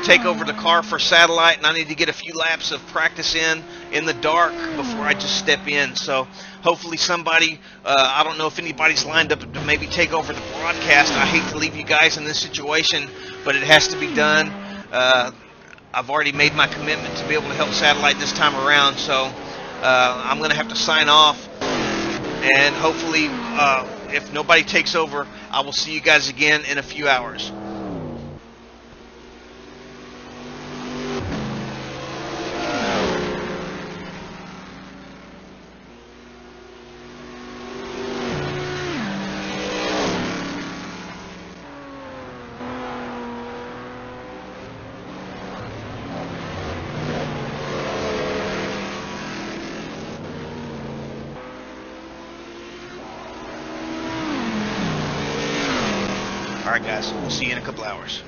take over the car for satellite, and I need to get a few laps of practice in the dark before I just step in. So hopefully somebody, I don't know if anybody's lined up to maybe take over the broadcast. I hate to leave you guys in this situation, but it has to be done. I've already made my commitment to be able to help satellite this time around, so I'm going to have to sign off, and hopefully if nobody takes over, I will see you guys again in a few hours. All right, guys, we'll see you in a couple hours.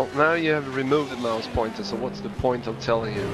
Well, now you have removed the mouse pointer, so what's the point of telling you?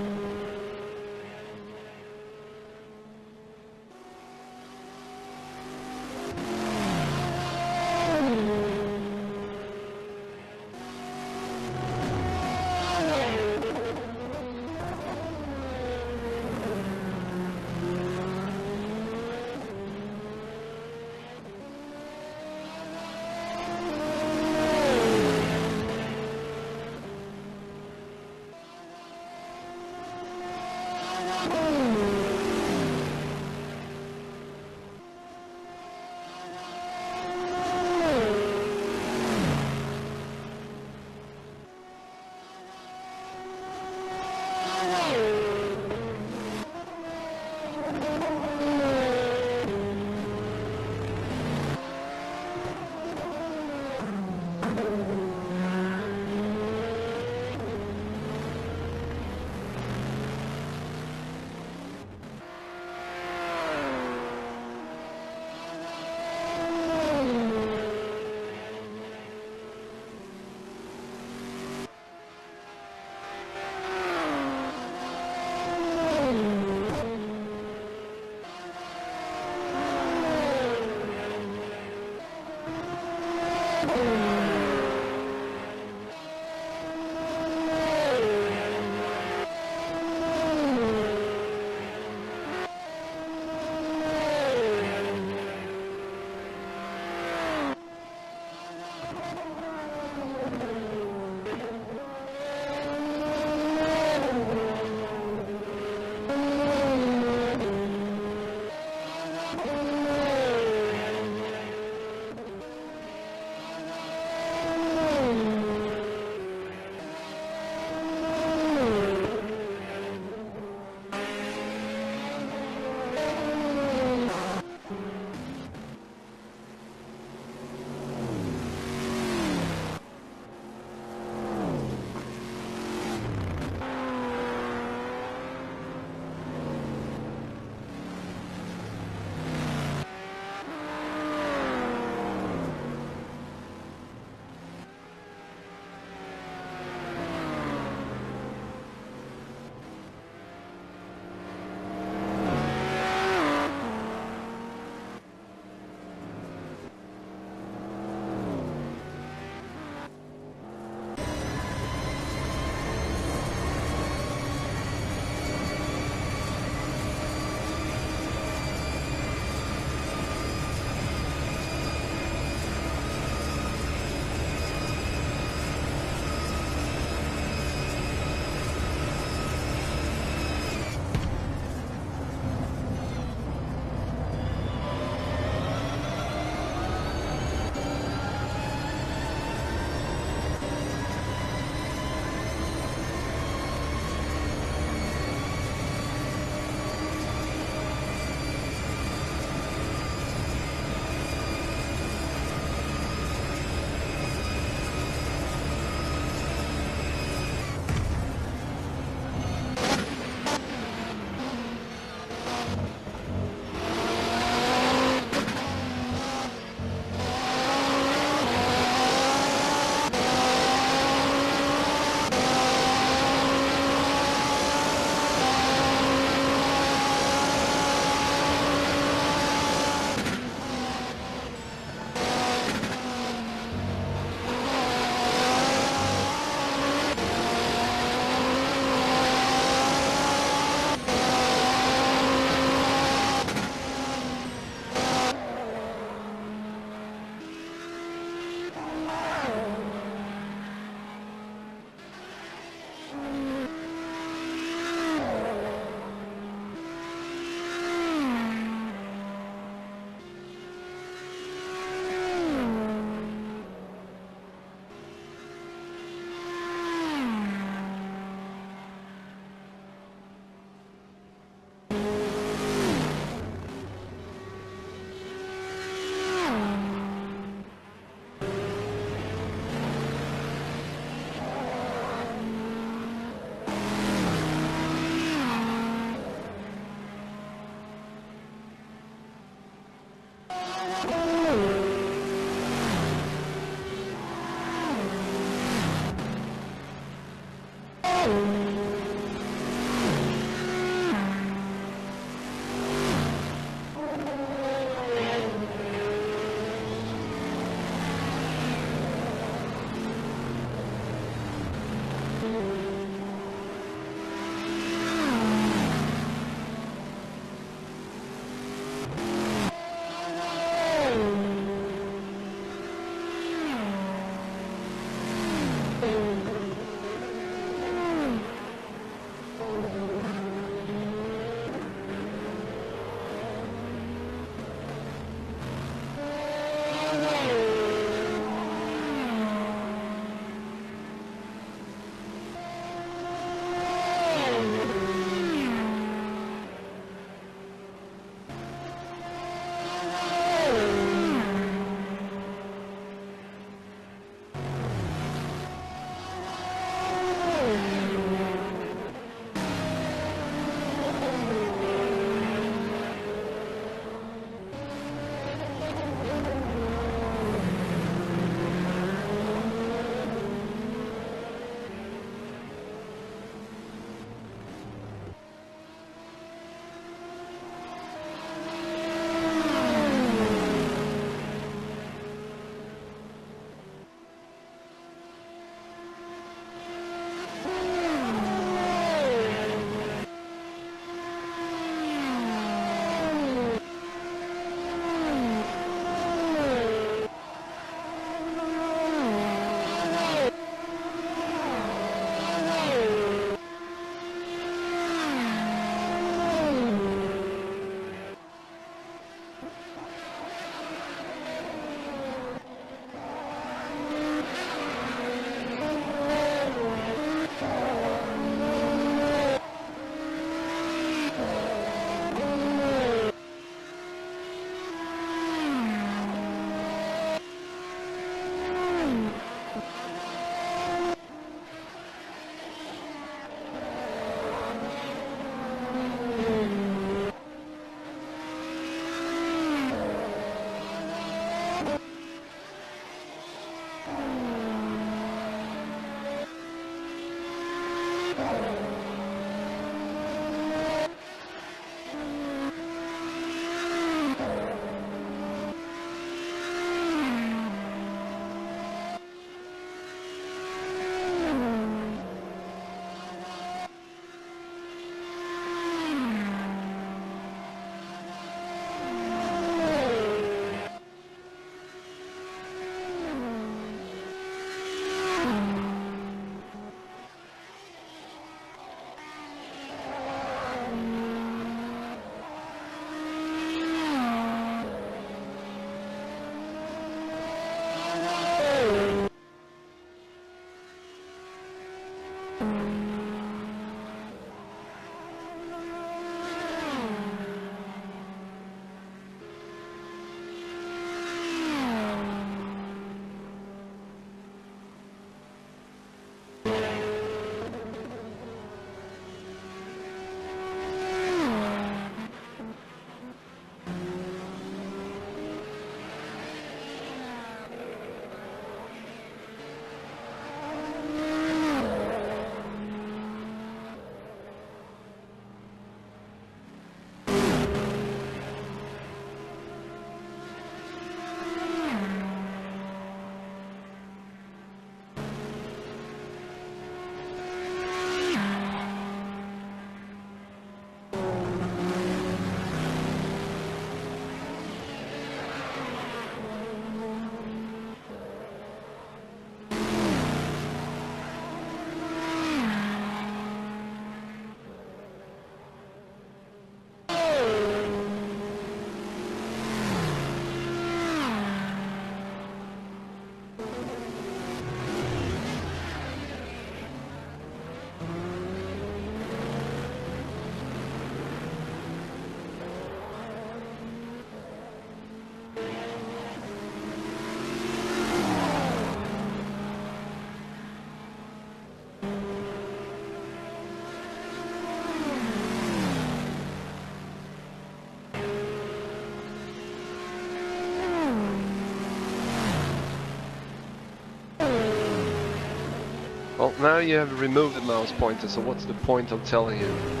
Now you have removed the mouse pointer, so what's the point of telling you?